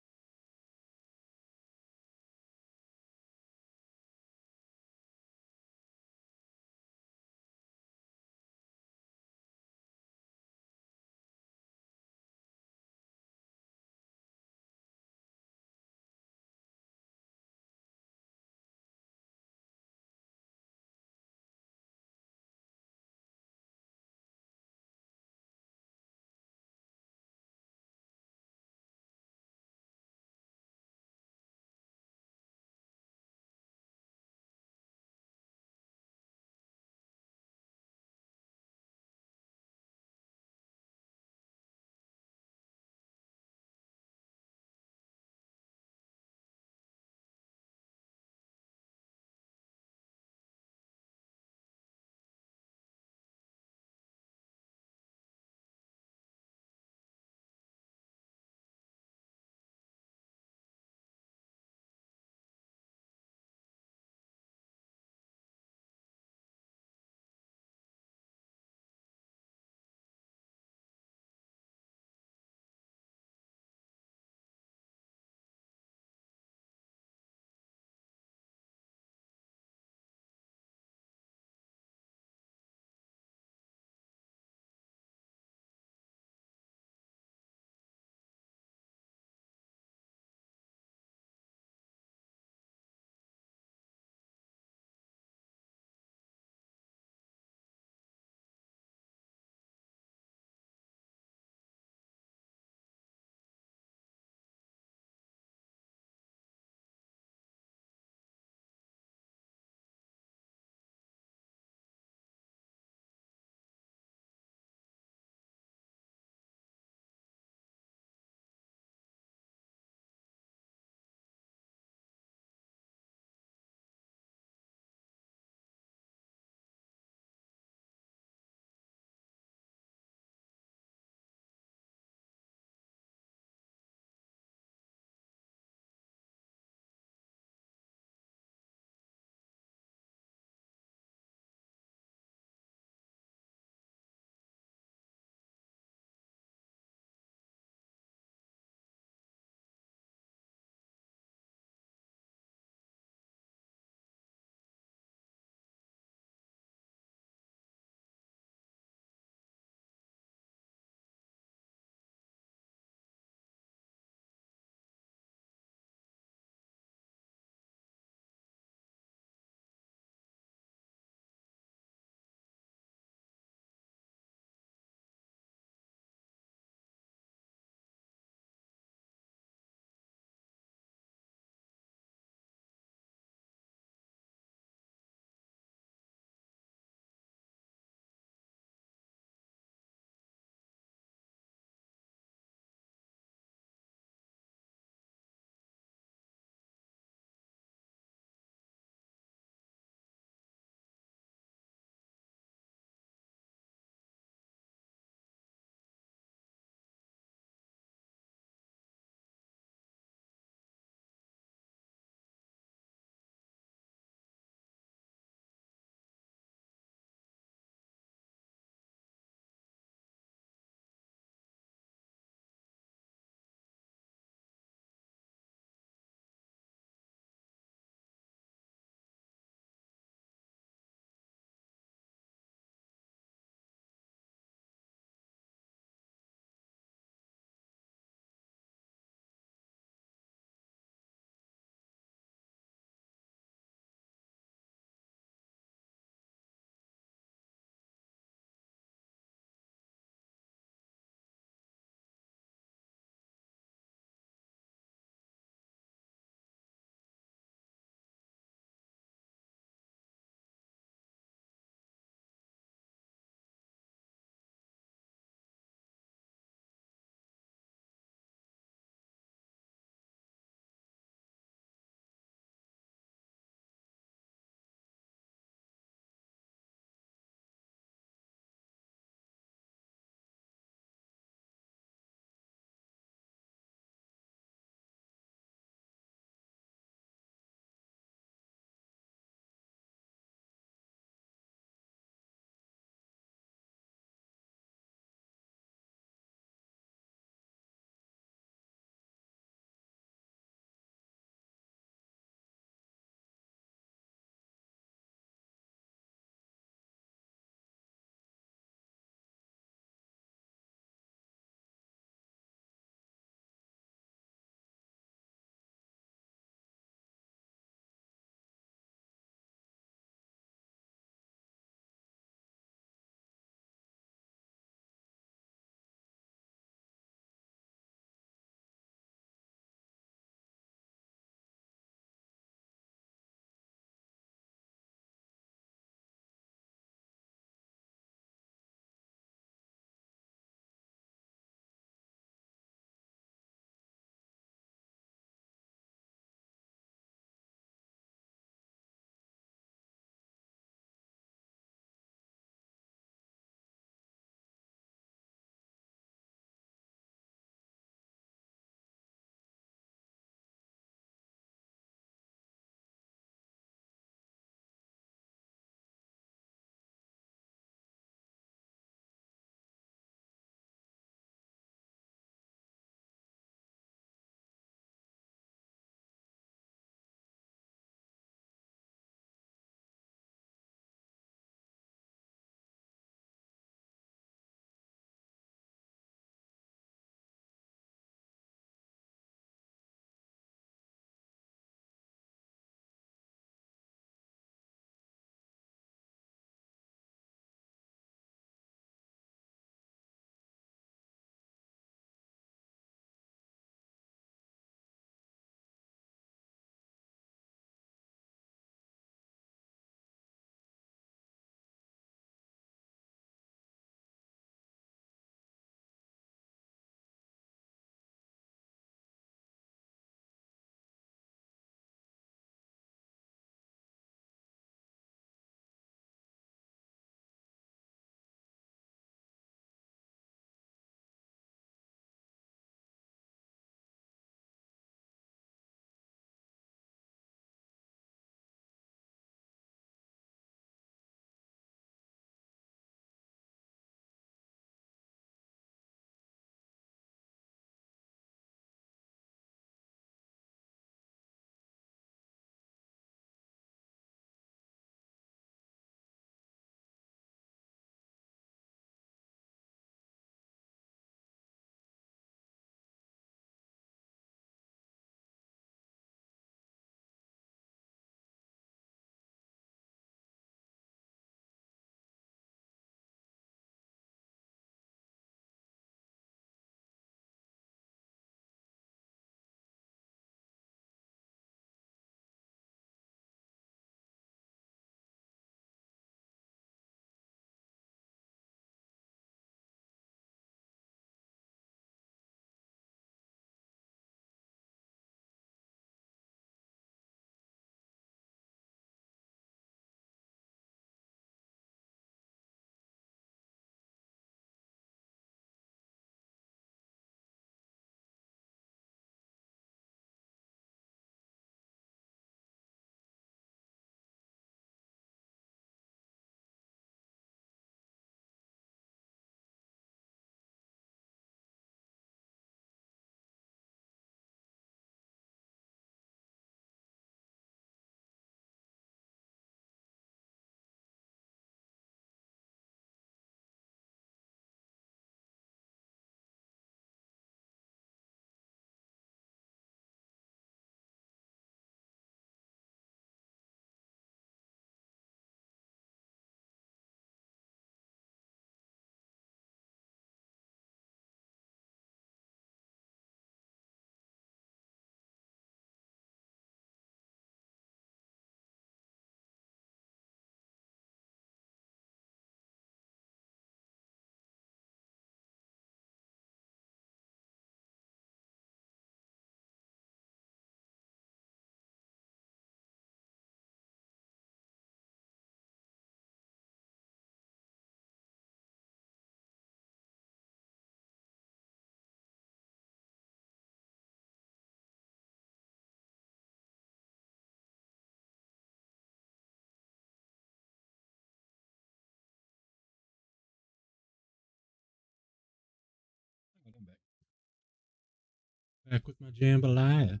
S1: Back with my jambalaya.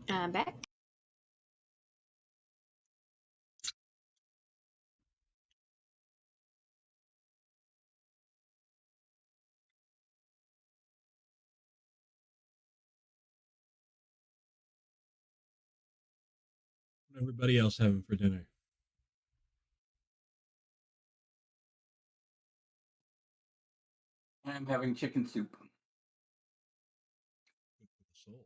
S7: I'm back.
S1: What everybody else having for dinner?
S4: I'm having chicken soup.
S1: Good for the soul.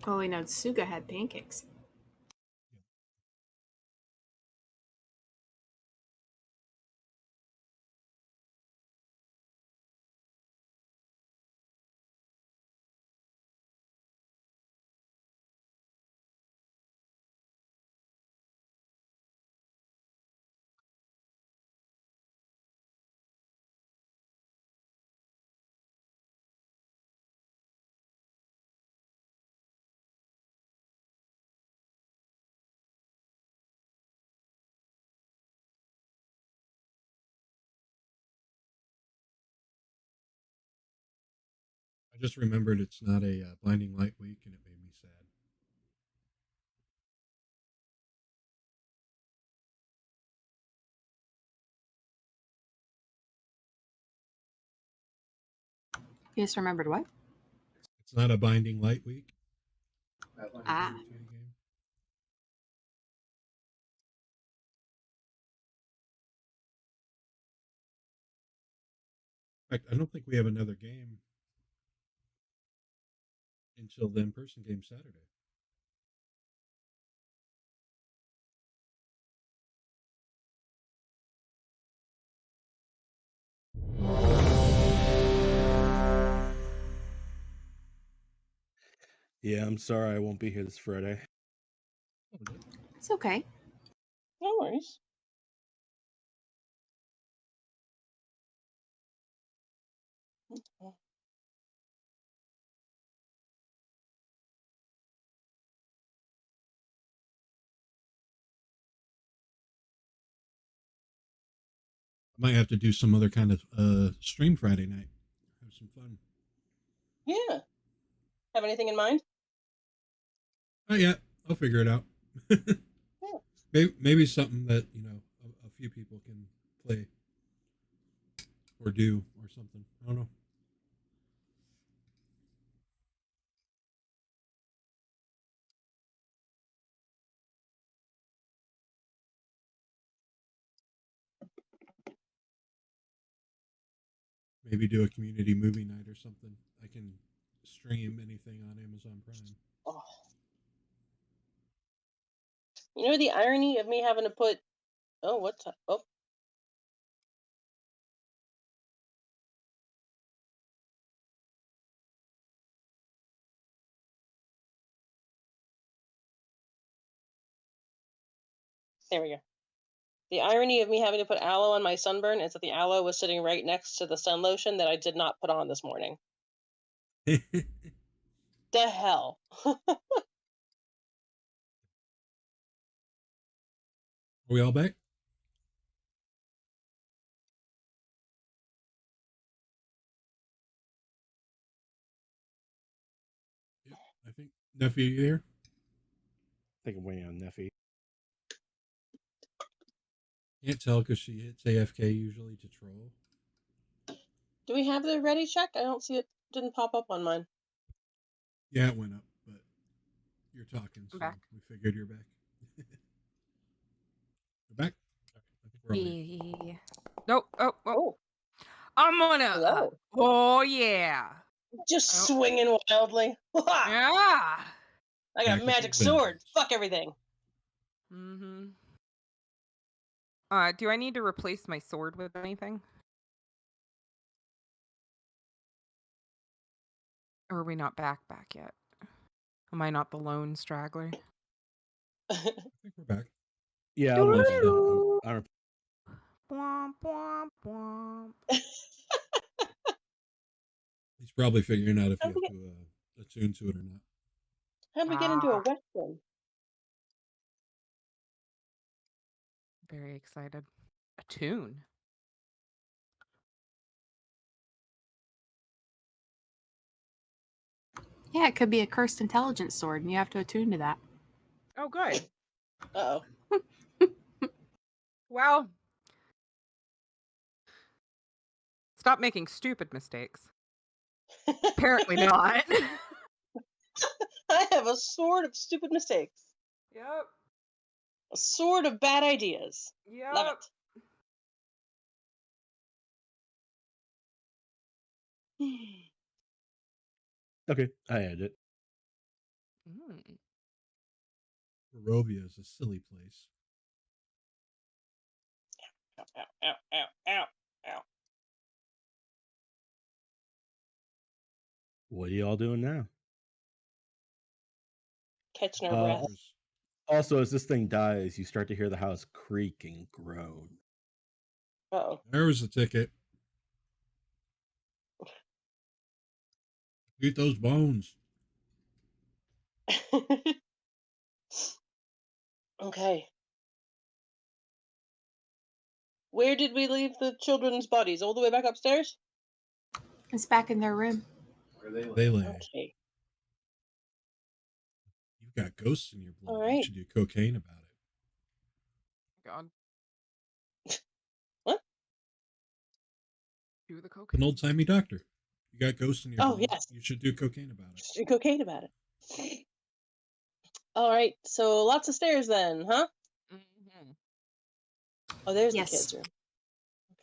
S7: Oh, we know Tsuga had pancakes.
S1: I just remembered it's not a blinding light week, and it made me sad.
S7: You just remembered what?
S1: It's not a binding light week.
S7: Ah.
S1: Game. In fact, I don't think we have another game until the in-person game Saturday.
S5: Yeah, I'm sorry I won't be here this Friday.
S7: It's okay.
S3: No worries.
S1: I might have to do some other kind of stream Friday night. Have some fun.
S3: Yeah. Have anything in mind?
S1: Oh yeah, I'll figure it out. Maybe something that a few people can play or do or something. I don't know. Maybe do a community movie night or something. I can stream anything on Amazon Prime.
S3: Oh. You know the irony of me having to put. Oh, what's up? Oh. There we go. The irony of me having to put aloe on my sunburn is that the aloe was sitting right next to the sun lotion that I did not put on this morning. The hell.
S1: Are we all back? Yep. I think Neffi, are you there?
S5: I think I'm waiting on Neffi.
S1: Can't tell because she hits AFK usually to troll.
S3: Do we have the ready check? I don't see it. Didn't pop up on mine.
S1: Yeah, it went up, but you're talking, so
S2: Back.
S1: we figured you're back. You're back? Okay, I think we're all here.
S2: Nope. Oh. I'm gonna.
S3: Hello.
S2: Oh yeah.
S3: Just swinging wildly.
S2: Yeah.
S3: I got
S1: Back
S3: a
S1: with
S3: magic
S1: the
S3: sword.
S1: vengeance.
S3: Fuck everything.
S2: Mm-hmm. Do I need to replace my sword with anything? Or are we not back yet? Am I not the lone straggler?
S1: I think we're back.
S5: Yeah, I'll mention that. I don't.
S2: Womp, womp, womp.
S1: He's probably figuring out if
S3: How'd
S1: you have
S3: we
S1: to attune to it or not.
S3: How'd we get into a western?
S2: very excited. A tune.
S7: Yeah, it could be a cursed intelligence sword, and you have to attune to that.
S2: Oh, good.
S3: Uh-oh.
S2: Well, stop making stupid mistakes. Apparently not.
S3: I have a sword of stupid mistakes.
S2: Yep.
S3: A sword of bad ideas.
S2: Yep.
S3: Love it.
S5: Okay, I added it.
S2: Mm.
S1: Barovia is a silly place.
S3: Ow, ow, ow, ow, ow, ow.
S5: What are y'all doing now?
S3: Catching our breath.
S5: Also, as this thing dies, you start to hear the house creak and groan.
S3: Uh-oh.
S1: There was a ticket. Eat those bones.
S3: Okay. Where did we leave the children's bodies? All the way back upstairs?
S7: It's back in their room.
S4: Where they
S1: They
S4: live.
S1: lay.
S3: Okay.
S1: You've got ghosts in your blood.
S3: All right.
S1: You should do cocaine about it.
S2: God.
S3: What?
S2: Do the cocaine.
S1: An old timey doctor. You got ghosts in your
S3: Oh,
S1: blood.
S3: yes.
S1: You should do cocaine about it.
S3: Do cocaine about it. All right. So lots of stairs then, huh?
S2: Mm-hmm.
S3: Oh, there's
S7: Yes.
S3: the kids' room.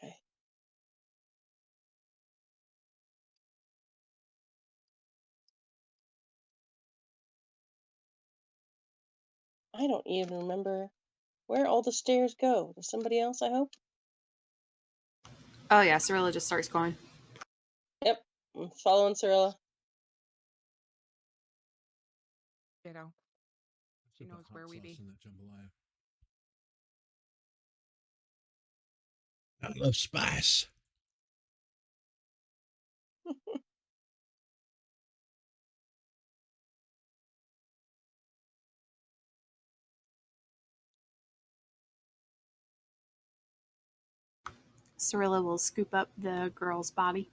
S3: Okay. I don't even remember where all the stairs go. Does somebody else, I hope?
S7: Oh yeah, Cirllia just starts going.
S3: Yep. I'm following Cirllia.
S2: You know. She
S1: Put the
S2: knows
S1: hot
S2: where we
S1: sauce
S2: be.
S1: in that jambalaya. I love spice.
S7: Cirllia will scoop up the girl's body.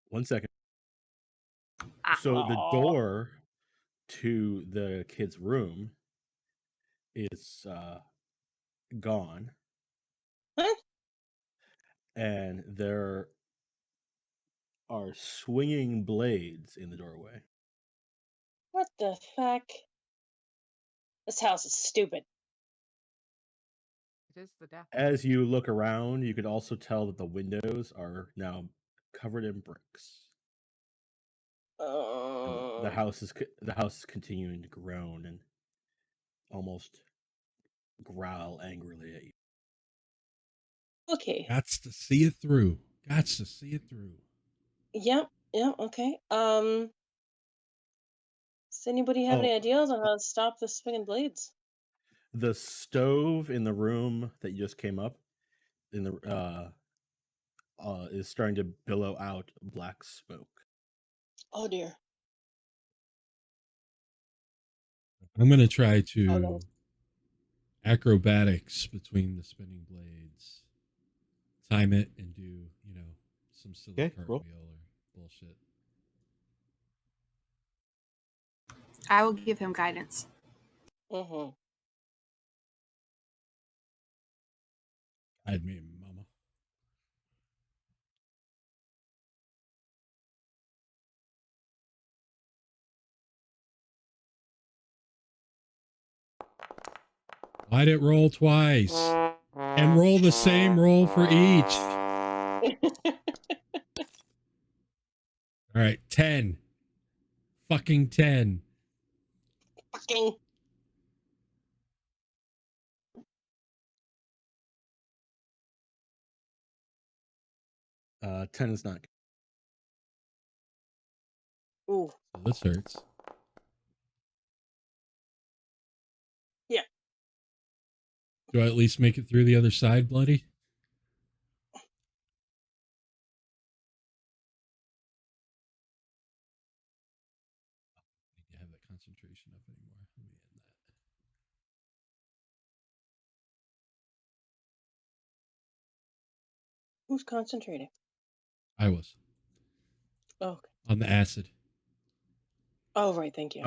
S5: 1 second.
S7: Ah.
S5: So the
S3: Aw.
S5: door to the kid's room is gone,
S3: Huh?
S5: and there are swinging blades in the doorway.
S3: What the fuck? This house is stupid.
S2: It is the death.
S5: As you look around, you could also tell that the windows are now covered in bricks. And the house is continuing to groan and almost growl angrily at you.
S3: Okay.
S1: Gots to see it through. Gots to see it through.
S3: Yep. Yep. Okay. Does anybody have any
S5: Oh.
S3: ideas on how to stop the swinging blades?
S5: The stove in the room that you just came up in the is starting to billow out black smoke.
S3: Oh dear.
S1: I'm gonna try
S3: Oh,
S1: to
S3: no.
S1: acrobatics between the spinning blades. Time it and do, some silly
S5: Okay,
S1: cartwheel
S5: roll.
S1: or bullshit.
S7: I will give him guidance.
S3: Mm-hmm.
S1: Guide me, mama. Why'd it roll twice? And roll the same roll for each. All right, 10. Fucking 10.
S3: Fucking.
S5: Uh, 10 is not.
S3: Ooh.
S1: So this hurts.
S3: Yeah.
S1: Do I at least make it through the other side, bloody? I need to have that concentration up anymore. Let me end that.
S3: Who's concentrating?
S1: I was
S3: Oh, okay.
S1: on the acid.
S3: Oh, right. Thank you.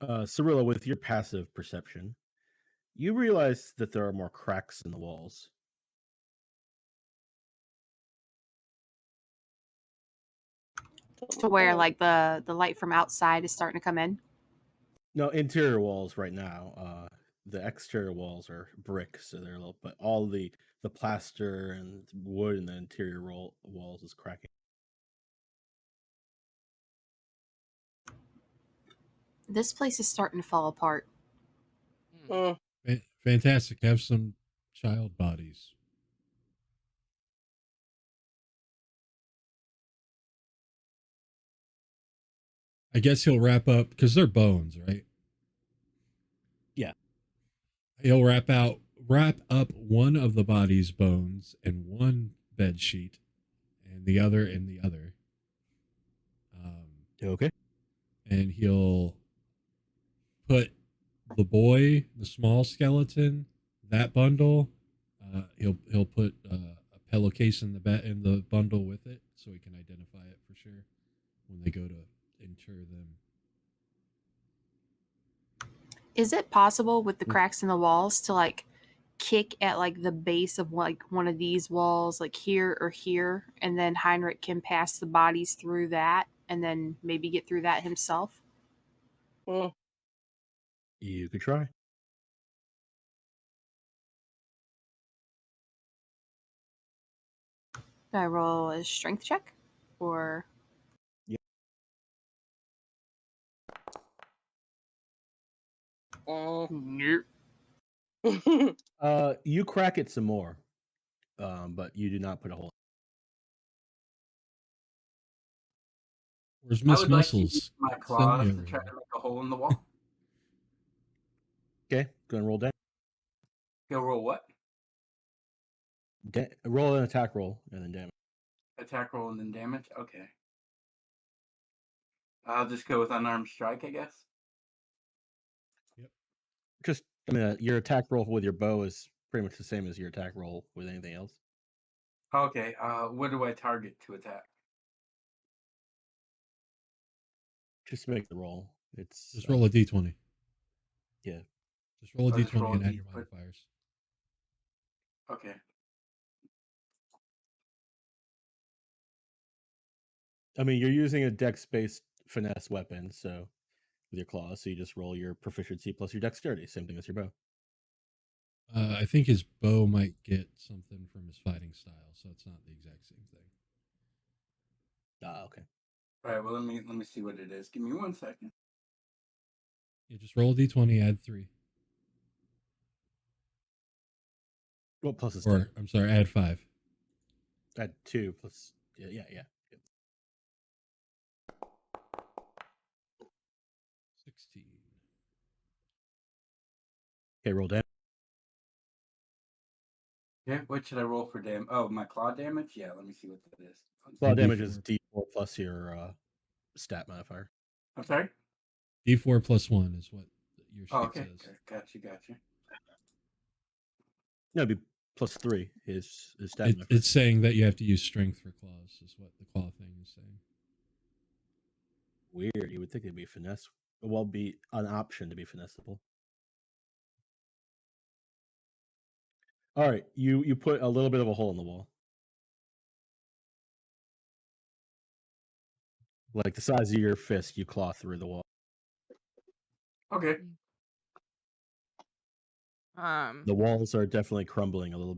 S5: Cirllia, with your passive perception, you realize that there are more cracks in the walls.
S7: To where like the light from outside is starting to come in.
S5: No, interior walls right now. The exterior walls are brick, so they're a little, but all the plaster and wood in the interior walls is cracking.
S7: This place is starting to fall apart.
S3: Mm.
S1: Fantastic. Have some child bodies. I guess he'll wrap up because they're bones, right?
S5: Yeah.
S1: He'll wrap up one of the body's bones in one bed sheet, and the other in the other.
S5: Okay.
S1: And he'll put the boy, the small skeleton, that bundle. He'll put a pillowcase in the bundle with it, so he can identify it for sure when they go to inter them.
S7: Is it possible with the cracks in the walls to like kick at like the base of like one of these walls, like here or here, and then Heinrich can pass the bodies through that and then maybe get through that himself?
S3: Mm.
S5: You could try.
S7: Do I roll a strength check? Or
S3: Mm.
S7: nope.
S5: You crack it some more, but you do not put a hole.
S1: Where's
S4: I
S1: Miss
S4: would like to
S1: Muscles?
S4: use my
S1: Send
S4: claws
S1: me
S4: to
S1: over
S4: try
S1: here.
S4: to make a hole in the wall.
S5: Okay, go and roll down.
S4: Go roll what?
S5: Roll an attack roll and then damage.
S4: Attack roll and then damage? Okay. I'll just go with unarmed strike, I guess.
S5: Just, your attack roll with your bow is pretty much the same as your attack roll with anything else.
S4: Okay, what do I target to attack?
S5: Just make the roll. It's
S1: Just roll a d20.
S5: Yeah.
S1: Just roll a
S4: I'll just
S1: d20
S4: roll a
S1: and add your
S4: D20.
S1: modifiers.
S4: Okay.
S5: I mean, you're using a dex-based finesse weapon, so with your claws, so you just roll your proficiency plus your dexterity, same thing as your bow.
S1: I think his bow might get something from his fighting style, so it's not the exact same thing.
S5: Okay.
S4: All right. Well, let me see what it is. Give me 1 second.
S1: You just roll a d20, add 3.
S5: Well, plus his
S1: Or, I'm sorry, add 5.
S5: add 2 plus. Yeah.
S1: 16.
S5: Okay, roll damage.
S4: Yeah. What should I roll for damage? Oh, my claw damage. Yeah. Let me see what that is.
S5: Claw damage
S1: D4.
S5: is D4 plus your stat modifier.
S4: I'm sorry.
S1: D4 plus 1 is what your sheet
S4: Okay.
S1: says.
S4: Gotcha.
S5: No, it'd be plus 3 is stat modifier.
S1: It's saying that you have to use strength for claws, is what the claw thing is saying.
S5: Weird. You would think it'd be finesse. Well, be an option to be finessable. All right, you put a little bit of a hole in the wall, like the size of your fist. You claw through the wall.
S4: Okay.
S5: The walls are definitely crumbling a little.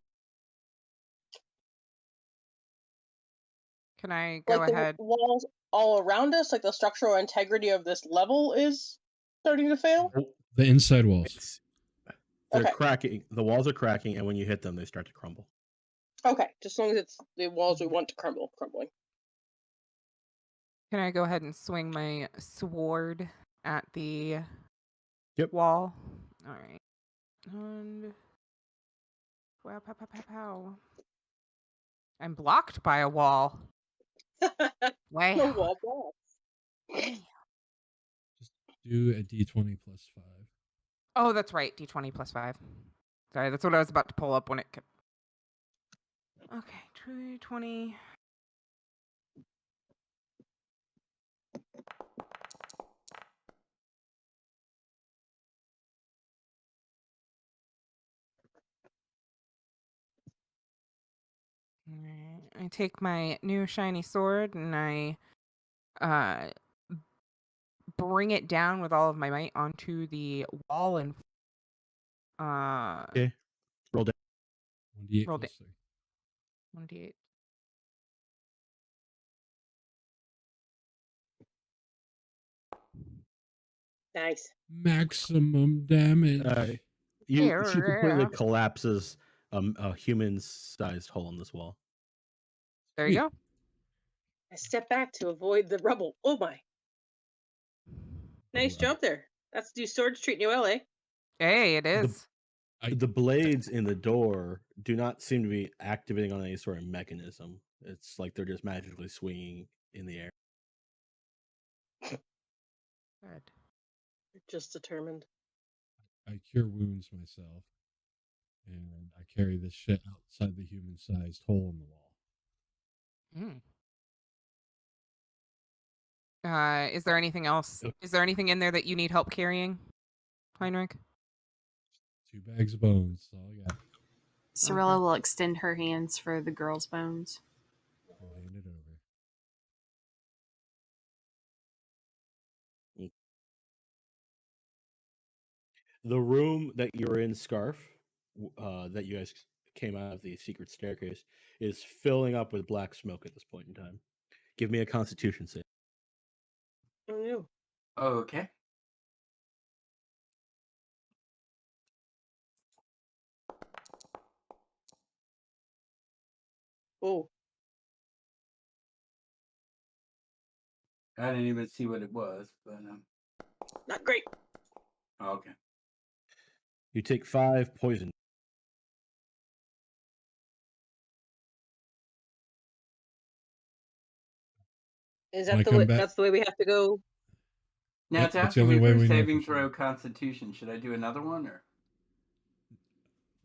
S2: Can I go
S3: like
S2: ahead?
S3: the walls all around us, like the structural integrity of this level is starting to fail?
S1: The inside walls.
S5: They're
S3: Okay.
S5: cracking. The walls are cracking, and when you hit them, they start to crumble.
S3: Okay, just as long as it's the walls we want to crumbling.
S2: Can I go ahead and swing my sword at the
S5: Yep.
S2: wall? All right. And wow, pow, pow, pow, pow. I'm blocked by a wall. Wow.
S3: No wall blocks.
S1: Just do a d20 plus 5.
S2: Oh, that's right. D20 plus 5. Sorry, that's what I was about to pull up when it kept. Okay, 20. Alright, I take my new shiny sword and I bring it down with all of my might onto the wall and
S5: Okay. Roll down.
S1: 1d8
S2: Roll
S1: plus 3.
S2: 1d8.
S3: Nice.
S1: Maximum damage.
S5: She completely
S2: Yeah.
S5: collapses a human-sized hole in this wall.
S2: There you go.
S3: I step back to avoid the rubble. Oh my. Nice job there. That's do swords treating you well, eh?
S2: Hey, it is.
S5: The blades in the door do not seem to be activating on any sort of mechanism. It's like they're just magically swinging in the air.
S2: Good.
S3: Just determined.
S1: I cure wounds myself, and I carry this shit outside the human-sized hole in the wall.
S2: Is there anything else? Is there anything in there that you need help carrying, Heinrch?
S1: 2 bags of bones. That's all I got.
S7: Cirllia will extend her hands for the girl's bones.
S1: I'll hand it over.
S5: The room that you're in, Scarf, that you guys came out of the secret staircase, is filling up with black smoke at this point in time. Give me a Constitution save.
S3: Oh no.
S4: Okay.
S3: Oh.
S4: I didn't even see what it was, but
S3: Not great.
S4: okay.
S5: You take 5 poison.
S3: Is
S1: When I
S3: that the
S1: come
S3: way?
S1: back-
S3: That's the way we have to go.
S4: Now
S1: Yep,
S4: it's
S1: that's the
S4: asking
S1: only
S4: me
S1: way
S4: for
S1: we know
S4: saving
S1: for sure.
S4: throw Constitution. Should I do another one or?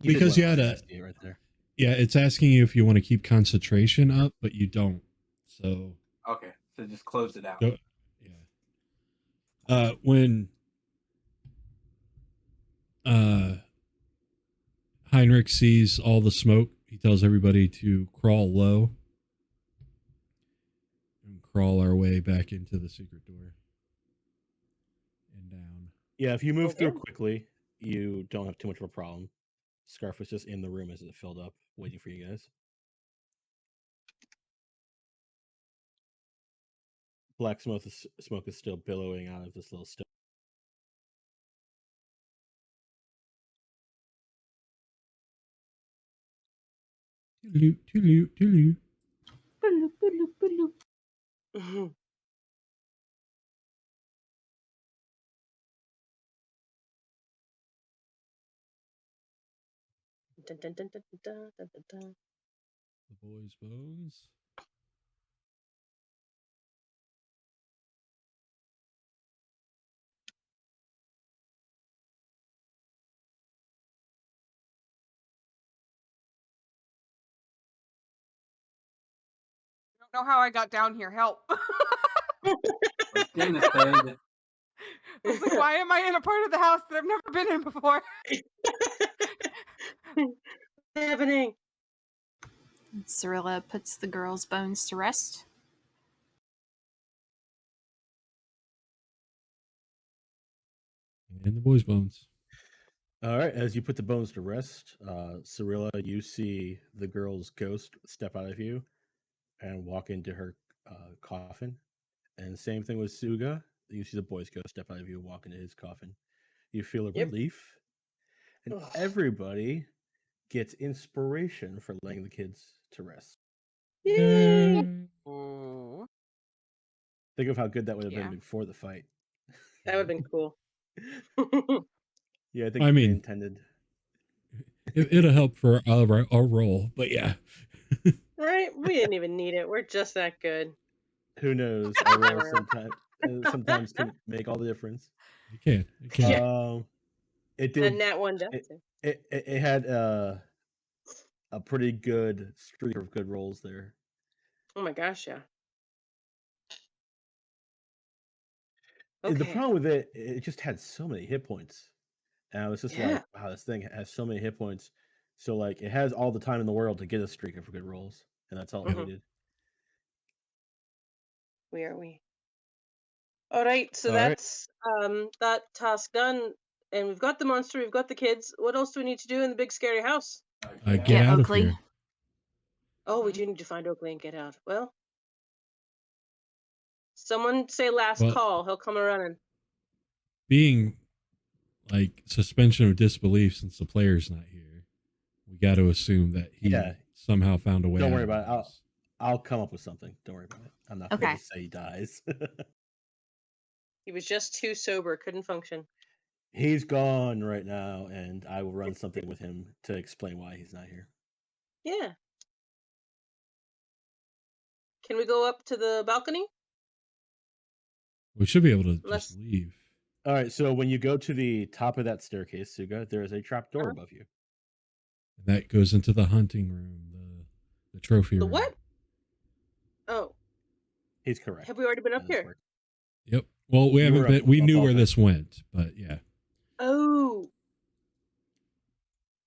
S5: You did
S1: Because you
S5: well,
S1: had
S5: I
S1: a
S5: see it right there.
S1: Yeah, it's asking you if you want to keep concentration up, but you don't. So
S4: Okay, so just close it out.
S1: go, yeah. When Heinrich sees all the smoke, he tells everybody to crawl low and crawl our way back into the secret door and down.
S5: Yeah, if you move through
S3: Okay.
S5: quickly, you don't have too much of a problem. Scarf was just in the room as it filled up, waiting for you guys. Black smoke is still billowing out of this little stone.
S1: Toodaloo.
S7: Booloop, booloop, booloop.
S3: Mhm. Dun, dun, dun, dun, dun, dun, dun, dun.
S1: The boys' bones.
S2: I don't know how I got down here. Help.
S4: I was gonna say that
S2: I was like, why am I in a part of the house that I've never been in before?
S3: What's happening?
S7: Cirllia puts the girl's bones to rest.
S1: And the boys' bones.
S5: All right, as you put the bones to rest, Cirllia, you see the girl's ghost step out of you and walk into her coffin. And same thing with Tsuga. You see the boy's ghost step out of you and walk into his coffin. You feel a
S3: Yep.
S5: relief. And
S3: Ugh.
S5: everybody gets inspiration for laying the kids to rest.
S3: Yay!
S2: Ooh.
S5: Think of how good that would have
S2: Yeah.
S5: been before the fight.
S3: That would have been cool.
S5: Yeah, I think
S1: I
S5: they
S1: mean-
S5: intended.
S1: It'll help for our role, but yeah.
S3: Right? We didn't even need it. We're just that good.
S5: Who knows? Our roles sometimes can make all the difference.
S1: It can.
S3: Yeah.
S5: It
S3: And
S5: did.
S3: nat 1 death.
S5: It had a pretty good streak of good rolls there.
S3: Oh my gosh, yeah.
S5: The
S3: Okay.
S5: problem with it just had so many hit points. And I was just
S3: Yeah.
S5: like, wow, this thing has so many hit points. So like it has all the time in the world to get a streak of good rolls. And that's all it
S3: Mhm.
S5: needed.
S3: Where are we? All right, so
S5: All right.
S3: that's that task done, and we've got the monster, we've got the kids. What else do we need to do in the big scary house?
S1: Get
S7: Get
S1: out of
S7: Okli.
S1: here.
S3: Oh, we
S2: Mhm.
S3: do need to find Okli and get out. Well, someone say last
S1: Well-
S3: call. He'll come running.
S1: Being like suspension of disbelief since the player's not here, we got to assume that he
S5: Yeah.
S1: somehow found a way.
S5: Don't
S1: out
S5: worry
S1: of
S5: about it.
S1: house.
S5: I'll come up with something. Don't worry about it. I'm not
S7: Okay.
S5: going to say he dies.
S3: He was just too sober, couldn't function.
S5: He's gone right now, and I will run something with him to explain why he's not here.
S3: Yeah. Can we go up to the balcony?
S1: We should be able to
S3: Unless-
S1: just leave.
S5: All right, so when you go to the top of that staircase, Tsuga, there is a trap door
S3: Uh-huh.
S5: above you.
S1: That goes into the hunting room, the trophy
S3: The
S1: room.
S3: what? Oh,
S5: He's correct.
S3: have we already been up
S5: That is
S3: here?
S5: correct.
S1: Yep. Well, we
S5: You
S1: haven't
S5: were
S1: been.
S5: up
S1: We knew
S5: above
S1: where
S5: it.
S1: this went, but yeah.
S3: Oh.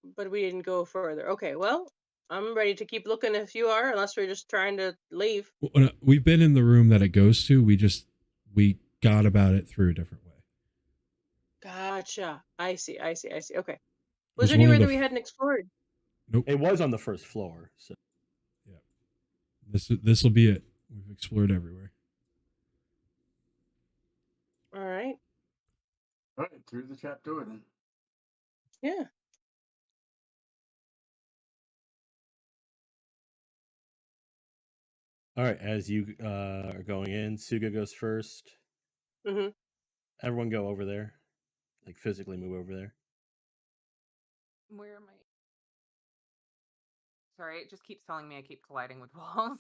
S3: But we didn't go further. Okay, well, I'm ready to keep looking if you are, unless we're just trying to leave.
S1: We've been in the room that it goes to. We got about it through a different way.
S3: Gotcha. I see. Okay. Was
S1: was
S3: there
S1: one of
S3: anywhere
S1: the
S3: that we hadn't explored?
S1: Nope.
S5: It was on the first floor. So
S1: This will be it. We've explored everywhere.
S3: All right.
S4: All right, through the trap door then.
S3: Yeah.
S5: all right, as you are going in, Tsuga goes first.
S3: Mm-hmm.
S5: Everyone go over there. Like physically move over there.
S2: Where am I? Sorry, it just keeps telling me I keep colliding with walls.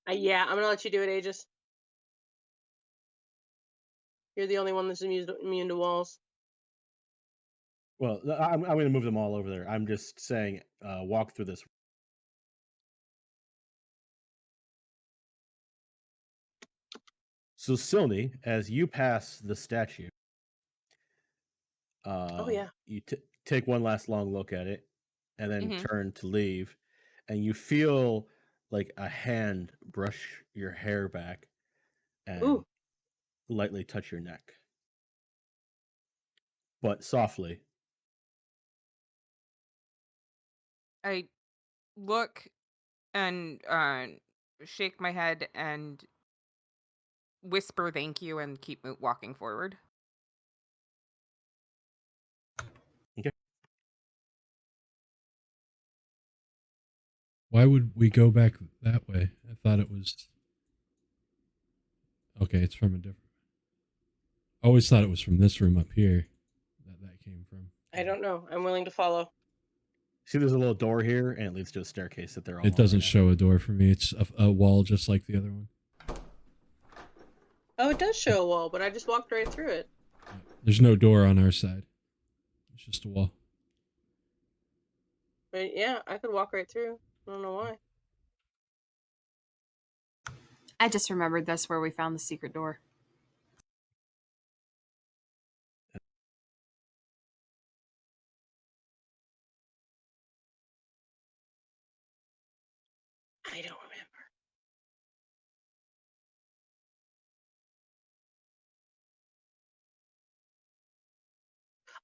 S3: Yeah, I'm gonna let you do it, Aegis. You're the only one that's immune to walls.
S5: Well, I'm going to move them all over there. I'm just saying, walk through this. So, Silney, as you pass the statue,
S3: Oh yeah.
S5: you take one last long look at it, and then
S2: Mhm.
S5: turn to leave, and you feel like a hand brush your hair back and
S3: Ooh.
S5: lightly touch your neck, but softly.
S2: I look and shake my head and whisper thank you and keep walking forward.
S1: Why would we go back that way? I thought it was. Okay, it's from a different. I always thought it was from this room up here that came from.
S3: I don't know. I'm willing to follow.
S5: See, there's a little door here, and it leads to a staircase that they're all
S1: It
S5: on
S1: doesn't
S5: right now.
S1: show a door for me. It's a wall just like the other one.
S3: Oh, it does show a wall, but I just walked right through it.
S1: There's no door on our side. It's just a wall.
S3: But yeah, I could walk right through. I don't know why.
S7: I just remembered that's where we found the secret door.
S3: I don't remember.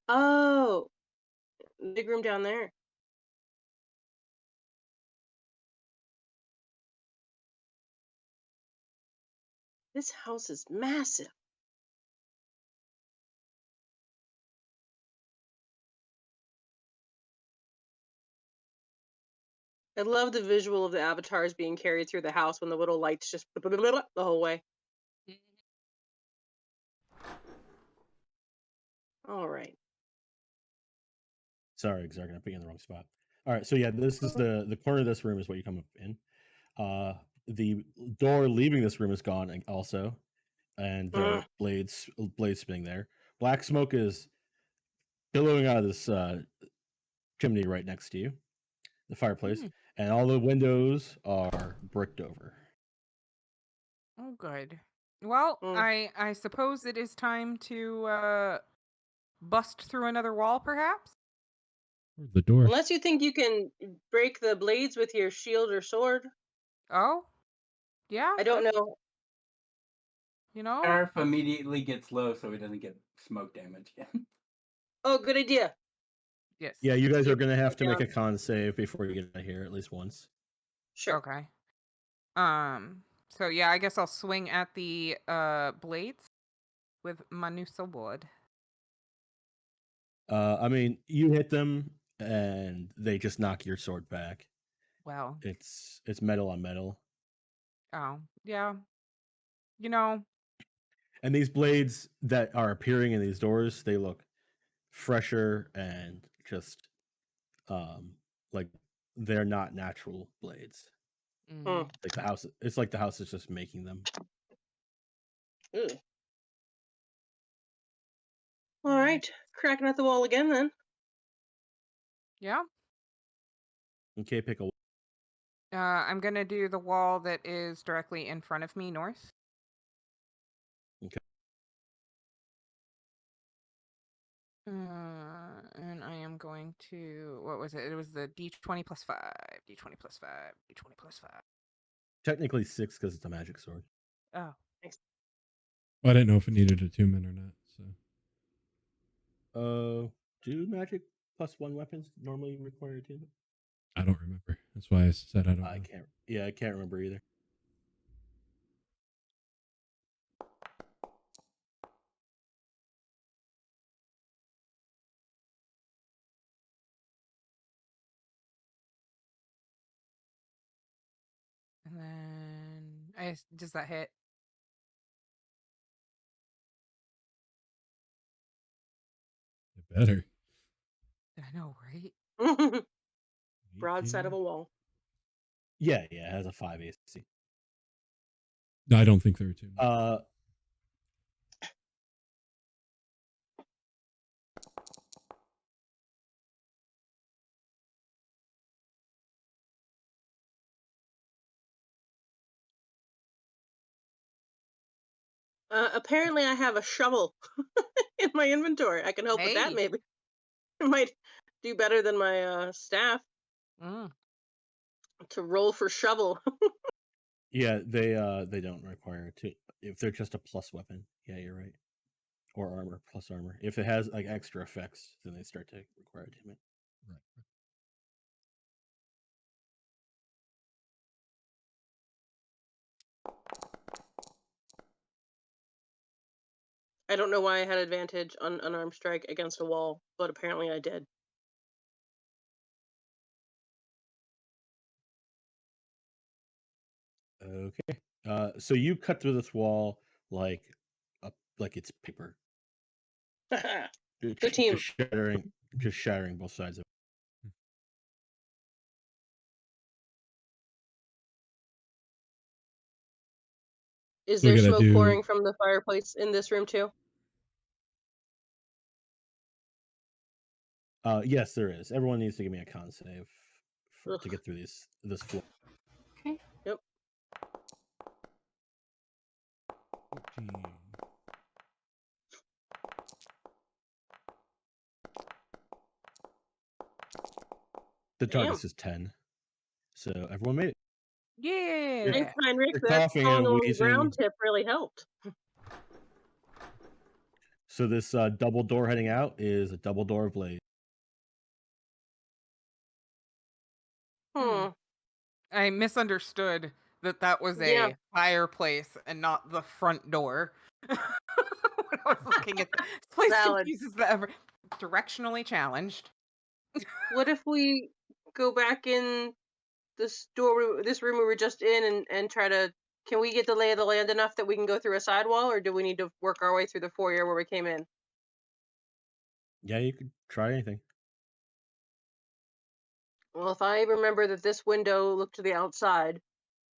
S3: Oh, big room down there. This house is massive. I love the visual of the avatars being carried through the house when the little lights just the whole way. All right.
S5: Sorry, Exarkin, I'm putting you in the wrong spot. All right, so yeah, this is the corner of this room is what you come up in. The door leaving this room is gone also, and there are blades spinning there. Black smoke is billowing out of this chimney right next to you, the fireplace,
S2: Hmm.
S5: and all the windows are bricked over.
S2: Oh, good. Well,
S3: Mm.
S2: I suppose it is time to bust through another wall, perhaps.
S1: Or the door.
S3: Unless you think you can break the blades with your shield or sword.
S2: Oh, yeah.
S3: I don't
S2: that's-
S3: know.
S2: You know.
S4: Sheriff immediately gets low so he doesn't get smoke damage again.
S3: Oh, good idea.
S2: Yes.
S5: Yeah, you guys are
S3: Keep
S5: going to have
S3: it
S5: to make
S3: down.
S5: a con save before you get out of here at least once.
S3: Sure.
S2: Okay. So yeah, I guess I'll swing at the blades with my new sword.
S5: I mean, you hit them and they just knock your sword back.
S2: Well,
S5: It's metal on metal.
S2: oh yeah. You know,
S5: And these blades that are appearing in these doors, they look fresher and just like they're not natural blades.
S3: Mm.
S5: Like the house, it's like the house is just making them.
S3: Ew. All right. Cracking at the wall again then.
S2: yeah.
S5: Okay, pick a.
S2: I'm gonna do the wall that is directly in front of me, north.
S5: Okay.
S2: And I am going to, what was it? It was the D20 plus 5, D20 plus 5, D20 plus 5.
S5: Technically 6 because it's a magic sword.
S2: Oh,
S1: Well, I didn't know if it needed attunement or not. So
S5: Do magic plus 1 weapons normally require attunement?
S1: I don't remember. That's why I said I don't
S5: I
S1: know.
S5: can't. Yeah, I can't remember either.
S2: and then does that hit?
S1: It better.
S2: I know, right?
S3: Broadside of
S1: 18.
S3: a wall.
S5: Yeah, it has a 5 AC.
S1: No, I don't think they're attuned.
S3: Apparently, I have a shovel in my inventory. I can help with that,
S2: Hey.
S3: maybe. It might do better than my staff
S2: Mm.
S3: to roll for shovel.
S5: Yeah, they don't require it to if they're just a plus weapon. Yeah, you're right. Or armor plus armor. If it has like extra effects, then they start to require attunement.
S1: Right.
S3: I don't know why I had advantage on unarmed strike against a wall, but apparently I did.
S5: Okay. So you cut through this wall like it's paper.
S3: Good team.
S5: Just shattering both sides of it.
S3: Is
S1: So we
S3: there
S1: gotta
S3: smoke
S1: do.
S3: pouring from the fireplace in this room too?
S5: Yes, there is. Everyone needs to give me a con save to
S3: Ugh.
S5: get through this floor.
S7: Okay.
S3: Yep.
S1: 14.
S5: The
S3: Damn.
S5: target is 10. So everyone made it.
S2: Yeah.
S3: Thanks, Heinrich.
S5: You're
S3: That
S5: coughing
S3: falling
S5: and
S3: on the
S5: wheezing.
S3: ground tip really helped.
S5: So this double door heading out is a double door of blade.
S3: Hmm.
S2: I misunderstood that was
S3: Yeah.
S2: a fireplace and not the front door. When I was looking at this place
S3: Valid.
S2: confuses the ever directionally challenged.
S3: What if we go back in this room we were just in, and try to? Can we get the lay of the land enough that we can go through a sidewall, or do we need to work our way through the foyer where we came in?
S5: Yeah, you could try anything.
S3: Well, if I remember that this window looked to the outside,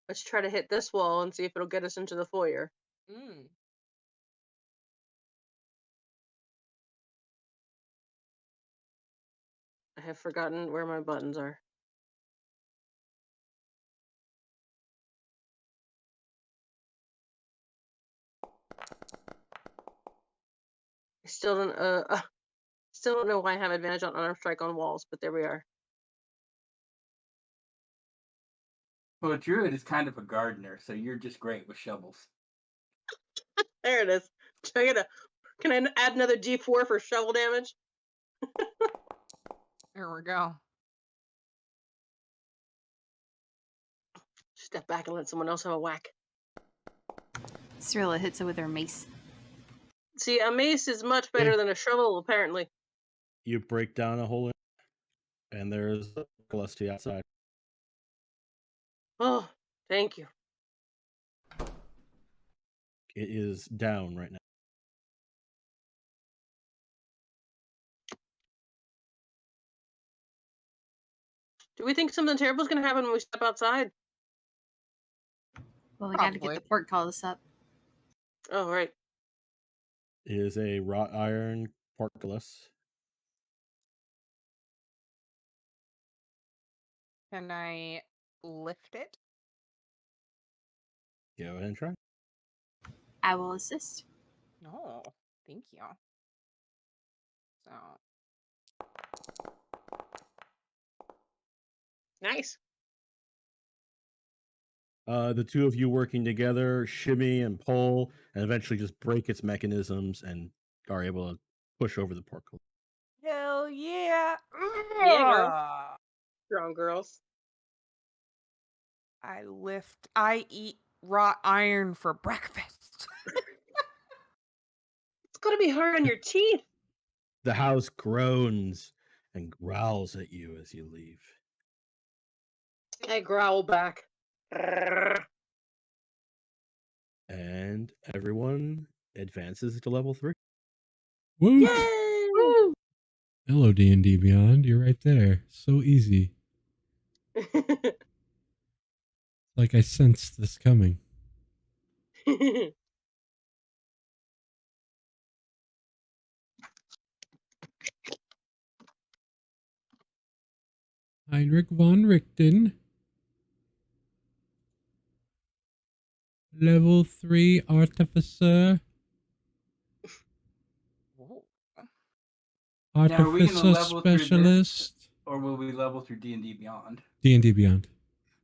S3: let's try to hit this wall and see if it'll get us into the foyer.
S2: Mm.
S3: I have forgotten where my buttons are. I still don't know why I have advantage on unarmed strike on walls, but there we are.
S4: Well, a druid is kind of a gardener, so you're just great with shovels.
S3: There it is. Can I add another D4 for shovel damage?
S2: There we go.
S3: Step back and let someone else have a whack.
S7: Cirllia hits it with her mace.
S3: See, a mace is much better than a shovel, apparently.
S5: You break down a hole, and there's a Celestia outside.
S3: Oh, thank you.
S5: It is down right now.
S3: Do we think something terrible is going to happen when we step outside?
S7: Well, we got to get
S2: Probably.
S7: the portcullis up.
S3: Oh, right.
S5: It is a wrought iron portcullis.
S2: Can I lift it?
S5: Go ahead and try.
S7: I will assist.
S2: No, thank you. So
S3: Nice.
S5: The two of you working together shimmy and pull, and eventually just break its mechanisms and are able to push over the portcullis.
S2: hell yeah!
S3: Yeah, girl. Strong girls.
S2: I eat wrought iron for breakfast.
S3: It's going to be hard on your teeth.
S5: The house groans and growls at you as you leave.
S3: I growl back.
S5: And everyone advances to level 3.
S1: Woo!
S3: Yay!
S7: Woo!
S1: Hello, D&D Beyond. You're right there. So easy. Like I sensed this coming. Heinrich von Richten. Level 3 Artificer.
S2: Whoa.
S4: Now, are we gonna
S1: Artificer
S4: level through this?
S1: Specialist.
S4: Or will we level through D&D Beyond?
S1: D&D Beyond.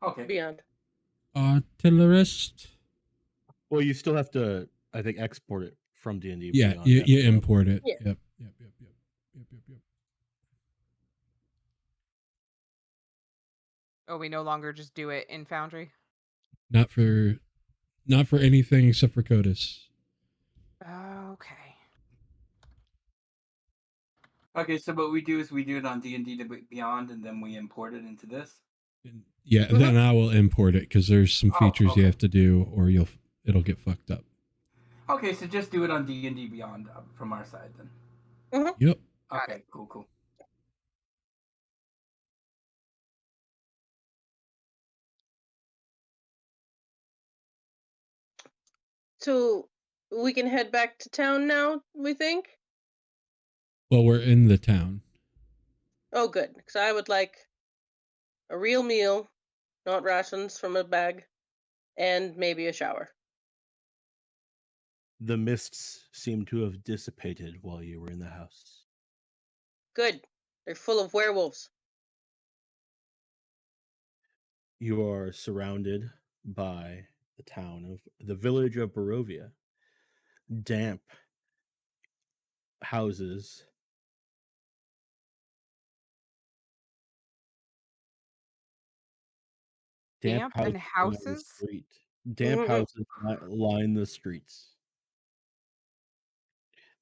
S4: Okay.
S3: Beyond.
S1: Artillerist.
S5: Well, you still have to, I think, export it from D&D.
S1: Yeah,
S5: Beyond.
S1: you import it.
S3: Yeah.
S1: Yep.
S2: Oh, we no longer just do it in Foundry?
S1: Not for anything except for Codis.
S2: Okay.
S4: Okay, so what we do is we do it on D&D Beyond, and then we import it into this.
S1: Yeah, then I will import it because there's some features you
S4: okay.
S1: have to do, or it'll get fucked up.
S4: Okay, so just do it on D&D Beyond from our side then.
S1: Yep.
S2: Got
S4: Okay, cool.
S3: So we can head back to town now, we think?
S1: Well, we're in the town.
S3: Oh, good. Because I would like a real meal, not rations from a bag, and maybe a shower.
S5: The mists seem to have dissipated while you were in the house.
S3: Good. They're full of werewolves.
S5: You are surrounded by the village of Barovia. Damp houses.
S2: Damp and
S5: line the
S2: houses?
S5: street. Damp houses line the streets.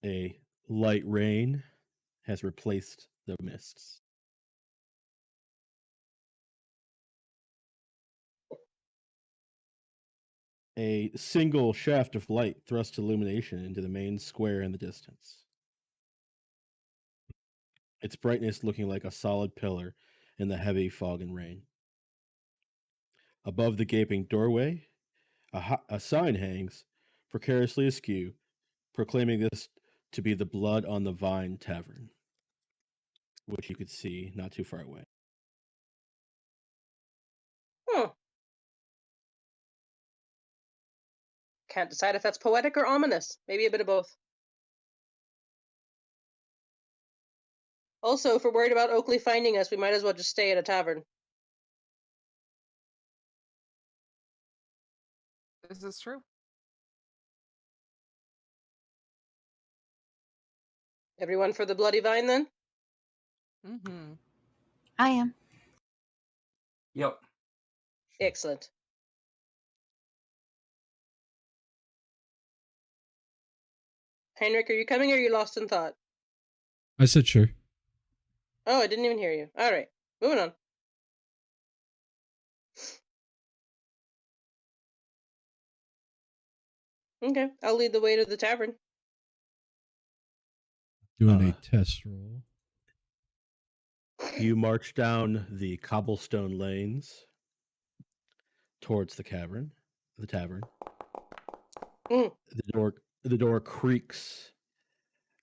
S5: A light rain has replaced the mists. A single shaft of light thrusts illumination into the main square in the distance. Its brightness looking like a solid pillar in the heavy fog and rain. Above the gaping doorway, a sign hangs, precariously askew, proclaiming this to be the Blood on the Vine Tavern. which you could see not too far away.
S3: Can't decide if that's poetic or ominous. Maybe a bit of both. Also, if we're worried about Okli finding us, we might as well just stay at a tavern.
S2: This is true.
S3: Everyone for the bloody vine, then?
S2: Mm-hmm.
S7: I am.
S4: Yep.
S3: Excellent. Heinrch, are you coming or are you lost in thought?
S1: I said sure.
S3: Oh, I didn't even hear you. All right, moving on. Okay, I'll lead the way to the tavern.
S1: Doing a test roll.
S5: You march down the cobblestone lanes towards the tavern.
S3: Mm.
S5: The door creaks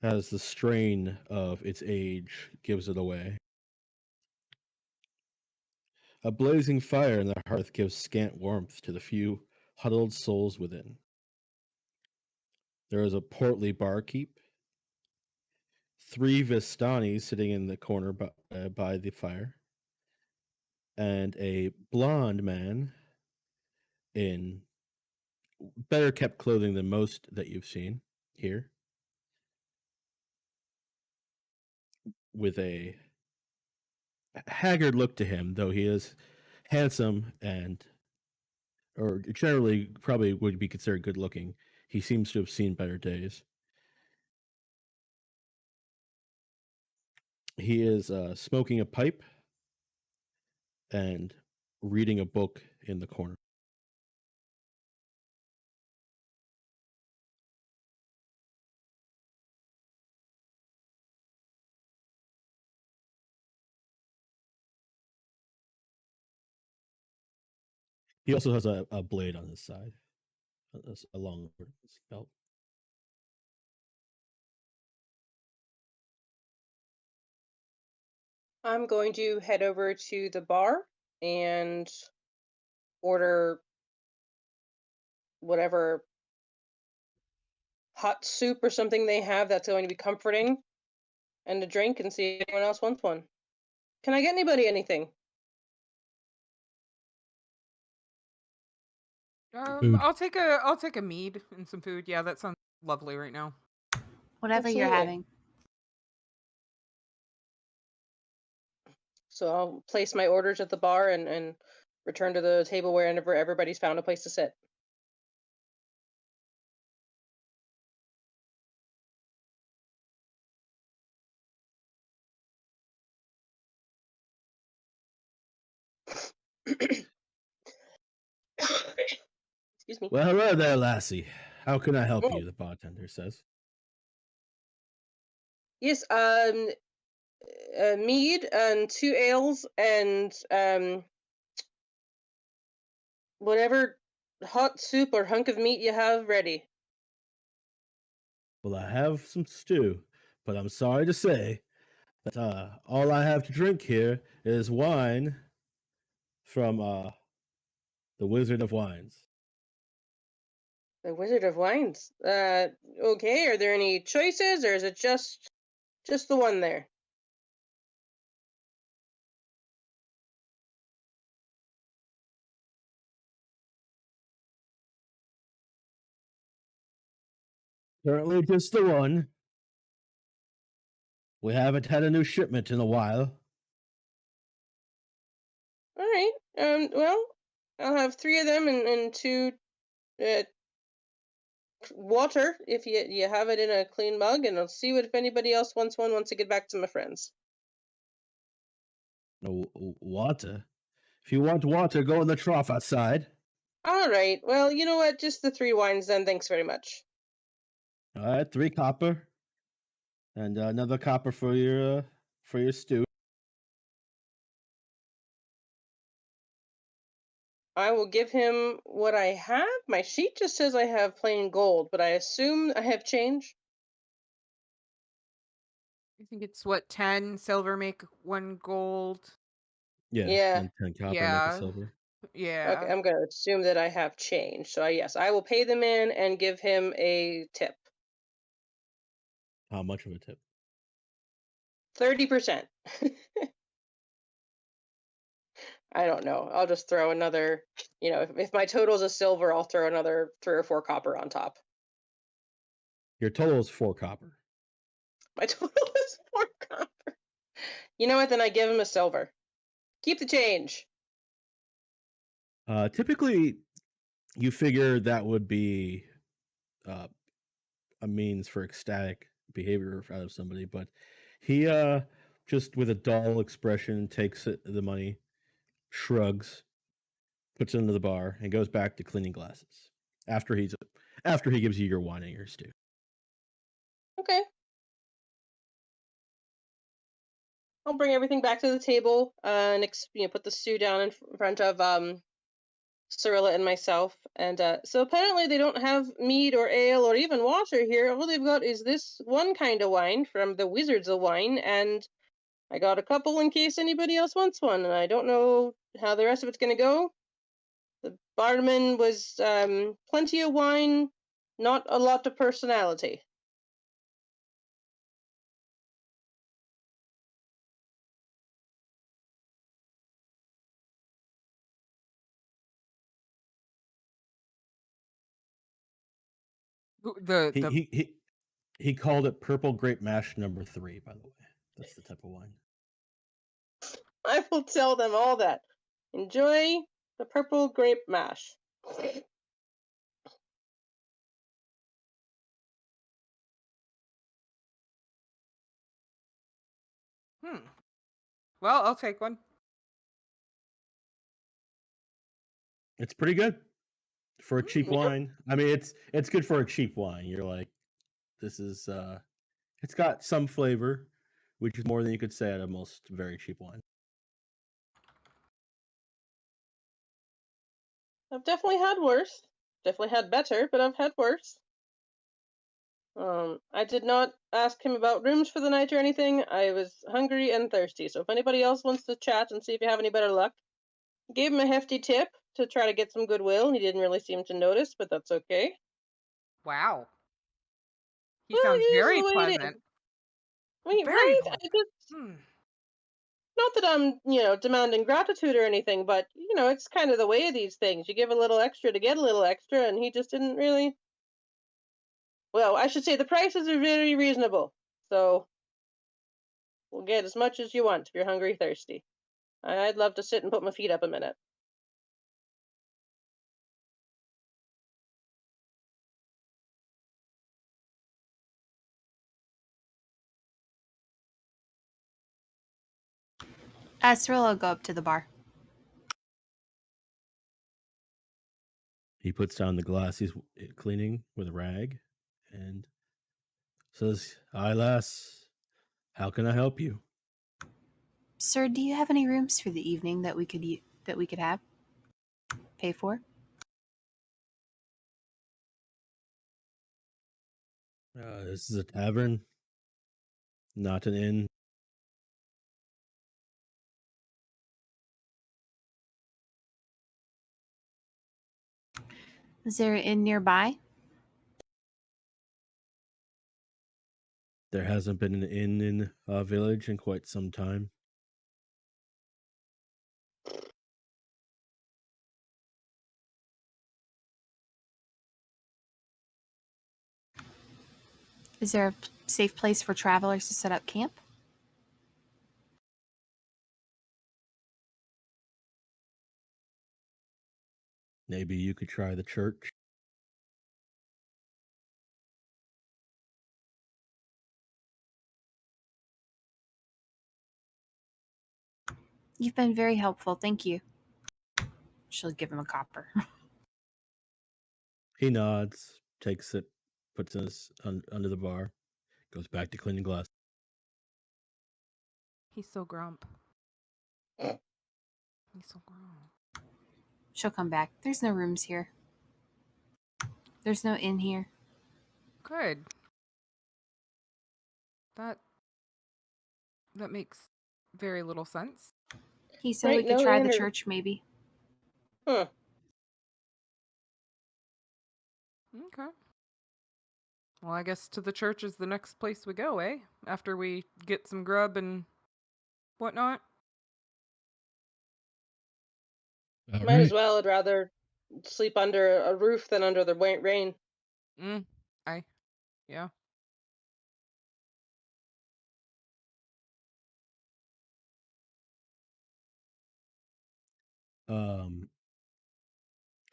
S5: as the strain of its age gives it away. A blazing fire in the hearth gives scant warmth to the few huddled souls within. There is a portly barkeep, 3 Vistani sitting in the corner by the fire, and a blonde man in better kept clothing than most that you've seen here, with a haggard look to him, though he is handsome or generally probably would be considered good looking. He seems to have seen better days. He is smoking a pipe and reading a book in the corner. He also has a blade on his side, a long belt.
S3: I'm going to head over to the bar and order whatever hot soup or something they have that's going to be comforting and a drink and see if anyone else wants one. Can I get anybody anything?
S1: Food.
S2: I'll take a mead and some food. Yeah, that sounds lovely right now.
S7: Whatever you're
S3: Absolutely.
S7: having.
S3: So I'll place my orders at the bar and return to the table wherever everybody's found a place to sit. Excuse me.
S5: Well, hello there, lassie. How can I help
S3: Oh.
S5: you? The bartender says.
S3: Yes, mead and 2 ales and whatever hot soup or hunk of meat you have ready.
S5: Well, I have some stew, but I'm sorry to say that all I have to drink here is wine from the Wizard of Wines.
S3: The Wizard of Wines. Okay, are there any choices or is it just the one there?
S5: Currently just the one. We haven't had a new shipment in a while.
S3: All right. Well, I'll have 3 of them and 2 water if you have it in a clean mug, and I'll see if anybody else wants one once I get back to my friends.
S5: No water. If you want water, go in the trough outside.
S3: All right. Well, you know what? Just the 3 wines then. Thanks very much.
S5: All right, 3 copper, and another copper for your stew.
S3: I will give him what I have. My sheet just says I have plain gold, but I assume I have change.
S2: I think it's what 10 silver make 1 gold.
S5: Yeah,
S3: Yeah.
S5: 110 copper make a
S2: Yeah.
S5: silver.
S3: Okay,
S2: Yeah.
S3: I'm gonna assume that I have change. So yes, I will pay them in and give him a tip.
S5: How much of a tip?
S3: 30%. I don't know. I'll just throw another, if my total's a silver, I'll throw another 3 or 4 copper on top.
S5: Your total is 4 copper.
S3: My total is 4 copper. You know what? Then I give him a silver. Keep the change.
S5: Typically, you figure that would be a means for ecstatic behavior out of somebody, but he just with a dull expression takes the money, shrugs, puts it into the bar, and goes back to cleaning glasses after he gives you your wine and your stew.
S3: Okay. I'll bring everything back to the table and put the stew down in front of Cirllia and myself. And so apparently they don't have mead or ale or even water here. All they've got is this one kind of wine from the Wizards of Wine, and I got a couple in case anybody else wants one. And I don't know how the rest of it's going to go. The barman was plenty of wine, not a lot of personality.
S5: He called it purple grape mash number 3, by the way. That's the type of wine.
S3: I will tell them all that. Enjoy the purple grape mash.
S2: Well, I'll take one.
S5: It's pretty good for a cheap
S3: Yeah.
S5: wine. I mean, it's good for a cheap wine. You're like, this is it's got some flavor, which is more than you could say at a most very cheap wine.
S3: I've definitely had worse. Definitely had better, but I've had worse. I did not ask him about rooms for the night or anything. I was hungry and thirsty, so if anybody else wants to chat and see if you have any better luck, gave him a hefty tip to try to get some goodwill, and he didn't really seem to notice, but that's okay.
S2: Wow. He
S3: Well,
S2: sounds
S3: it is
S2: very
S3: the way it is.
S2: pleasant.
S3: Wait,
S2: Very
S3: right?
S2: pleasant.
S3: I just not that I'm, demanding gratitude or anything, but it's kind of the way of these things. You give a little extra to get a little extra, and he just didn't really. Well, I should say the prices are very reasonable, so we'll get as much as you want if you're hungry, thirsty. I'd love to sit and put my feet up a minute.
S7: Cirllia will go up to the bar.
S5: He puts down the glass he's cleaning with a rag and says, "Hi, lass. How can I help you?"
S7: Sir, do you have any rooms for the evening that we could have? Pay for?
S5: This is a tavern, not an inn.
S7: Is there an inn nearby?
S5: There hasn't been an inn in a village in quite some time.
S7: Is there a safe place for travelers to set up camp?
S5: Maybe you could try the church.
S7: You've been very helpful. Thank you. She'll give him a copper.
S5: He nods, takes it, puts it under the bar, goes back to cleaning glass.
S2: He's so grump. He's so grump.
S7: She'll come back. There's no rooms here. There's no inn here.
S2: Good. That That makes very little sense.
S7: He said
S3: Right,
S7: we could
S3: no
S7: try the
S3: inter-
S7: church, maybe.
S3: Huh.
S2: Okay. Well, I guess to the church is the next place we go, eh? After we get some grub and whatnot.
S1: All
S3: Might as
S1: right.
S3: well. I'd rather sleep under a roof than under the rain.
S2: Yeah.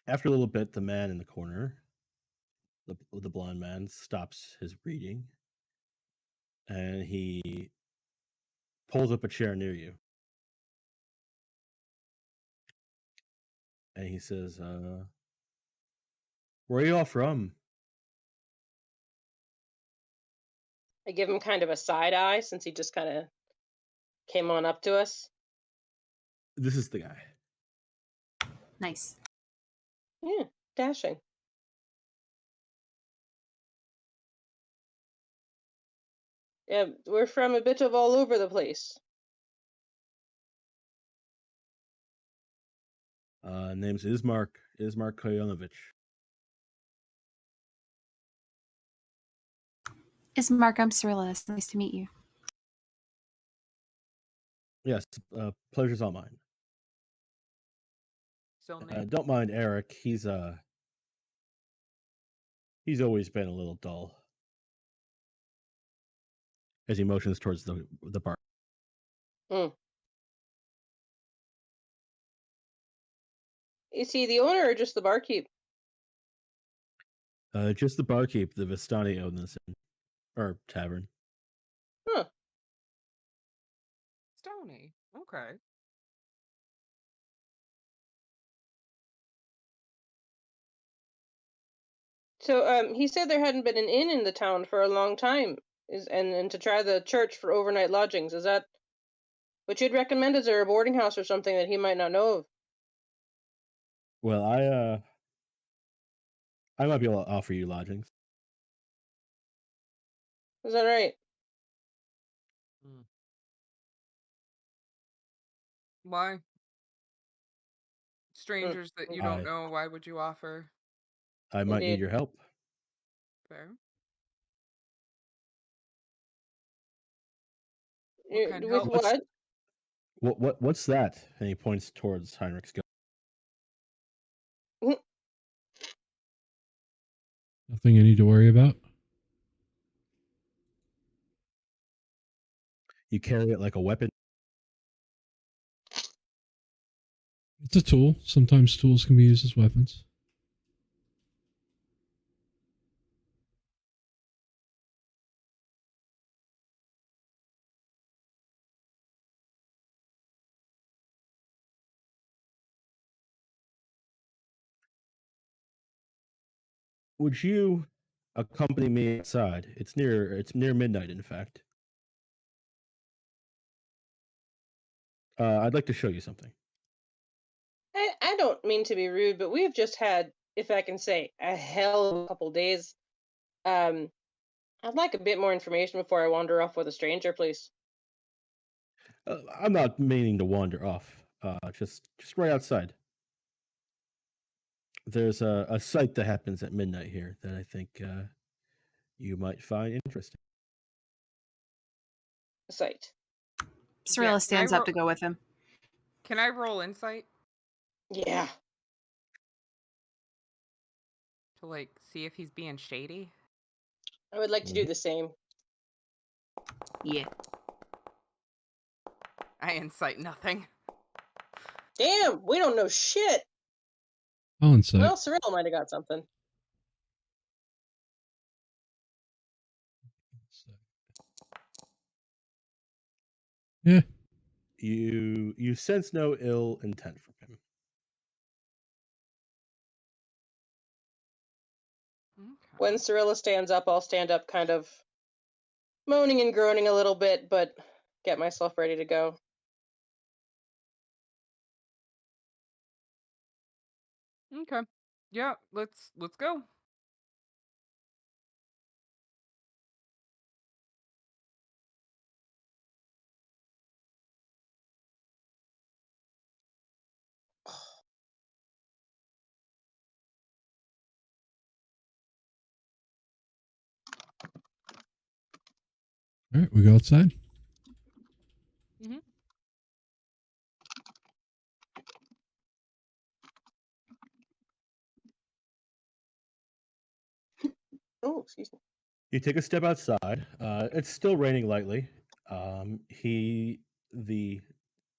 S5: After a little bit, the man in the corner, the blonde man, stops his reading, and he pulls up a chair near you, and he says, "Where are you all from?"
S3: I give him kind of a side eye since he just kind of came on up to us.
S5: This is the guy.
S7: Nice.
S3: Yeah, dashing. Yeah, we're from a bit of all over the place.
S5: Name's Ismark Koyonovich.
S7: It's Mark. I'm Cirllia. It's nice to meet you.
S5: Yes, pleasure's all mine.
S2: Silney.
S5: Don't mind Eric. He's always been a little dull. As he motions towards the bar.
S3: Is he the owner or just the barkeep?
S5: Just the barkeep, the Vistani own this inn, or tavern.
S3: Huh.
S2: Stony. Okay.
S3: So, he said there hadn't been an inn in the town for a long time, and to try the church for overnight lodgings. Is that what you'd recommend? Is there a boarding house or something that he might not know of?
S5: Well, I might be able to offer you lodgings.
S3: Is that right?
S2: Why? Strangers that you don't know, why would you offer?
S5: I might need
S3: Indeed.
S5: your help.
S2: Fair.
S3: You-
S2: kind of
S3: With
S2: help?
S3: what?
S5: What's that? And he points towards Heinrich's gun.
S1: Nothing I need to worry about.
S5: You carry it like a weapon.
S1: It's a tool. Sometimes tools can be used as weapons.
S5: Would you accompany me outside? It's near midnight, in fact. I'd like to show you something.
S3: I don't mean to be rude, but we've just had, if I can say, a hell of a couple days. I'd like a bit more information before I wander off with a stranger, please.
S5: I'm not meaning to wander off. Just right outside. There's a sight that happens at midnight here that I think you might find interesting.
S3: Sight.
S7: Cirllia stands
S2: I
S7: up to go with him.
S2: Can I roll insight
S3: Yeah.
S2: to like see if he's being shady?
S3: I would like to do the same.
S7: Yeah.
S2: I insight nothing.
S3: Damn, we don't know shit.
S1: I'll insight.
S3: Well, Cirllia might have got something.
S1: Yeah.
S5: You sense no ill intent from him.
S2: Okay.
S3: When Cirllia stands up, I'll stand up kind of moaning and groaning a little bit, but get myself ready to go.
S2: Okay. Yeah, let's go.
S1: All right, we go outside.
S3: Oh, excuse me.
S5: You take a step outside. It's still raining lightly. The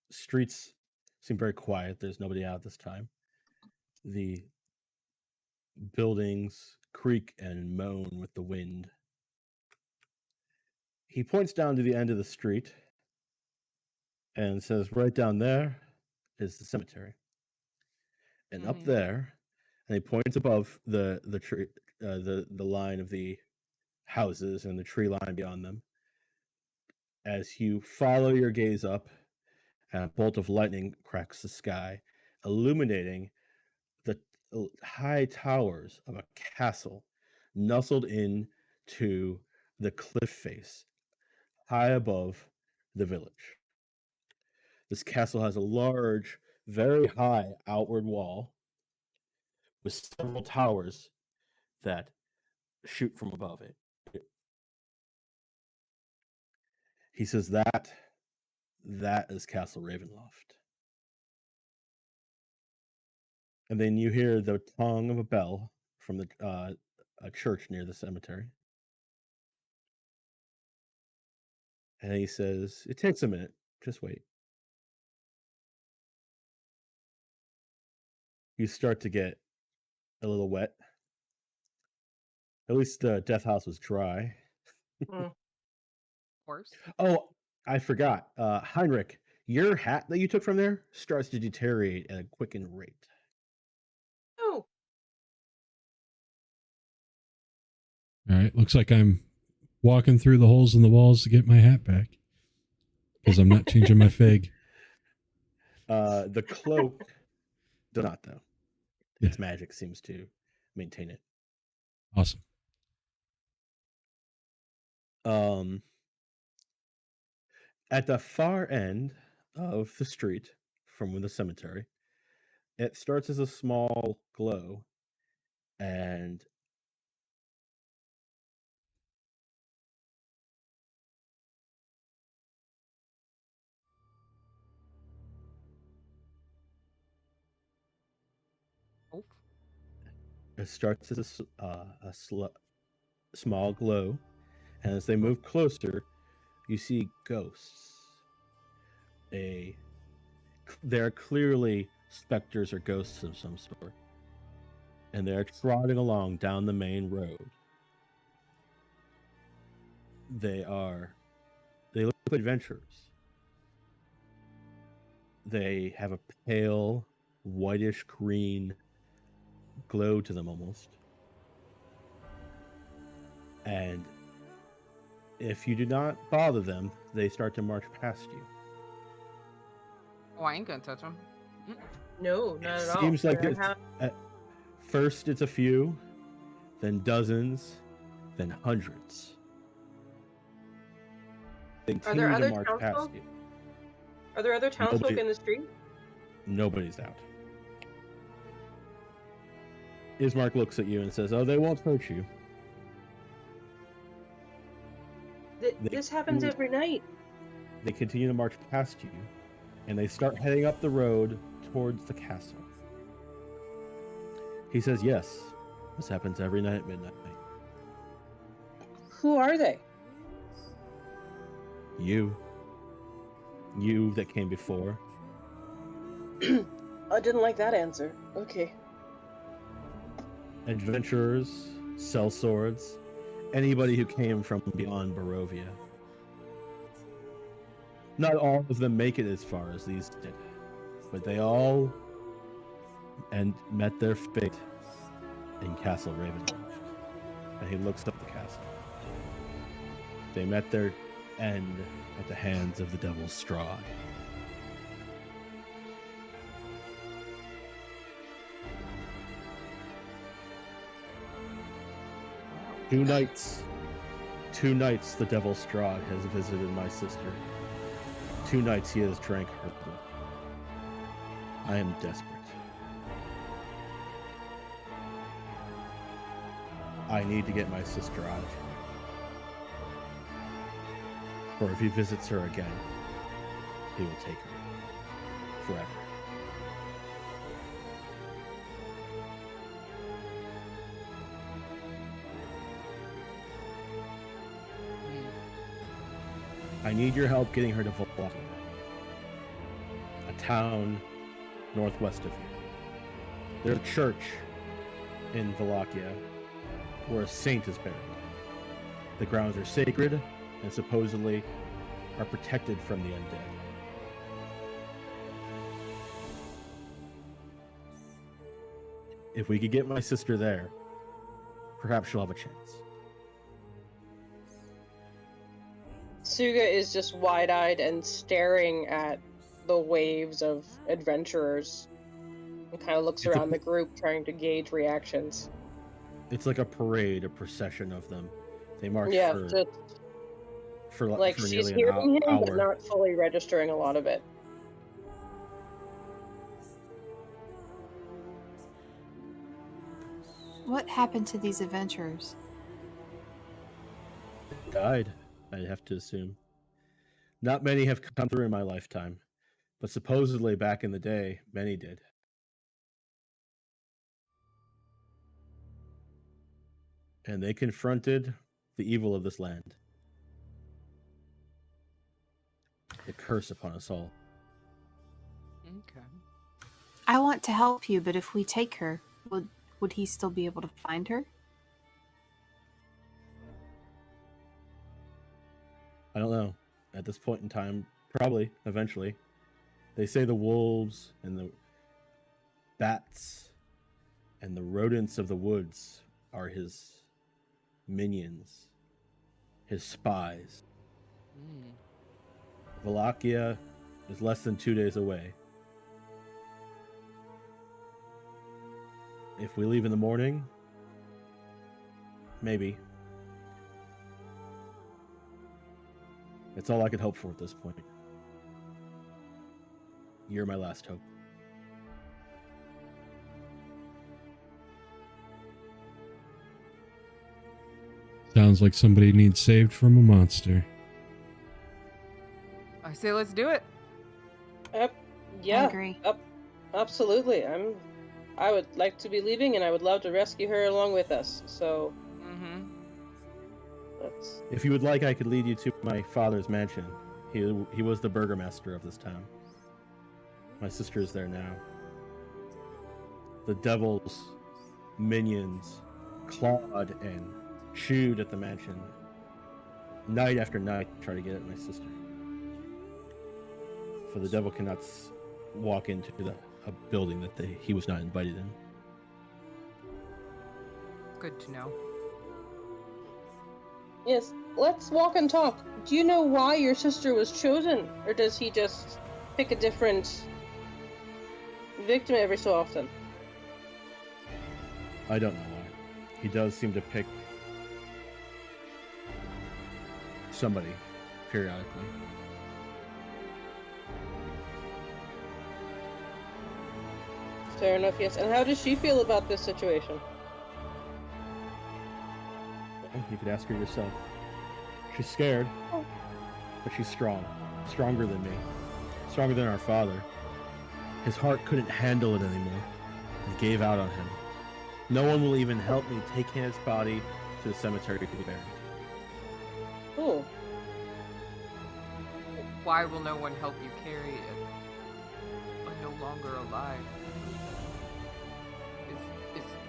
S5: streets seem very quiet. There's nobody out this time. The buildings creak and moan with the wind. He points down to the end of the street and says, right down there is the cemetery. And up there, and he points above the tree, the line of the houses and the tree line beyond them. As you follow your gaze up, a bolt of lightning cracks the sky, illuminating the high towers of a castle nestled into the cliff face, high above the village. This castle has a large, very high outward wall with several towers that shoot from above it. He says that is Castle Ravenloft. And then you hear the tong of a bell from a church near the cemetery. And he says, it takes a minute. Just wait. You start to get a little wet. At least the death house was dry.
S2: Of course.
S5: Oh, I forgot. Heinrch, your hat that you took from there starts to deteriorate at a quickened rate.
S3: Oh.
S1: All right, looks like I'm walking through the holes in the walls to get my hat back because I'm not changing my fig.
S5: The cloak does not, though. Its magic seems to maintain it.
S1: Awesome.
S5: At the far end of the street from the cemetery, it starts as a small glow, and it starts as a small glow, and as they move closer, you see ghosts. They're clearly specters or ghosts of some sort, and they're trotting along down the main road. They look like adventurers. They have a pale, whitish green glow to them almost. And if you do not bother them, they start to march past you.
S2: Oh, I ain't gonna touch them.
S3: No, not at all.
S5: Seems like at first it's a few, then dozens, then hundreds. They continue to march past you.
S3: Are there other townsfolk in the street?
S5: Nobody's out. Ismark looks at you and says, "Oh, they won't hurt you."
S3: This happens every night.
S5: They continue to march past you, and they start heading up the road towards the castle. He says, "Yes, this happens every night at midnight."
S3: Who are they?
S5: You that came before.
S3: I didn't like that answer. Okay.
S5: Adventurers, sellswords, anybody who came from beyond Barovia. Not all of them make it as far as these did, but they all met their fate in Castle Ravenloft. And he looks up the castle. They met their end at the hands of the Devil's Strahd. Two nights the Devil's Strahd has visited my sister. 2 nights he has drank her blood. I am desperate. I need to get my sister out of here. For if he visits her again, he will take her forever. I need your help getting her to Wallachia, a town northwest of here. There's a church in Wallachia where a saint is buried. The grounds are sacred and supposedly are protected from the undead. If we could get my sister there, perhaps she'll have a chance.
S3: Tsuga is just wide-eyed and staring at the waves of adventurers and kind of looks around the group trying to gauge reactions.
S5: It's like a parade, a procession of them. They march for
S3: like
S5: for
S3: she's
S5: nearly
S3: hearing
S5: an
S3: him, but
S5: hour.
S3: not fully registering a lot of it.
S7: What happened to these adventurers?
S5: Died, I'd have to assume. Not many have come through in my lifetime, but supposedly back in the day, many did. And they confronted the evil of this land. The curse upon us all.
S2: Okay.
S7: I want to help you, but if we take her, would he still be able to find her?
S5: I don't know. At this point in time, probably, eventually. They say the wolves and the bats and the rodents of the woods are his minions, his spies. Wallachia is less than 2 days away. If we leave in the morning, maybe. It's all I could hope for at this point. You're my last hope.
S1: Sounds like somebody needs saved from a monster.
S2: I say let's do it.
S3: Yeah,
S7: I agree.
S3: Absolutely. I would like to be leaving, and I would love to rescue her along with us. So, let's.
S5: If you would like, I could lead you to my father's mansion. He was the burgomaster of this town. My sister is there now. The devil's minions clawed and chewed at the mansion night after night to try to get at my sister. For the devil cannot walk into a building that he was not invited in.
S2: Good to know.
S3: Yes, let's walk and talk. Do you know why your sister was chosen? Or does he just pick a different victim every so often?
S5: I don't know why. He does seem to pick somebody periodically.
S3: Fair enough, yes. And how does she feel about this situation?
S5: You could ask her yourself. She's scared, but she's strong. Stronger than me. Stronger than our father. His heart couldn't handle it anymore. He gave out on him. No one will even help me take his body to the cemetery to be buried.
S3: Oh.
S2: Why will no one help you carry it? I'm no longer alive.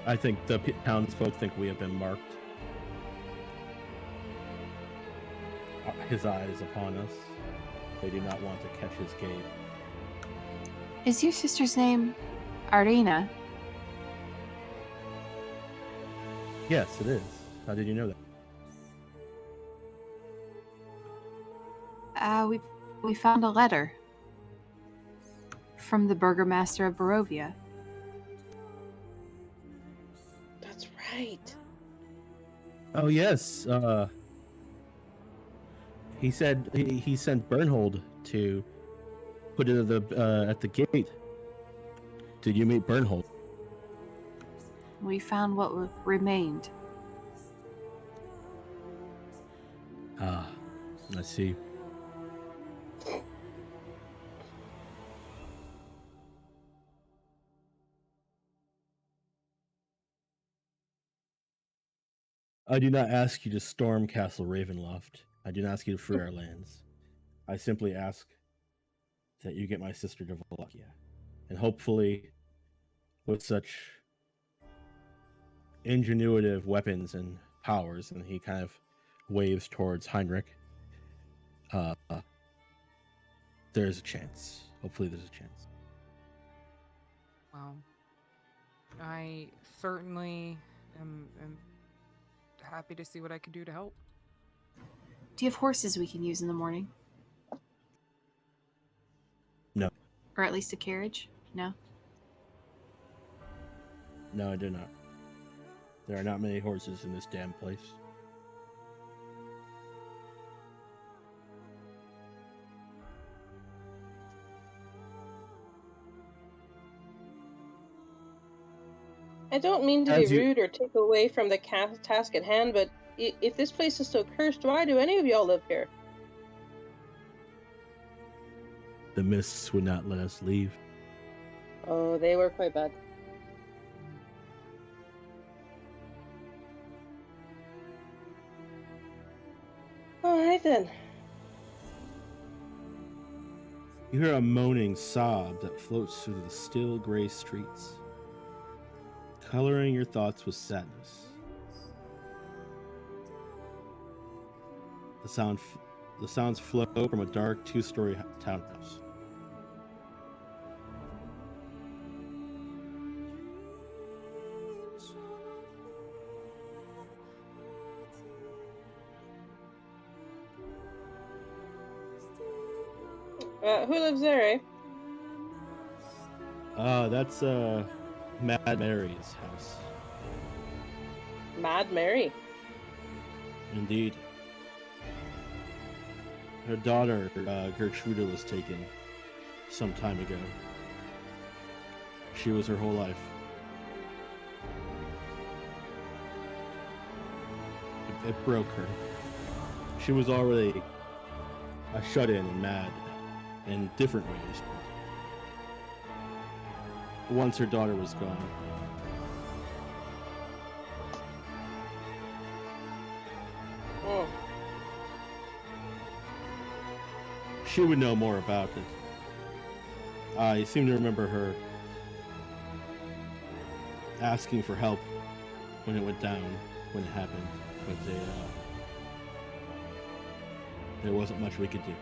S5: I think the townsfolk think we have been marked. His eye is upon us. They do not want to catch his gaze.
S7: Is your sister's name Arena?
S5: Yes, it is. How did you know that?
S7: We found a letter from the burgomaster of Barovia.
S3: That's right.
S5: Oh yes. He said he sent Bernhold to put it at the gate. Did you meet Bernhold?
S7: We found what remained.
S5: Ah, I see. I do not ask you to storm Castle Ravenloft. I do not ask you to free our lands. I simply ask that you get my sister to Wallachia. And hopefully, with such ingenuitive weapons and powers, and he kind of waves towards Heinrch, there's a chance. Hopefully there's a chance.
S2: Well, I certainly am happy to see what I can do to help.
S7: Do you have horses we can use in the morning?
S5: No.
S7: Or at least a carriage? No?
S5: No, I do not. There are not many horses in this damn place.
S3: I don't mean to
S5: As
S3: be
S5: you-
S3: rude or take away from the task at hand, but if this place is so cursed, why do any of y'all live here?
S5: The mists would not let us leave.
S3: Oh, they were quite bad. Alright then.
S5: You hear a moaning sob that floats through the still gray streets, coloring your thoughts with sadness. The sounds flow from a dark two-story townhouse.
S3: Who lives there, eh?
S5: That's Mad Mary's house.
S3: Mad Mary.
S5: Indeed. Her daughter, Gertruda, was taken some time ago. She was her whole life. It broke her. She was already a shut-in and mad in different ways. Once her daughter was gone,
S3: Oh.
S5: she would know more about it. I seem to remember her asking for help when it went down, when it happened, but there wasn't much we could do.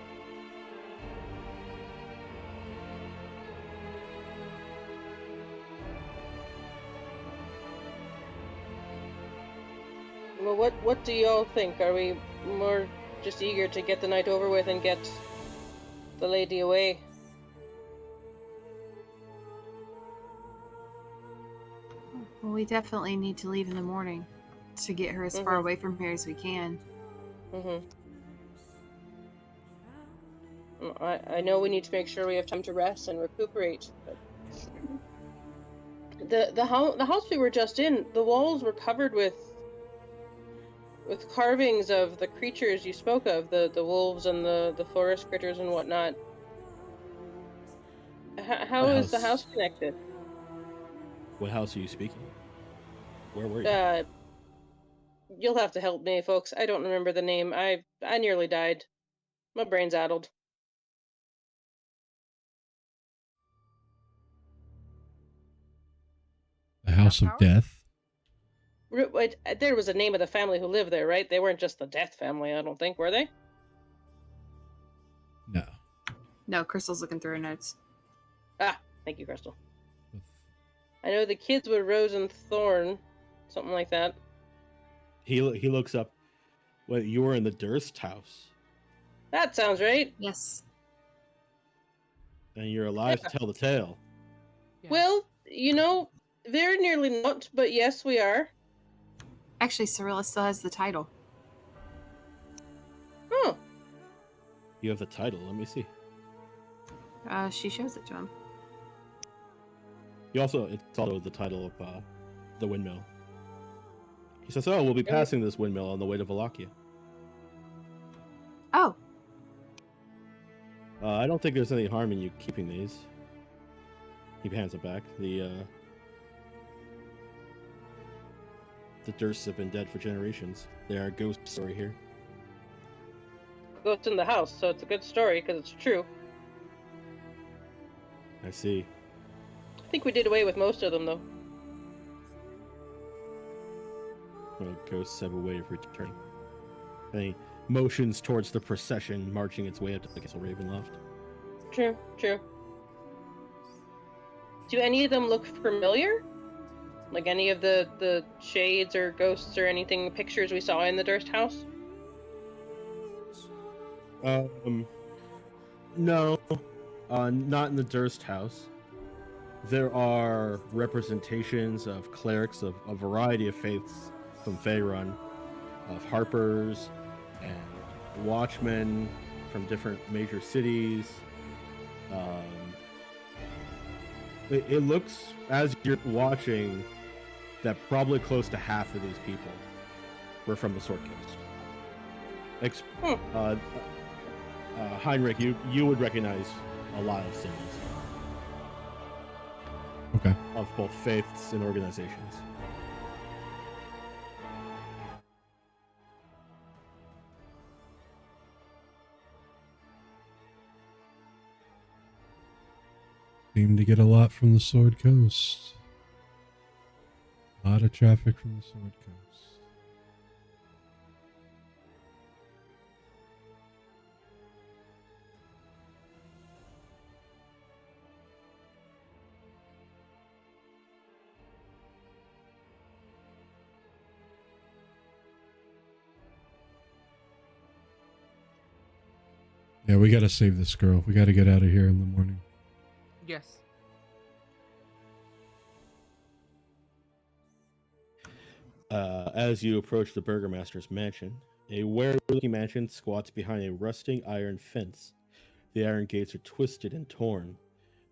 S3: Well, what do y'all think? Are we more just eager to get the night over with and get the lady away?
S7: Well, we definitely need to leave in the morning to get her as far
S3: Mhm.
S7: away from here as we can.
S3: Mm-hmm. I know we need to make sure we have time to rest and recuperate. But the house we were just in, the walls were covered with carvings of the creatures you spoke of, the wolves and the forest critters and whatnot. How is the house connected?
S5: What house are you speaking? Where were you?
S3: You'll have to help me, folks. I don't remember the name. I nearly died. My brain's addled.
S1: The House of
S2: House?
S1: Death.
S3: Wait, there was a name of the family who lived there, right? They weren't just the Death family, I don't think, were they?
S1: No.
S7: No, Crystal's looking through her notes.
S3: Ah, thank you, Crystal. I know the kids were Rose and Thorn, something like that.
S5: He looks up. Wait, you were in the Durst house,
S3: That sounds right.
S7: Yes.
S5: and you're alive to tell the tale.
S2: Yeah.
S3: Well, very nearly not, but yes, we are.
S7: Actually, Cirllia still has the title.
S3: Oh,
S5: You have the title. Let me see.
S7: She shows it to him.
S5: It's also the title of the windmill. He says, "Oh, we'll be passing this windmill on the way to Wallachia."
S7: Oh,
S5: I don't think there's any harm in you keeping these. He hands it back. The Dursts have been dead for generations. They are a ghost story here.
S3: Ghost in the house, so it's a good story because it's true.
S5: I see.
S3: I think we did away with most of them, though.
S5: Well, ghosts have a way of returning. And he motions towards the procession marching its way up to the Castle Ravenloft.
S3: True, true. Do any of them look familiar? Like any of the shades or ghosts or anything, pictures we saw in the Durst house?
S5: No, not in the Durst house. There are representations of clerics of a variety of faiths from Faerun, of harpers and watchmen from different major cities. It looks, as you're watching, that probably close to half of these people were from the Sword Coast. Heinrch, you would recognize a lot of symbols.
S1: Okay.
S5: Of both faiths and organizations.
S1: Seem to get a lot from the Sword Coast. A lot of traffic from the Sword Coast. Yeah, we gotta save this girl. We gotta get out of here in the morning.
S2: Yes.
S5: As you approach the Burgomaster's mansion, a weird-looking mansion squats behind a rusting iron fence. The iron gates are twisted and torn.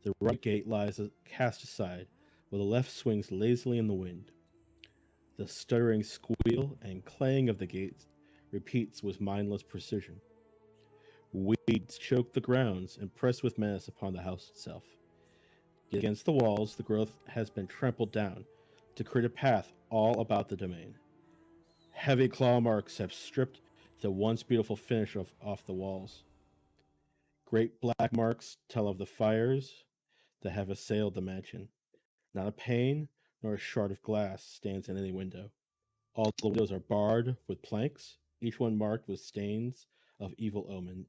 S5: The right gate lies cast aside, while the left swings lazily in the wind. The stuttering squeal and clang of the gates repeats with mindless precision. Weeds choke the grounds and press with menace upon the house itself. Yet against the walls, the growth has been trampled down to create a path all about the domain. Heavy claw marks have stripped the once beautiful finish off the walls. Great black marks tell of the fires that have assailed the mansion. Not a pane nor a shard of glass stands in any window. All the windows are barred with planks, each one marked with stains of evil omen.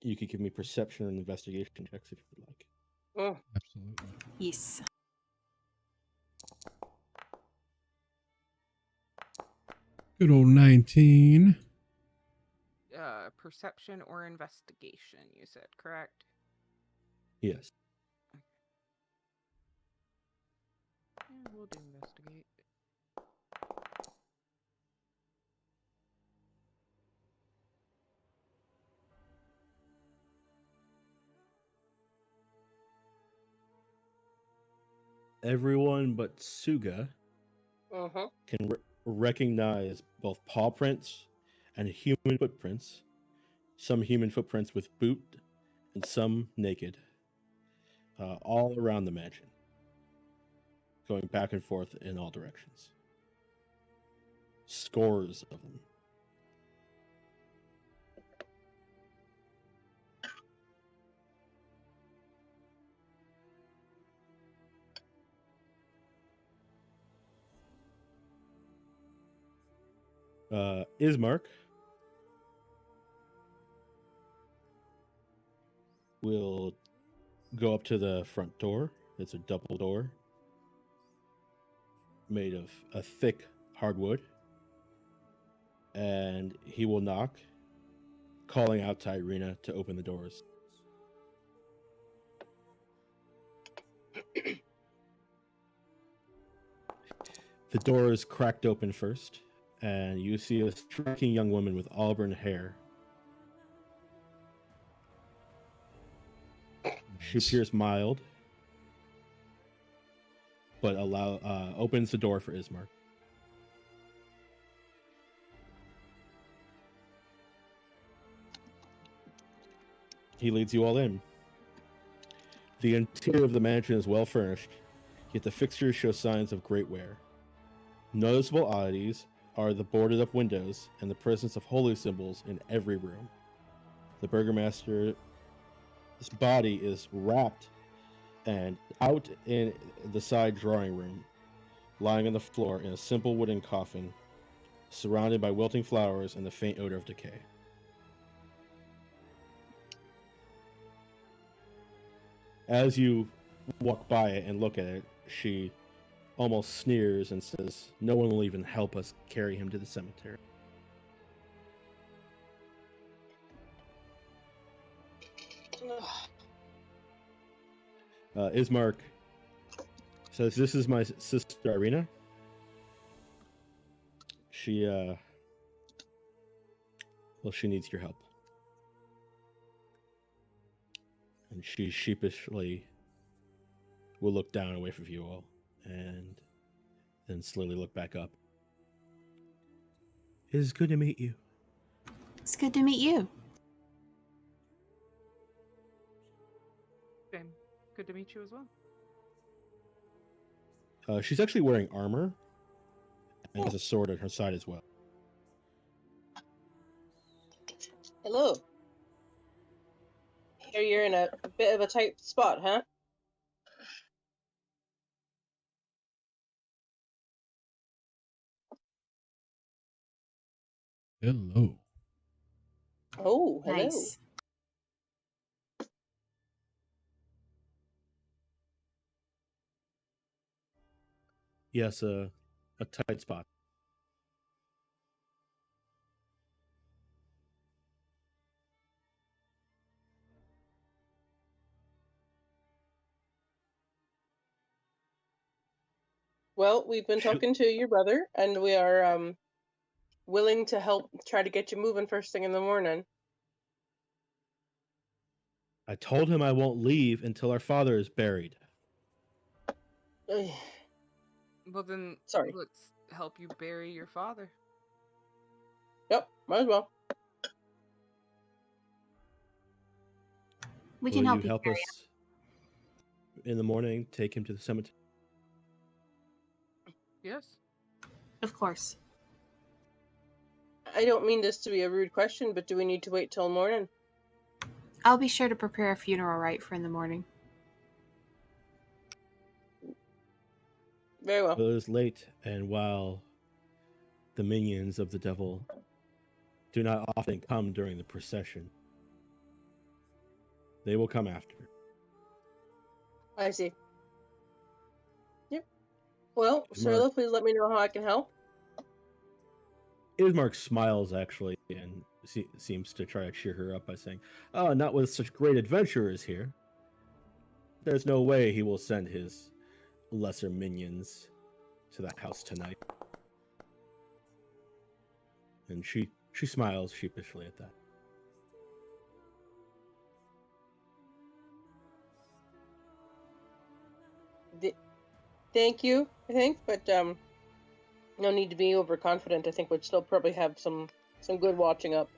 S5: You could give me perception and investigation checks if you would like.
S3: Oh.
S1: Absolutely.
S7: Yes.
S1: Good old 19.
S2: Perception or investigation, you said, correct?
S5: Yes.
S2: Yeah, we'll do investigate.
S5: Everyone but Tsuga can recognize both paw prints and human footprints. Some human footprints with boot and some naked. All around the mansion. Going back and forth in all directions. Scores of them. Ismark will go up to the front door. It's a double door made of a thick hardwood. And he will knock, calling out to Irina to open the doors. The door is cracked open first, and you see a striking young woman with auburn hair. She appears mild, but opens the door for Ismark. He leads you all in. The interior of the mansion is well furnished. yet the fixtures show signs of great wear. Noticeable oddities are the boarded up windows and the presence of holy symbols in every room. The burgomaster's body is wrapped and out in the side drawing room, lying on the floor in a simple wooden coffin, surrounded by wilting flowers and the faint odor of decay. As you walk by it and look at it, she almost sneers and says, "No one will even help us carry him to the cemetery." Ismark says, "This is my sister Irina. She needs your help." And she sheepishly will look down away from you all and then slowly look back up. "It is good to meet you."
S7: It's good to meet you.
S2: Same. Good to meet you as well.
S5: She's actually wearing armor and has a sword at her side as well.
S3: Hello. Here you're in a bit of a tight spot, huh?
S1: Hello.
S3: Oh, hello.
S7: Nice.
S5: Yes, a tight spot.
S3: Well, we've been talking to your brother, and we are willing to help try to get you moving first thing in the morning.
S5: I told him I won't leave until our father is buried.
S3: Ugh.
S2: Well, then,
S3: Sorry.
S2: let's help you bury your father.
S3: Yep, might as well.
S7: We can
S5: Will
S7: help
S5: you help
S7: carry
S5: us in the morning? Take him to the cemetery.
S2: Yes.
S7: it. Of course.
S3: I don't mean this to be a rude question, but do we need to wait till morning?
S7: I'll be sure to prepare a funeral rite for in the morning.
S3: Very well.
S5: It is late, and while the minions of the devil do not often come during the procession, they will come after.
S3: I see. Yep. Well,
S5: Ismark.
S3: Cirllia, please let me know how I can help.
S5: Ismark smiles actually and seems to try to cheer her up by saying, "Oh, not with such great adventurers here. There's no way he will send his lesser minions to the house tonight." And she smiles sheepishly at that.
S3: Thank you, I think, but no need to be overconfident. I think we'd still probably have some good watching up.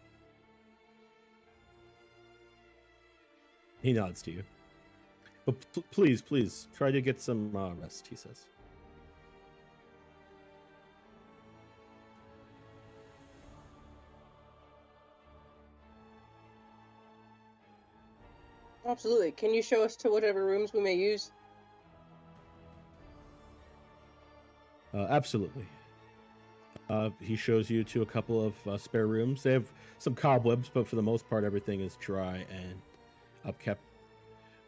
S5: He nods to you. "But please, try to get some rest," he says.
S3: Absolutely. Can you show us to whatever rooms we may use?
S5: Absolutely. He shows you to a couple of spare rooms. They have some cobwebs, but for the most part, everything is dry and upkept.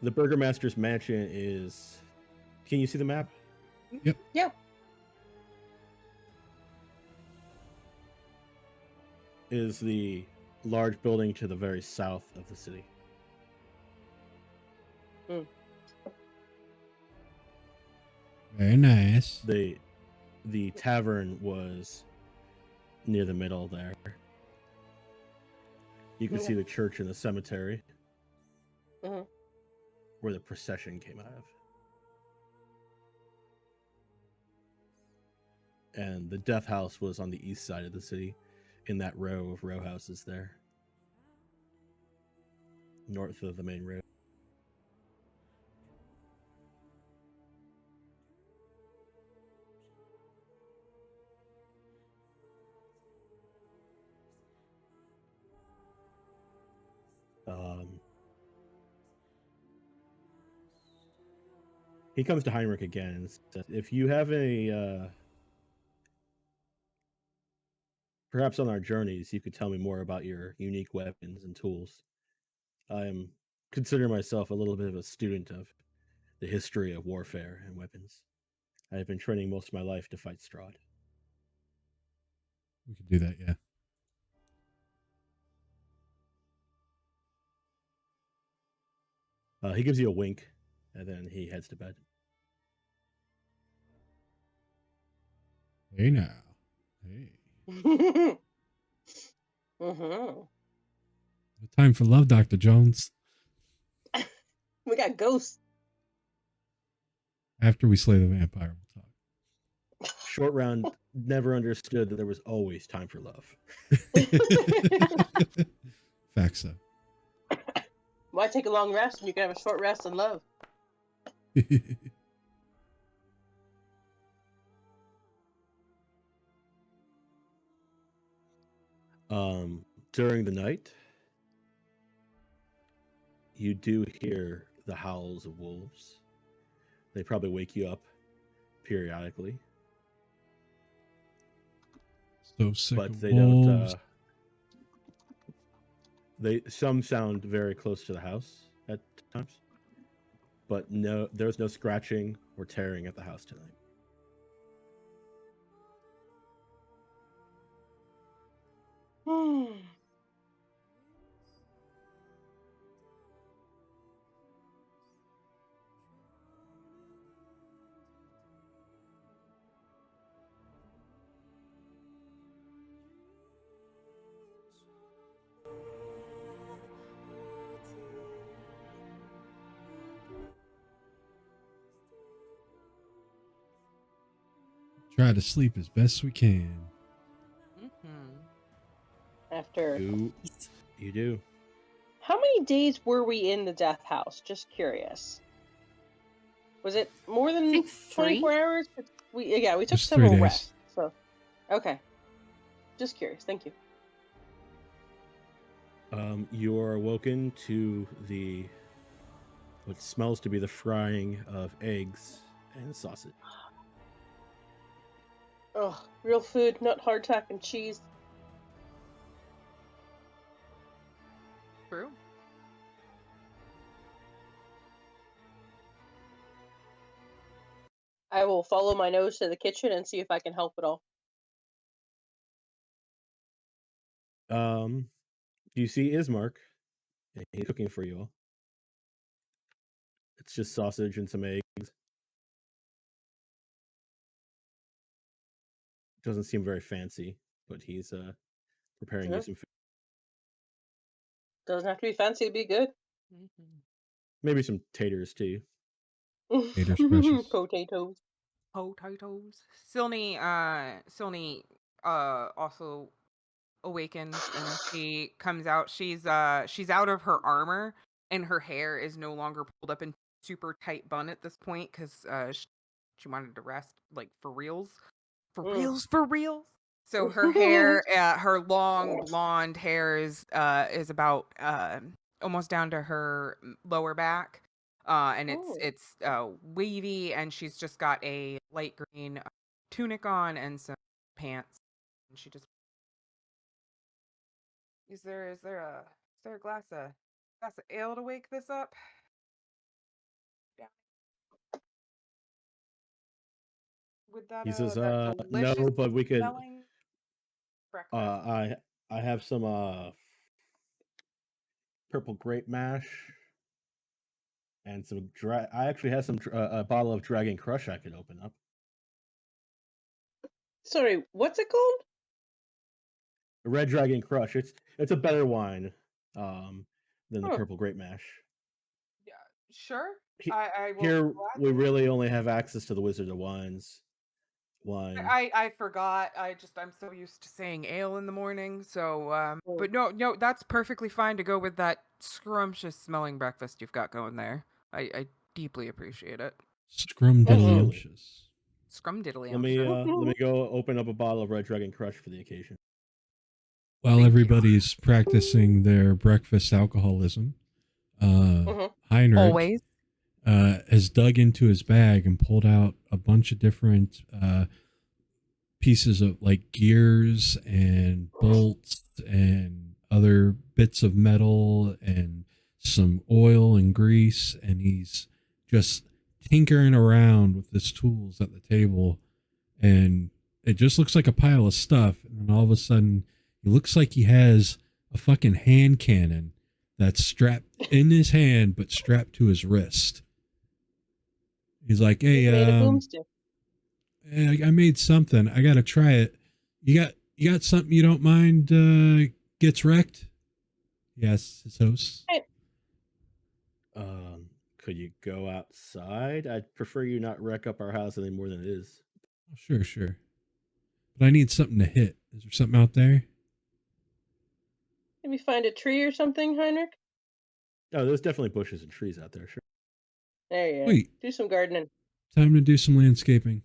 S5: The burgomaster's mansion is... Can you see the map?
S1: Yep.
S3: Yeah.
S5: Is the large building to the very south of the city.
S1: Very nice.
S5: The tavern was near the middle there. You can see the church and the cemetery where the procession came out of. And the death house was on the east side of the city in that row of row houses there. North of the main road. He comes to Heinrch again and says, if you have any, perhaps on our journeys, you could tell me more about your unique weapons and tools. I am consider myself a little bit of a student of the history of warfare and weapons. I have been training most of my life to fight Strahd.
S1: We could do that, yeah.
S5: He gives you a wink, and then he heads to bed.
S1: Hey now. Hey.
S3: Mm-hmm.
S1: Time for love, Dr. Jones.
S3: We got ghosts.
S1: After we slay the vampire, we'll talk.
S5: Short Round never understood that there was always time for love.
S1: Facts, so.
S3: Why take a long rest when you can have a short rest and love?
S5: During the night, you do hear the howls of wolves. They probably wake you up periodically.
S1: So sick
S5: But
S1: of
S5: they
S1: wolves.
S5: don't some sound very close to the house at times. But no, there's no scratching or tearing at the house tonight.
S1: Try to sleep as best we can.
S3: After
S5: You do.
S3: how many days were we in the death house? Just curious. Was it more than
S7: think
S3: 24
S7: 3.
S3: hours? We took
S1: Just 3
S3: several
S1: days.
S3: rests. So okay. Just curious. Thank you.
S5: You are awoken to what smells to be the frying of eggs and sausage.
S3: Oh, real food, not hardtack and cheese.
S2: True.
S3: I will follow my nose to the kitchen and see if I can help at all.
S5: You see Ismark. He's cooking for you all. It's just sausage and some eggs. Doesn't seem very fancy, but he's preparing you some food.
S3: Doesn't have to be fancy to be good.
S5: Maybe some taters too.
S1: Taters precious.
S3: Potatoes.
S2: Potatoes. Silney also awakens and she comes out. She's out of her armor and her hair is no longer pulled up in super tight bun at this point because she wanted to rest, like, for reals. For reals. So her hair, her long blonde hair is about almost down to her lower back, and it's wavy, and she's just got a light green tunic on and some pants. And she just is there a glass of ale to wake this up? Yeah. With that,
S5: He says,
S2: that
S5: no,
S2: delicious
S5: but we could.
S2: smelling breakfast.
S5: I have some purple grape mash and some I actually have some a bottle of Dragon Crush I could open up.
S3: Sorry, what's it called?
S5: Red Dragon Crush. It's a better wine than the purple grape mash.
S2: Yeah, sure. I will
S5: Here
S2: gladly.
S5: we really only have access to the Wizard of Wines wine.
S2: I forgot. I'm so used to saying ale in the morning. So but no, that's perfectly fine to go with that scrumptious smelling breakfast you've got going there. I deeply appreciate it.
S1: Scrumdiddlyumptious.
S2: Scrumdiddly.
S5: Let me go open up a bottle of Red Dragon Crush for the occasion.
S1: While
S2: Thank you.
S1: everybody's practicing their breakfast alcoholism, Heinrch
S2: Always.
S1: has dug into his bag and pulled out a bunch of different pieces of like gears and bolts and other bits of metal and some oil and grease, and he's just tinkering around with his tools at the table, and it just looks like a pile of stuff. And then all of a sudden it looks like he has a fucking hand cannon that's strapped in his hand but strapped to his wrist. He's like, hey,
S3: He's made a boomstick.
S1: I made something. I gotta try it. You got something you don't mind gets wrecked? Yes, his host.
S5: Could you go outside? I'd prefer you not wreck up our house any more than it is.
S1: Oh, sure. But I need something to hit. Is there something out there?
S3: Maybe find a tree or something, Heinrch?
S5: Oh, there's definitely bushes and trees out there, sure.
S3: There you go.
S1: Wait.
S3: Do some gardening.
S1: Time to do some landscaping.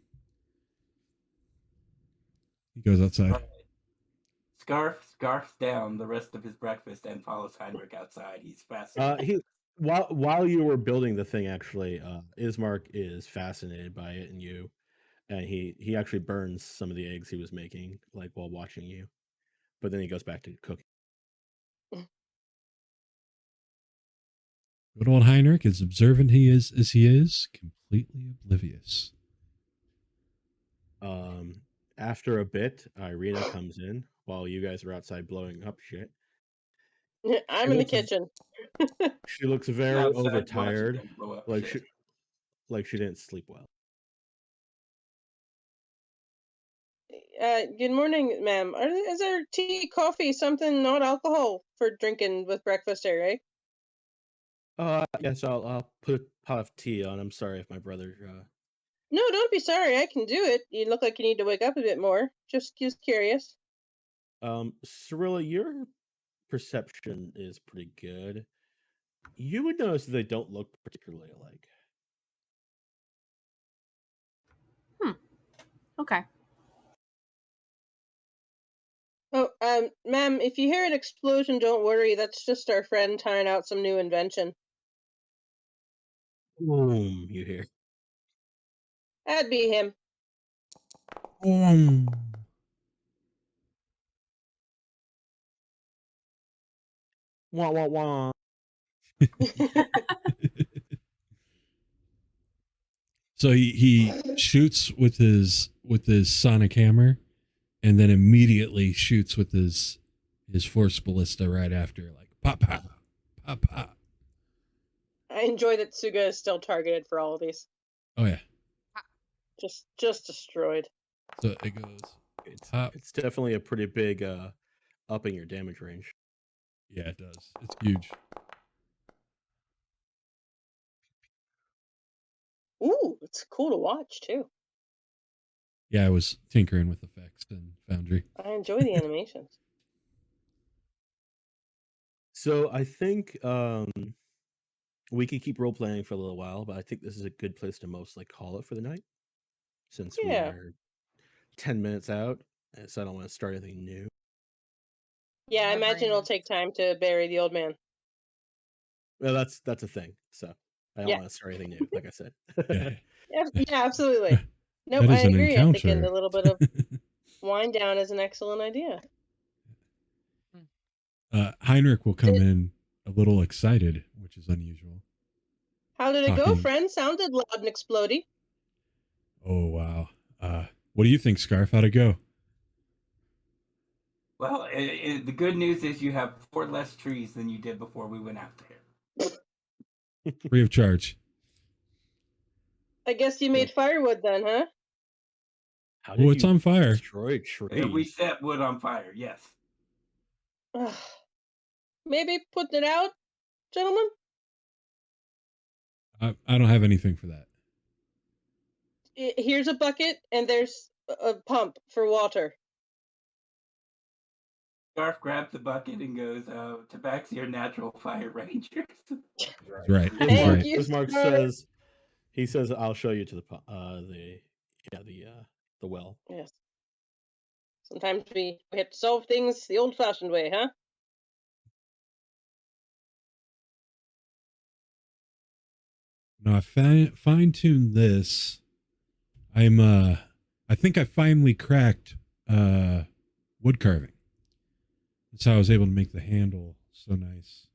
S1: He goes outside.
S4: Scarfs down the rest of his breakfast and follows Heinrch outside. He's fascinated.
S5: While you were building the thing, actually, Ismark is fascinated by it and you, and he actually burns some of the eggs he was making, like while watching you, but then he goes back to cooking.
S1: Good old Heinrch, as observant as he is, completely oblivious.
S5: After a bit, Irina comes in while you guys are outside blowing up shit.
S3: I'm in the kitchen.
S5: She looks very overtired, like she didn't sleep well.
S3: Good morning, ma'am. Is there tea, coffee, something not alcohol for drinking with breakfast here, eh?
S5: Yes, I'll put a pot of tea on. I'm sorry if my brother.
S3: No, don't be sorry. I can do it. You look like you need to wake up a bit more. Just curious.
S5: Cirllia, your perception is pretty good. You would notice they don't look particularly alike.
S7: Okay.
S3: Oh, ma'am, if you hear an explosion, don't worry. That's just our friend trying out some new invention.
S5: Boom, you hear.
S3: That'd be him.
S5: Wah, wah, wah.
S1: So he shoots with his sonic hammer, and then immediately shoots with his force ballista right after, like pop pop pop pop.
S3: I enjoy that Tsuga is still targeted for all of these.
S1: Oh yeah.
S3: Just destroyed.
S1: So it goes.
S5: It's definitely a pretty big upping your damage range.
S1: Yeah, it does. It's huge.
S3: Ooh, it's cool to watch too.
S1: Yeah, I was tinkering with effects in Foundry.
S3: I enjoy the animations.
S5: So I think we could keep role playing for a little while, but I think this is a good place to mostly call it for the night, since we are 10 minutes out, so I don't want to start anything new.
S3: Yeah, I imagine it'll take time to bury the old man.
S5: Well, that's a thing. So I don't want to start anything new, like I said.
S3: Yeah, absolutely. Nope, I agree. I think a little bit of wind down is an excellent idea.
S1: Heinrch will come in a little excited, which is unusual.
S3: How did it go, friend? Sounded loud and explodey.
S1: Oh, wow. What do you think, Scarf? How'd it go?
S4: Well, the good news is you have 4 less trees than you did before we went out there.
S1: Free of charge.
S3: I guess you made firewood then, huh?
S1: Oh, it's on fire.
S5: Destroy trees.
S4: We set wood on fire, yes.
S3: Maybe putting it out, gentlemen?
S1: I don't have anything for that.
S3: Here's a bucket, and there's a pump for water.
S4: Scarf grabs the bucket and goes, Tabaxi are natural fire rangers.
S1: Right.
S3: Thank you,
S5: Ismark says, I'll show you to the well.
S3: Yes. Sometimes we have to solve things the old-fashioned way, huh?
S1: Now I fine-tuned this. I think I finally cracked wood carving. That's how I was able to make the handle so nice.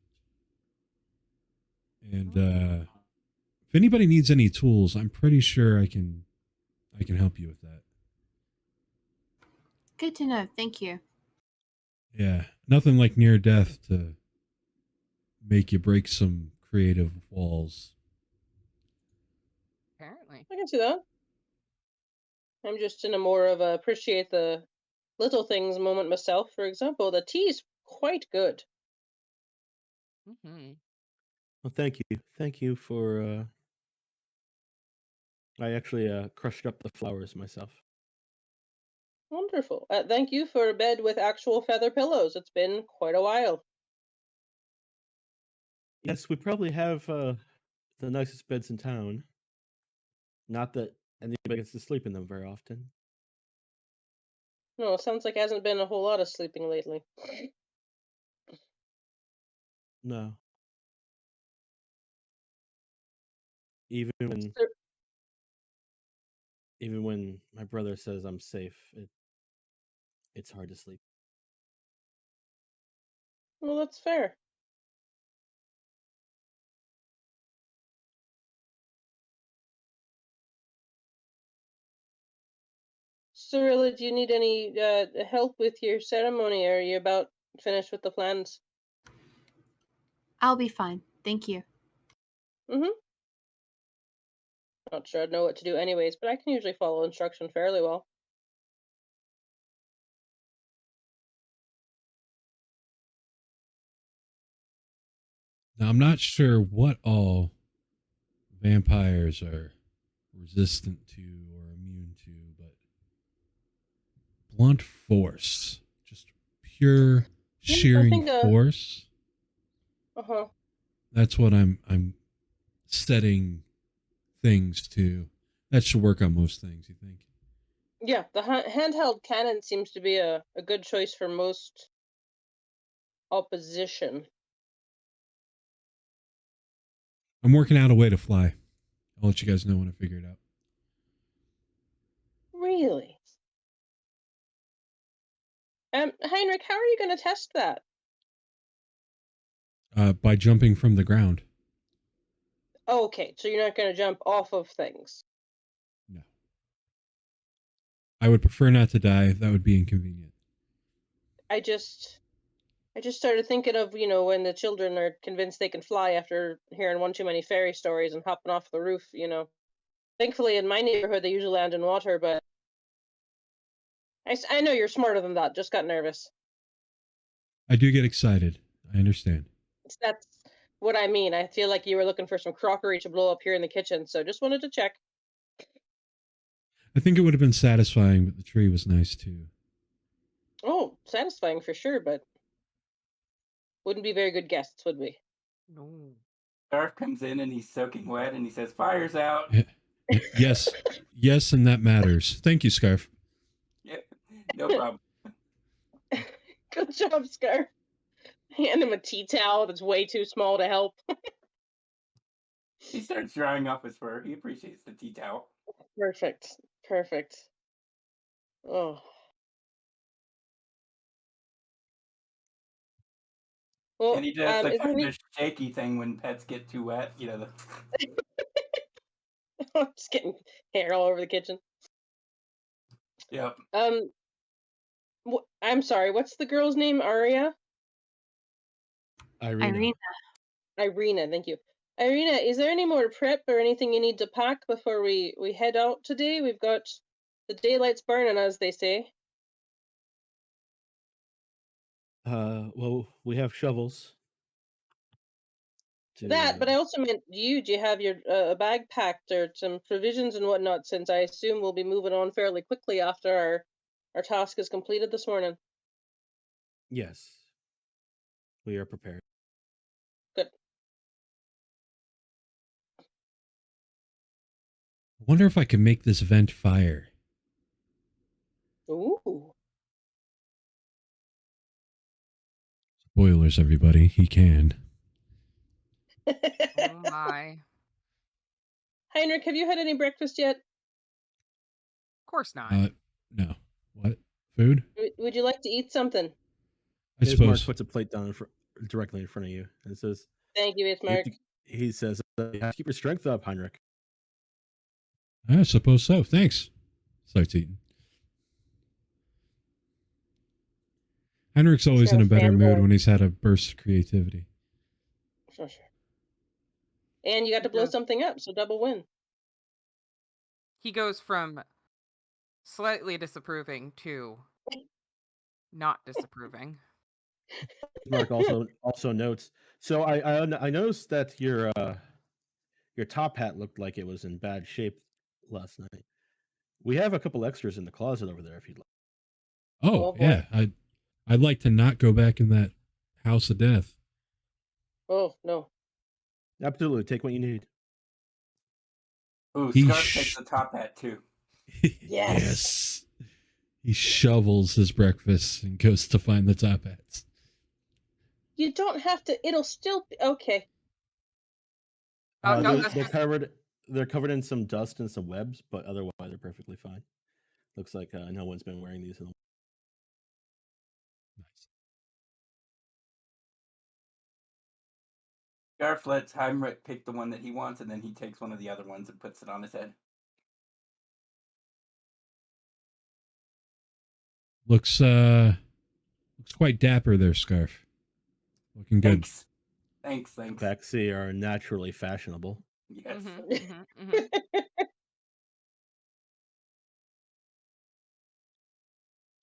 S1: And if anybody needs any tools, I'm pretty sure I can help you with that.
S7: Good to know. Thank you.
S1: Yeah, nothing like near death to make you break some creative walls.
S2: Apparently.
S3: I can see that. I'm just in a more of a appreciate the little things moment myself. For example, the tea's quite good.
S2: Mm-hmm.
S5: Well, thank you. Thank you for. I actually crushed up the flowers myself.
S3: Wonderful. Thank you for a bed with actual feather pillows. It's been quite a while.
S5: Yes, we probably have the nicest beds in town. Not that anybody gets to sleep in them very often.
S3: No, it sounds like hasn't been a whole lot of sleeping lately.
S5: No. Even when
S3: Sir-
S5: even when my brother says I'm safe, it's hard to sleep.
S3: Well, that's fair. Cirllia, do you need any help with your ceremony, or are you about finished with the plans?
S7: I'll be fine. Thank you.
S3: Mm-hmm. Not sure I'd know what to do anyways, but I can usually follow instruction fairly well.
S1: Now I'm not sure what all vampires are resistant to or immune to, but blunt force, just pure
S3: Yeah, I
S1: shearing
S3: think
S1: force.
S3: uh-huh.
S1: That's what I'm setting things to. That should work on most things, you think?
S3: Yeah, the handheld cannon seems to be a good choice for most opposition.
S1: I'm working out a way to fly. I'll let you guys know when I figure it out.
S3: Really? Heinrich, how are you going to test that?
S1: By jumping from the ground.
S3: Okay, so you're not going to jump off of things.
S1: No. I would prefer not to die. That would be inconvenient.
S3: I just started thinking of, when the children are convinced they can fly after hearing one too many fairy stories and hopping off the roof, Thankfully, in my neighborhood, they usually land in water, but I know you're smarter than that. Just got nervous.
S1: I do get excited. I understand.
S3: That's what I mean. I feel like you were looking for some crockery to blow up here in the kitchen, so just wanted to check.
S1: I think it would have been satisfying, but the tree was nice too.
S3: Oh, satisfying for sure, but wouldn't be very good guests, would we?
S2: No.
S4: Garth comes in and he's soaking wet and he says, "Fire's out."
S1: Yes, yes, and that matters. Thank you, Scarf.
S4: Yep, no problem.
S3: Good job, Scar. Hand him a tea towel that's way too small to help.
S4: He starts drying off his fur. He appreciates the tea towel.
S3: Perfect. Perfect. Oh. Well,
S4: And he does the
S3: is there
S4: kind
S3: any...
S4: of shaky thing when pets get too wet.
S3: I'm just getting hair all over the kitchen.
S4: Yep.
S3: I'm sorry, what's the girl's name? Aria?
S5: Irina.
S3: Irina, thank you. Irina, is there any more prep or anything you need to pack before we head out today? We've got the daylight's burning, as they say.
S5: Well, we have shovels.
S3: That, but I also meant you. Do you have your a bag packed or some provisions and whatnot? Since I assume we'll be moving on fairly quickly after our task is completed this morning.
S5: Yes, we are prepared.
S3: Good.
S1: I wonder if I can make this vent fire.
S3: Ooh.
S1: Spoilers, everybody. He can.
S2: Oh my.
S3: Heinrich, have you had any breakfast yet?
S2: Of course not.
S1: No. What? Food?
S3: Would you like to eat something?
S1: I
S5: Ismark
S1: suppose.
S5: puts a plate down directly in front of you and says,
S3: Thank you, Ismark.
S5: he says, you have to keep your strength up, Heinrich.
S1: I suppose so. Thanks. Starts eating. Heinrich's always in a better mood when he's had a burst of creativity.
S3: Sure. And you got to blow something up, so double win.
S2: He goes from slightly disapproving to not disapproving.
S5: Mark also notes. So I noticed that your top hat looked like it was in bad shape last night. We have a couple extras in the closet over there if you'd like.
S1: Oh yeah, I'd like to not go back in that house of death.
S3: Oh no.
S5: Absolutely, take what you need.
S4: Ooh, Scarf takes the top hat too.
S3: Yes.
S1: He shovels his breakfast and goes to find the top hats.
S3: You don't have to. It'll still be okay.
S5: They're covered in some dust and some webs, but otherwise they're perfectly fine. Looks like no one's been wearing these in a while.
S1: Nice.
S4: Scarf lets Heinrich pick the one that he wants, and then he takes one of the other ones and puts it on his head.
S1: Looks quite dapper there, Scarf. Looking good.
S4: Thanks.
S5: Baxi are naturally fashionable.
S4: Yes.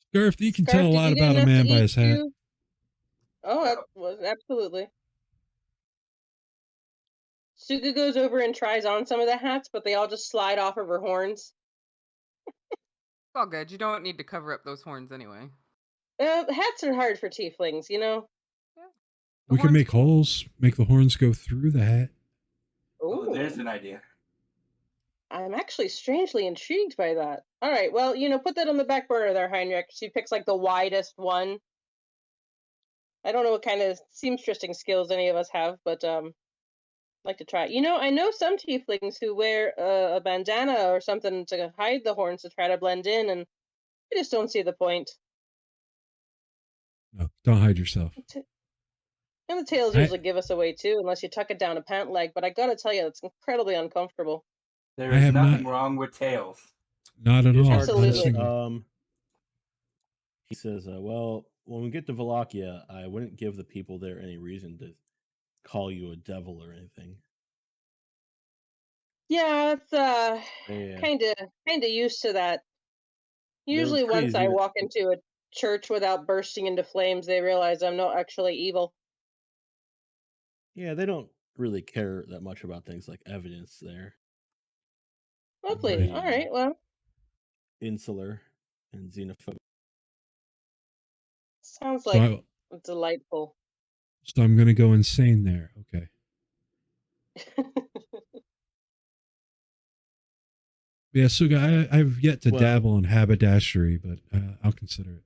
S1: Scarf, you can tell a lot about a man by his hat.
S3: Oh, absolutely. Tsuga goes over and tries on some of the hats, but they all just slide off of her horns.
S2: It's all good. You don't need to cover up those horns anyway.
S3: Hats are hard for tieflings, you know?
S2: Yeah.
S1: We can make holes, make the horns go through the hat.
S4: Oh, there's an idea.
S3: I'm actually strangely intrigued by that. All right, well, put that on the back burner there, Heinrich. She picks like the widest one. I don't know what kind of seamstressing skills any of us have, but like to try. I know some tieflings who wear a bandana or something to hide the horns to try to blend in, and I just don't see the point.
S1: No, don't hide yourself.
S3: And the tails usually give us away too, unless you tuck it down a pant leg. But I gotta tell you, it's incredibly uncomfortable.
S4: There is nothing wrong with tails.
S1: Not at all.
S3: Absolutely.
S5: He says, well, when we get to Wallachia, I wouldn't give the people there any reason to call you a devil or anything.
S3: Yeah, it's kind of used to that. Usually, once I walk into a church without bursting into flames, they realize I'm not actually evil.
S5: Yeah, they don't really care that much about things like evidence there.
S3: Lovely. All right, well.
S5: Insular and xenophobic.
S3: Sounds like delightful.
S1: So I'm going to go insane there. Okay. Yeah, Tsuga, I've yet to dabble in haberdashery, but I'll consider it.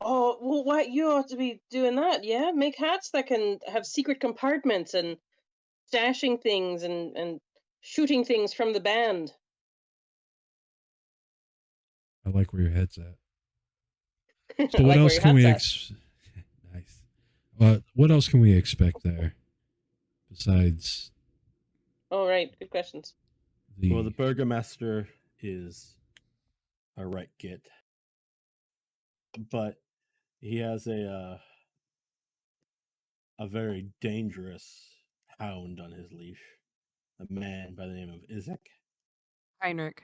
S3: Oh, well, what? You ought to be doing that, yeah? Make hats that can have secret compartments and stashing things and shooting things from the band.
S1: I like where your head's at. So what else can we nice. What else can we expect there besides?
S3: Oh, right. Good questions.
S5: Well, the burgomaster is a right git, but he has a very dangerous hound on his leash, a man by the name of Isaac.
S2: Heinrich.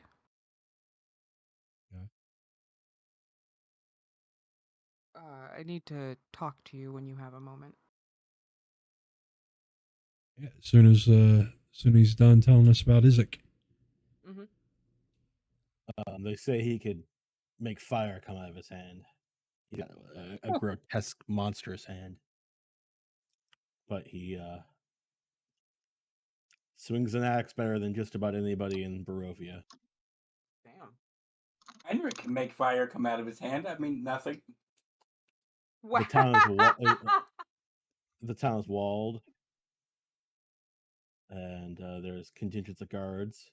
S2: I need to talk to you when you have a moment.
S1: Yeah, as soon as he's done telling us about Isaac.
S3: Mm-hmm.
S5: They say he could make fire come out of his hand. He got a grotesque, monstrous hand, but he swings an axe better than just about anybody in Barovia.
S4: Damn. Heinrich can make fire come out of his hand. I mean, nothing.
S5: The town is the town is walled, and there's contingents of guards.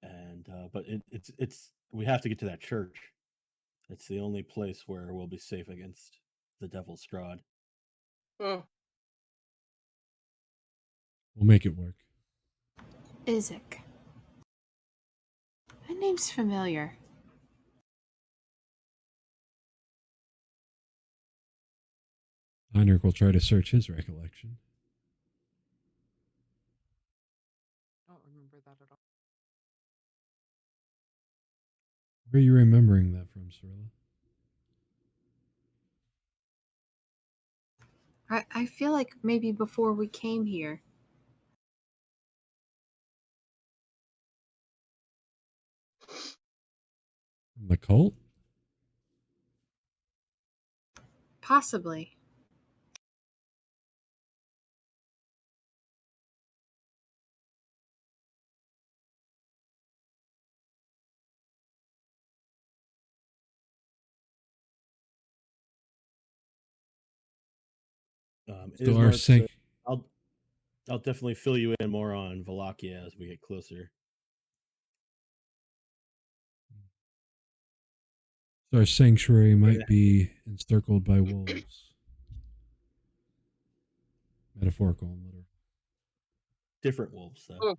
S5: And but it's we have to get to that church. It's the only place where we'll be safe against the Devil's Strahd.
S3: Hmm.
S1: We'll make it work.
S7: Isaac. That name's familiar.
S1: Heinrch will try to search his recollection.
S2: I don't remember that at all.
S1: Where are you remembering that from, Cirllia?
S7: I feel like maybe before we came here.
S1: The cult?
S7: Possibly.
S1: So our sync.
S5: I'll definitely fill you in more on Wallachia as we get closer.
S1: So our sanctuary might be encircled by wolves. Metaphorical and literal.
S5: Different wolves, though.
S3: Oh.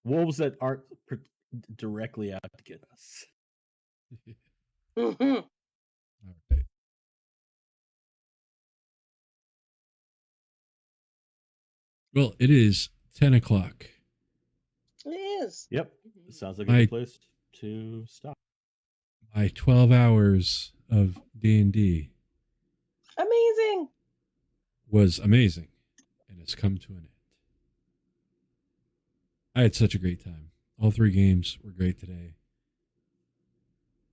S5: Wolves that aren't directly out to get us.
S3: Mhm.
S1: All right. Well, it is 10 o'clock.
S3: It is.
S5: Yep. Sounds like a
S1: I-
S5: good place to stop.
S1: My 12 hours of D&D
S3: Amazing.
S1: was amazing and has come to an end. I had such a great time. All 3 games were great today.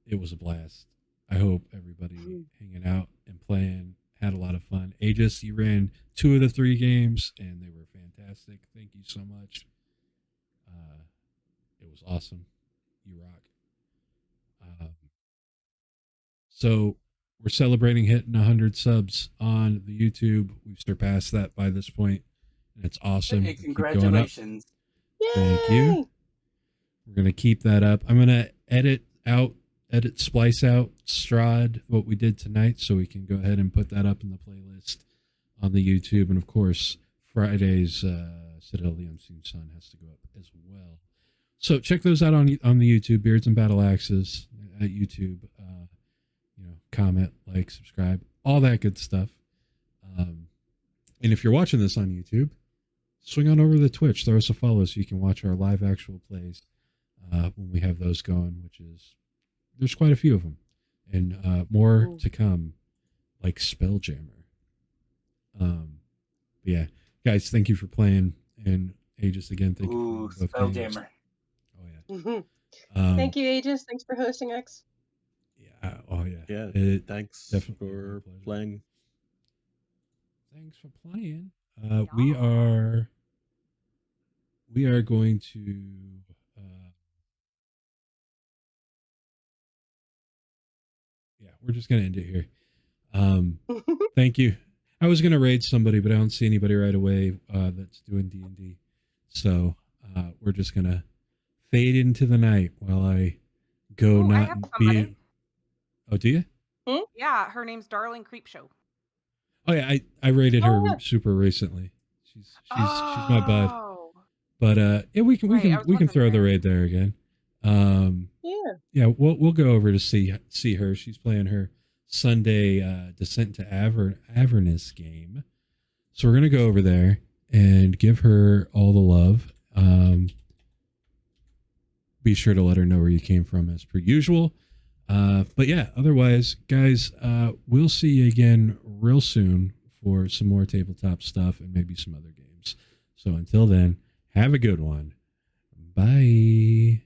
S1: It was a blast. I hope everybody hanging out and playing had a lot of fun. Aegys, you ran 2 of the 3 games and they were fantastic. Thank you so much. It was awesome. You rock. So we're celebrating hitting 100 subs on the YouTube. We've surpassed that by this point, and it's awesome.
S4: Hey,
S1: We keep going up.
S4: congratulations.
S1: Thank you. We're gonna keep that up. I'm gonna splice out Strahd, what we did tonight, so we can go ahead and put that up in the playlist on the YouTube. And of course, Friday's Citadel of the Unseen Sun has to go up as well. So check those out on the YouTube, Beards and Battle Axes at YouTube. Comment, like, subscribe, all that good stuff. And if you're watching this on YouTube, swing on over to Twitch, throw us a follow so you can watch our live actual plays when we have those going, there's quite a few of them, and more to come, like Spelljammer. Yeah, guys, thank you for playing, and Aegis again, thank you for both games.
S4: Spelljammer.
S1: Oh yeah.
S3: Mm-hmm. Thank you, Aegis. Thanks for hosting X.
S1: Yeah. Oh yeah.
S5: Yeah. Thanks
S1: definitely
S5: for playing.
S1: Thanks for playing. We are going to we're just gonna end it here. Thank you. I was gonna raid somebody, but I don't see anybody right away that's doing D&D. So we're just gonna fade into the night while I go
S2: I have somebody.
S1: Oh, do you?
S2: Yeah, her name's Darling Creepshow.
S1: Oh yeah, I raided her super recently. She's my bud. But yeah, we can throw the raid there again. Yeah, we'll go over to see her. She's playing her Sunday Descent to Avernus game. So we're gonna go over there and give her all the love. Be sure to let her know where you came from as per usual. But yeah, otherwise, guys, we'll see you again real soon for some more tabletop stuff and maybe some other games. So until then, have a good one. Bye.